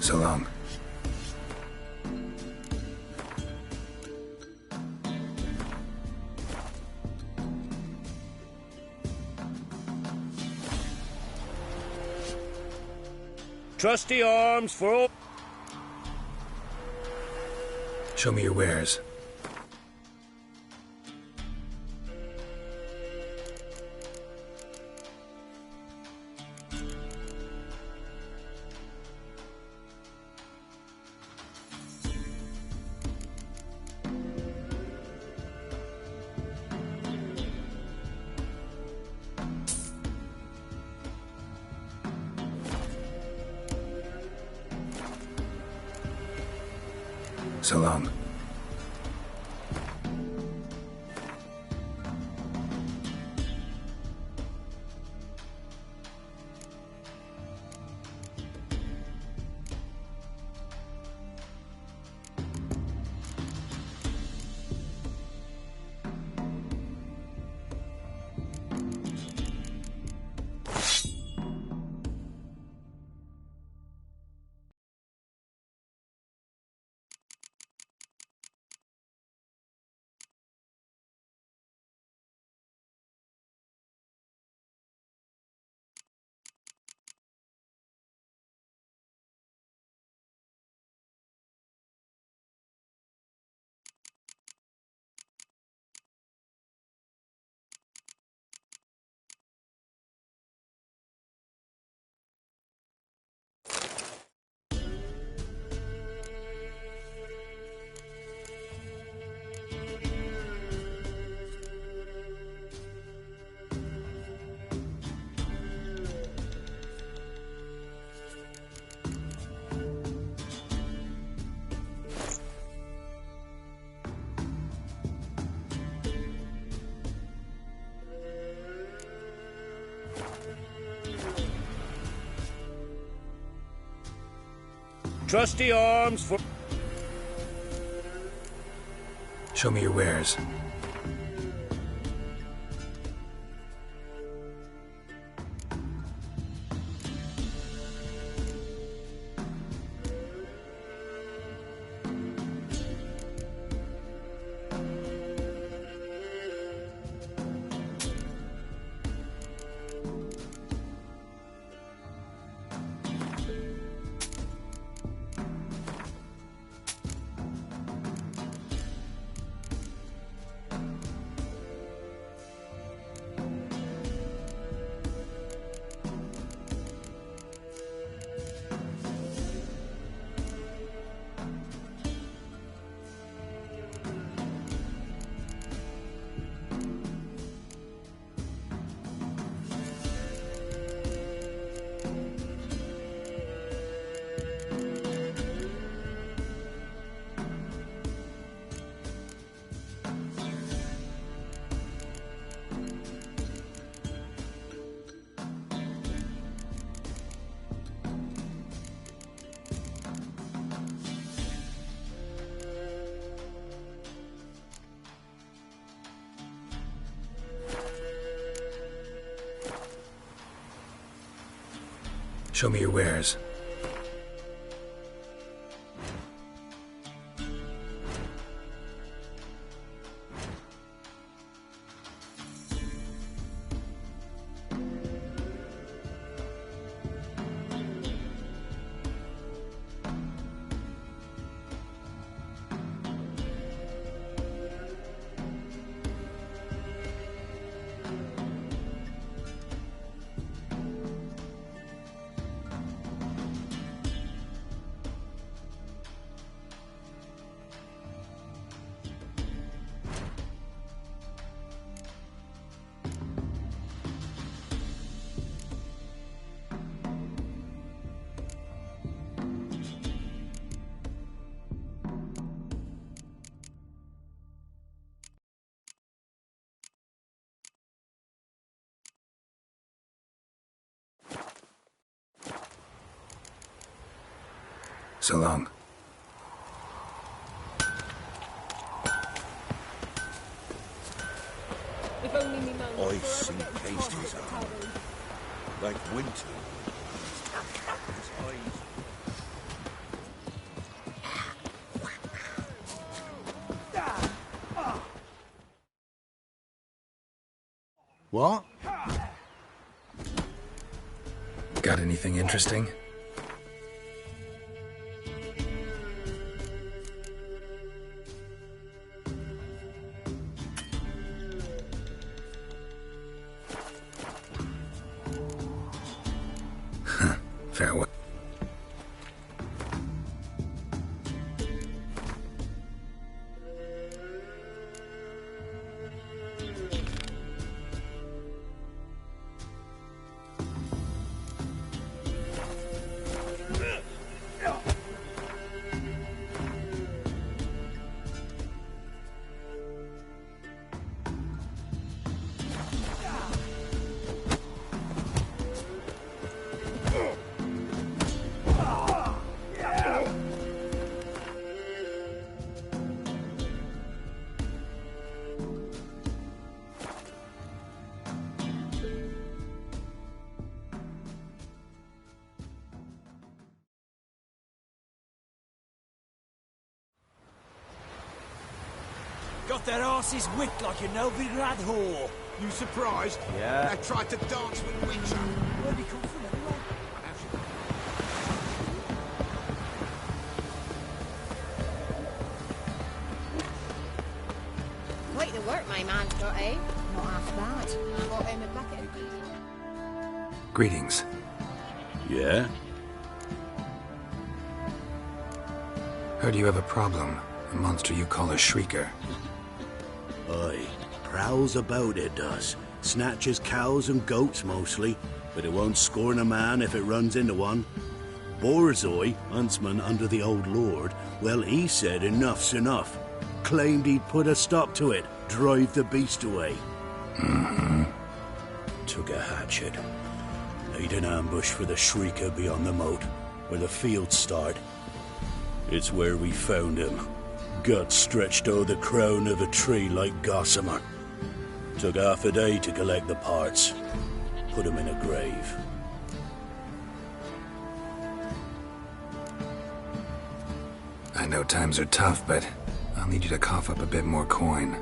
So long. Trusty arms for all. Show me your wares. So long. Trusty arms for. Show me your wares. Show me your wares. So long. If only me man I was see forever getting cased caught his up arm, with like winter. His eyes. What? Got anything interesting? Farewell. Got their asses whipped like a Novigrad whore. You surprised? Yeah. They tried to dance with Witcher. Where'd he come from anyway? Quite the work my man's got, eh? Not half bad. I bought him a bucket of diesel. Greetings. Yeah? Heard you have a problem. A monster you call a shrieker. Aye. Prowls about, it does. Snatches cows and goats mostly, but it won't scorn a man if it runs into one. Borzoi, huntsman under the old lord, well, he said enough's enough. Claimed he'd put a stop to it, drive the beast away. Mm-hmm. Took a hatchet. Laid an ambush for the shrieker beyond the moat, where the fields start. It's where we found him. Gut stretched o'er the crown of a tree like gossamer. Took half a day to collect the parts. Put him in a grave. I know times are tough, but I'll need you to cough up a bit more coin.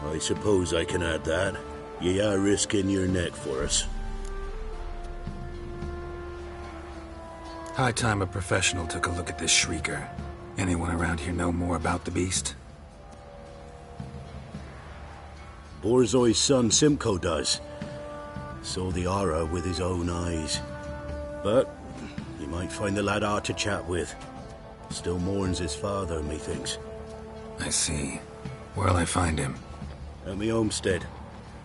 I suppose I can add that. Ye are risking your neck for us. High time a professional took a look at this shrieker. Anyone around here know more about the beast? Borzoi's son Simcoe does. Saw the aura with his own eyes. But you might find the lad hard to chat with. Still mourns his father, methinks. I see. Where'll I find him? At me homestead.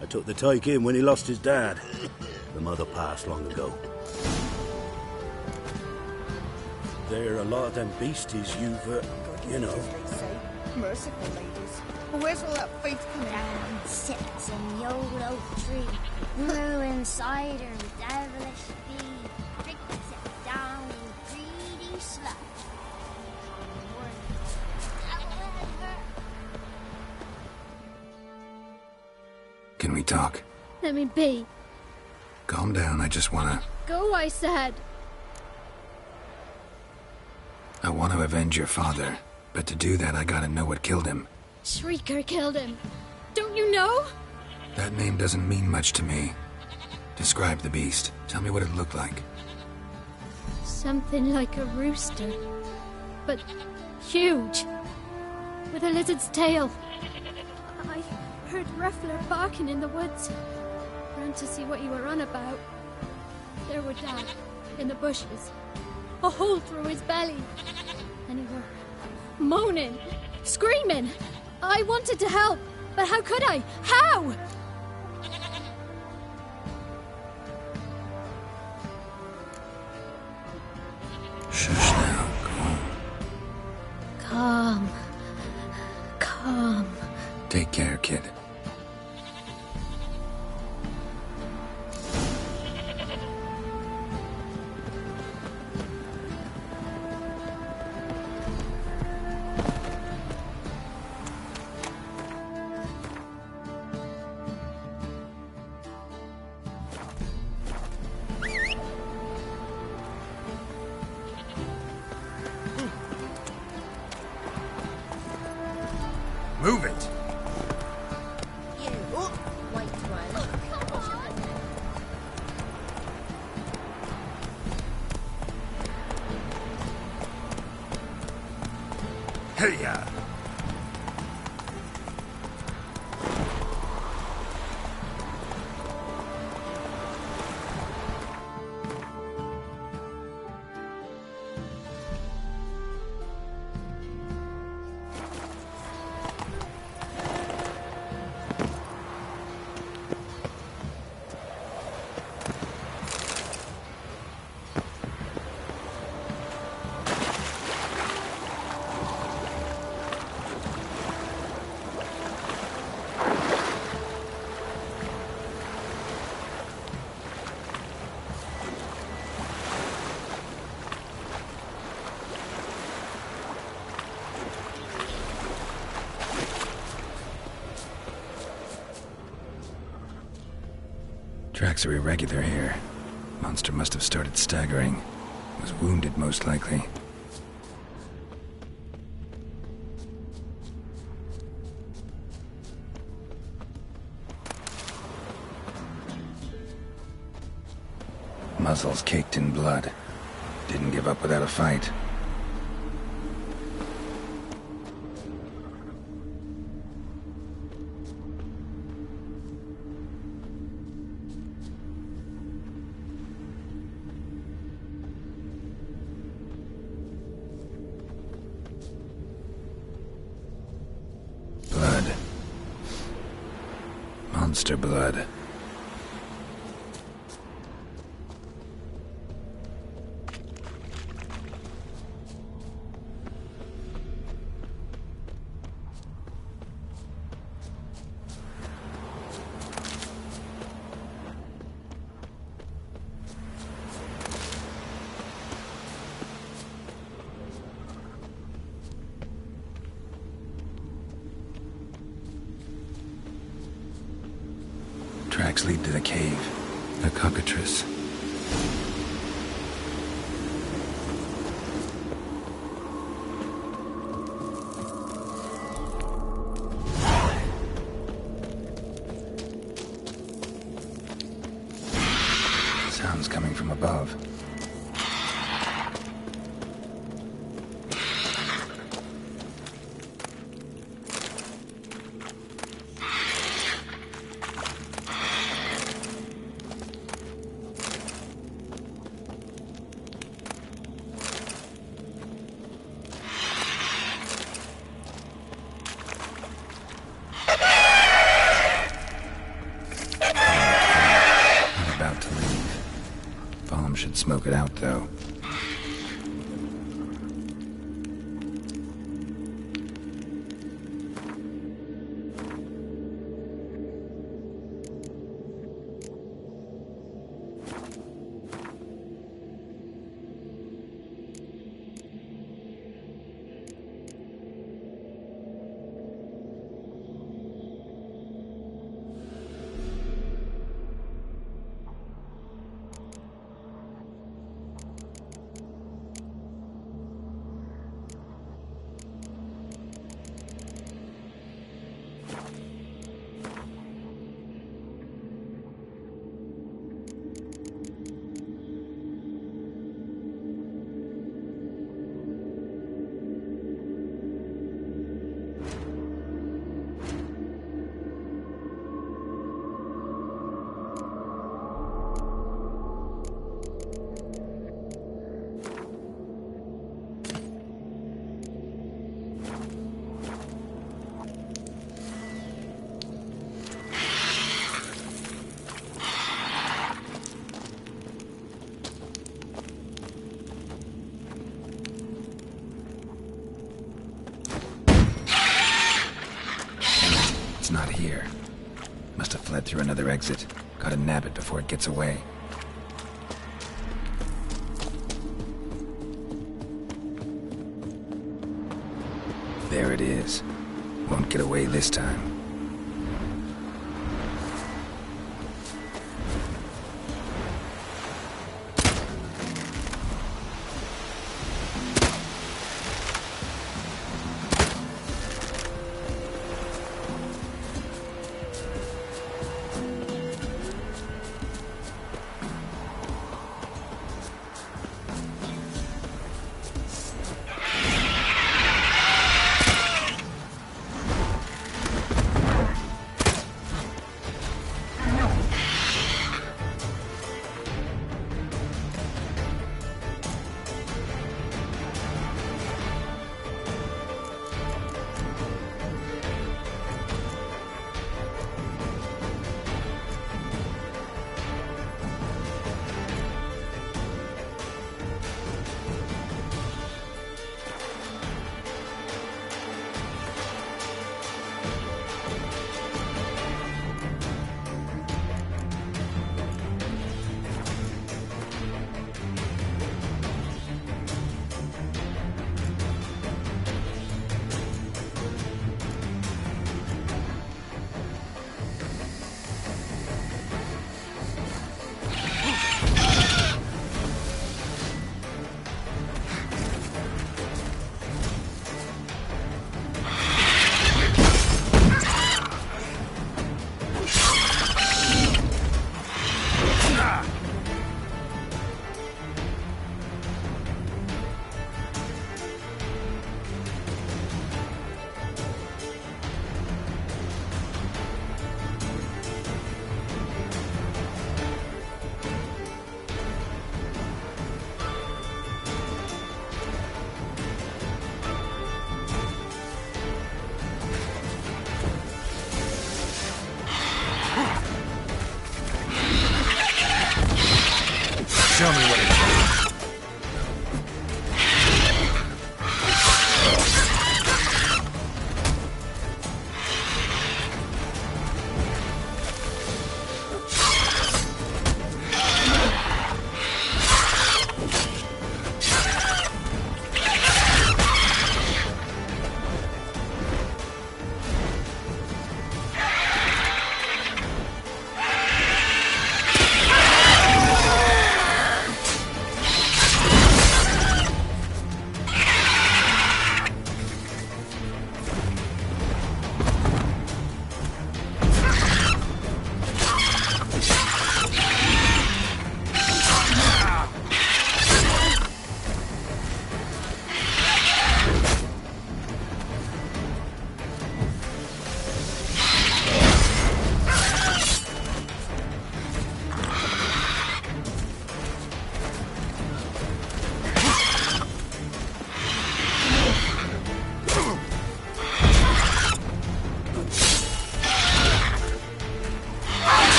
I took the tyke in when he lost his dad. The mother passed long ago. There are a lot of them beasties you've, you know. Merciful ladies. Where's all that faith coming Down sits in the old oak tree, brewing cider with devilish speed, drinks it down in greedy slush. Can we talk? Let me be. Calm down, I just wanna... Go, I said. I want to avenge your father, but to do that I gotta know what killed him. Shrieker killed him. Don't you know? That name doesn't mean much to me. Describe the beast. Tell me what it looked like. Something like a rooster. But huge. With a lizard's tail. I heard Ruffler barking in the woods. Ran to see what you were on about. There were Dad, in the bushes. A hole through his belly. And he were moaning, screaming. I wanted to help, but how could I? How? Shush now, go on. Calm. Calm. Take care, kid. Move it! Wait while. Hey-ya! Tracks are irregular here. Monster must have started staggering. Was wounded, most likely. Muzzles caked in blood. Didn't give up without a fight. Blood. Monster blood. Tracks lead to the cave. A cockatrice. Sounds coming from above. Should smoke it out, though. here. Must have fled through another exit. Gotta nab it before it gets away. There it is. Won't get away this time.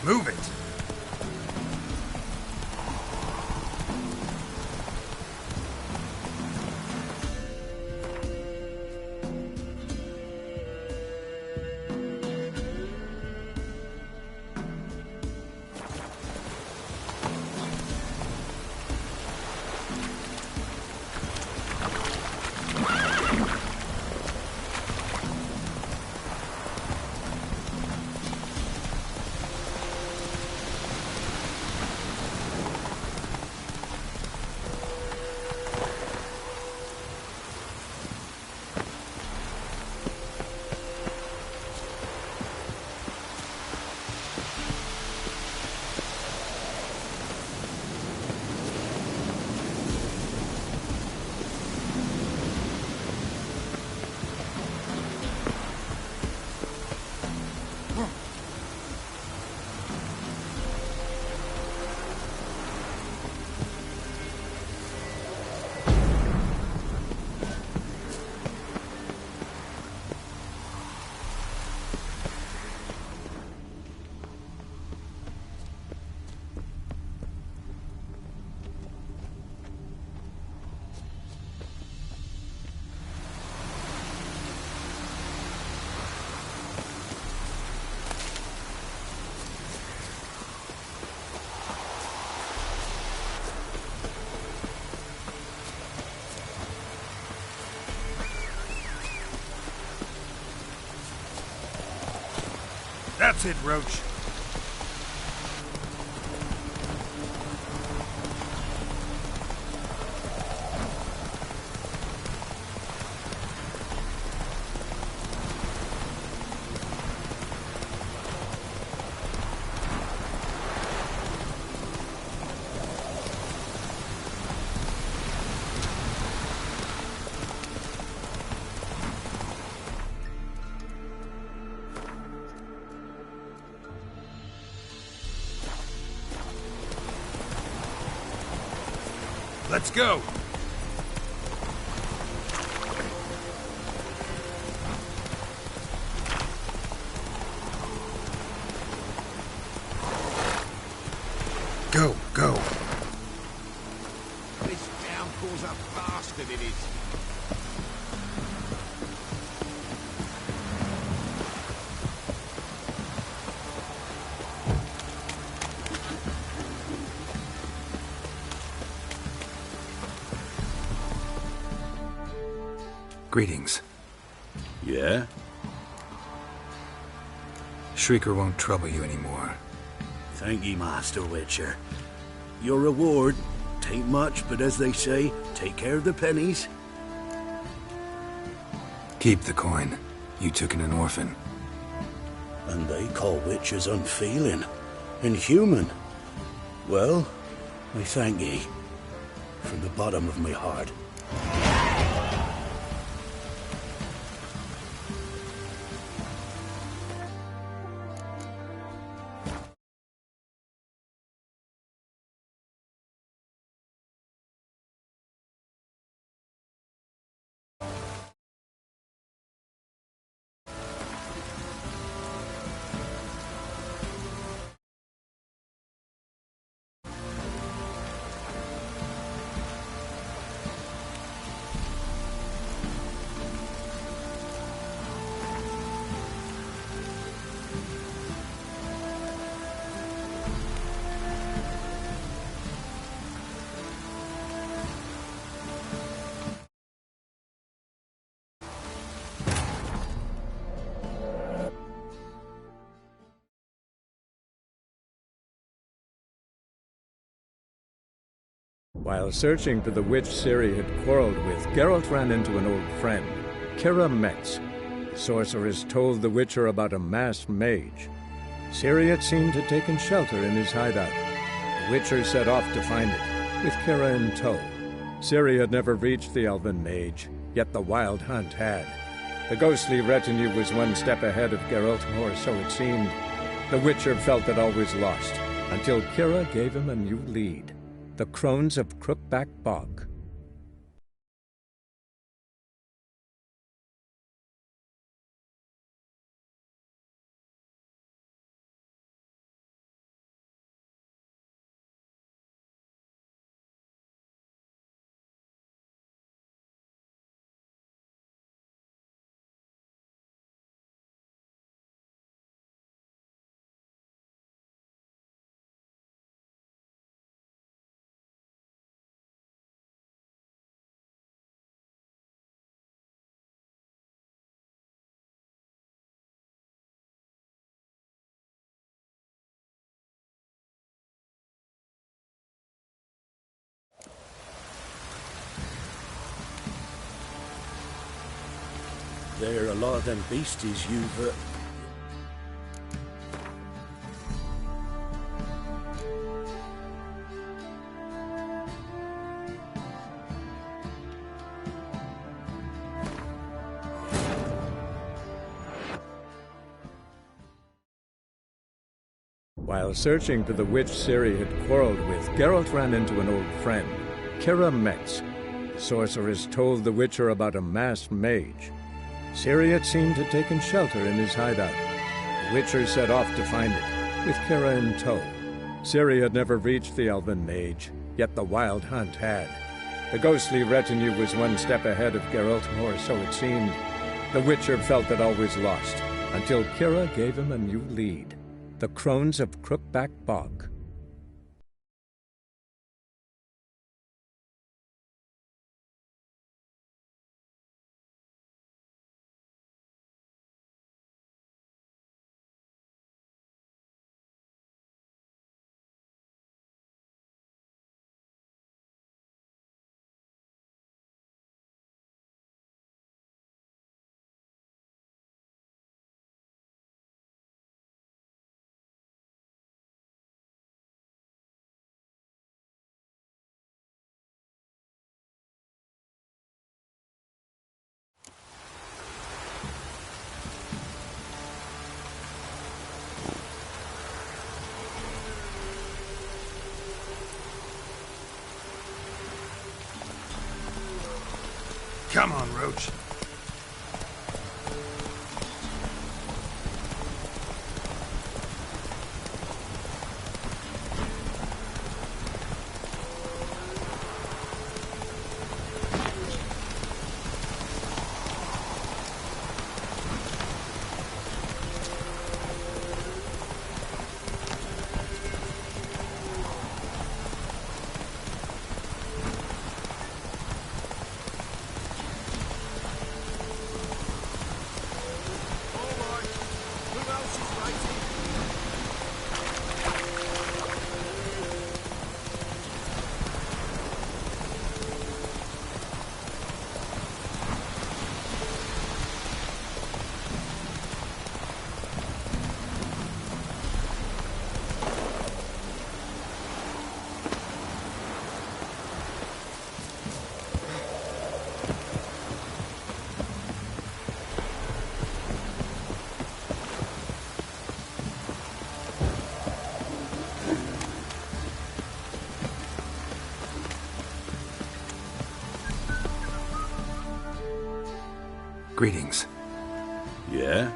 Move it! That's it, Roach. Let's go! Go, go! This downpour's a bastard, it is. Greetings. Yeah? Shrieker won't trouble you anymore. Thank ye, Master Witcher. Your reward, tain't much, but as they say, take care of the pennies. Keep the coin. You took in an orphan. And they call witches unfeeling, inhuman. Well, I thank ye, from the bottom of my heart. While searching for the witch Ciri had quarreled with, Geralt ran into an old friend, Kira Metz. The sorceress told the Witcher about a masked mage. Ciri, it seemed, had taken shelter in his hideout. The Witcher set off to find it, with Kira in tow. Ciri had never reached the elven mage, yet the wild hunt had. The ghostly retinue was one step ahead of Geralt, or so it seemed. The Witcher felt that all was lost, until Kira gave him a new lead. The Crones of Crookback Bog. there a lot of them beasties you've... While searching for the witch Ciri had quarreled with, Geralt ran into an old friend, Kira Metz. The sorceress told the Witcher about a masked mage. Ciri had seemed to have taken shelter in his hideout. The Witcher set off to find it, with Kira in tow. Ciri had never reached the elven mage, yet the Wild Hunt had. The ghostly retinue was one step ahead of Geralt, or so it seemed. The Witcher felt that all was lost, until Kira gave him a new lead. The Crones of Crookback Bog. Come on, Roach. Greetings. Yeah?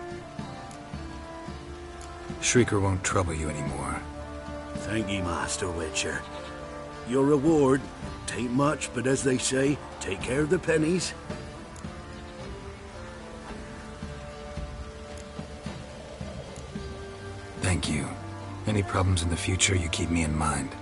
Shrieker won't trouble you anymore. Thank ye, Master Witcher. Your reward, tain't much, but as they say, take care of the pennies. Thank you. Any problems in the future, you keep me in mind.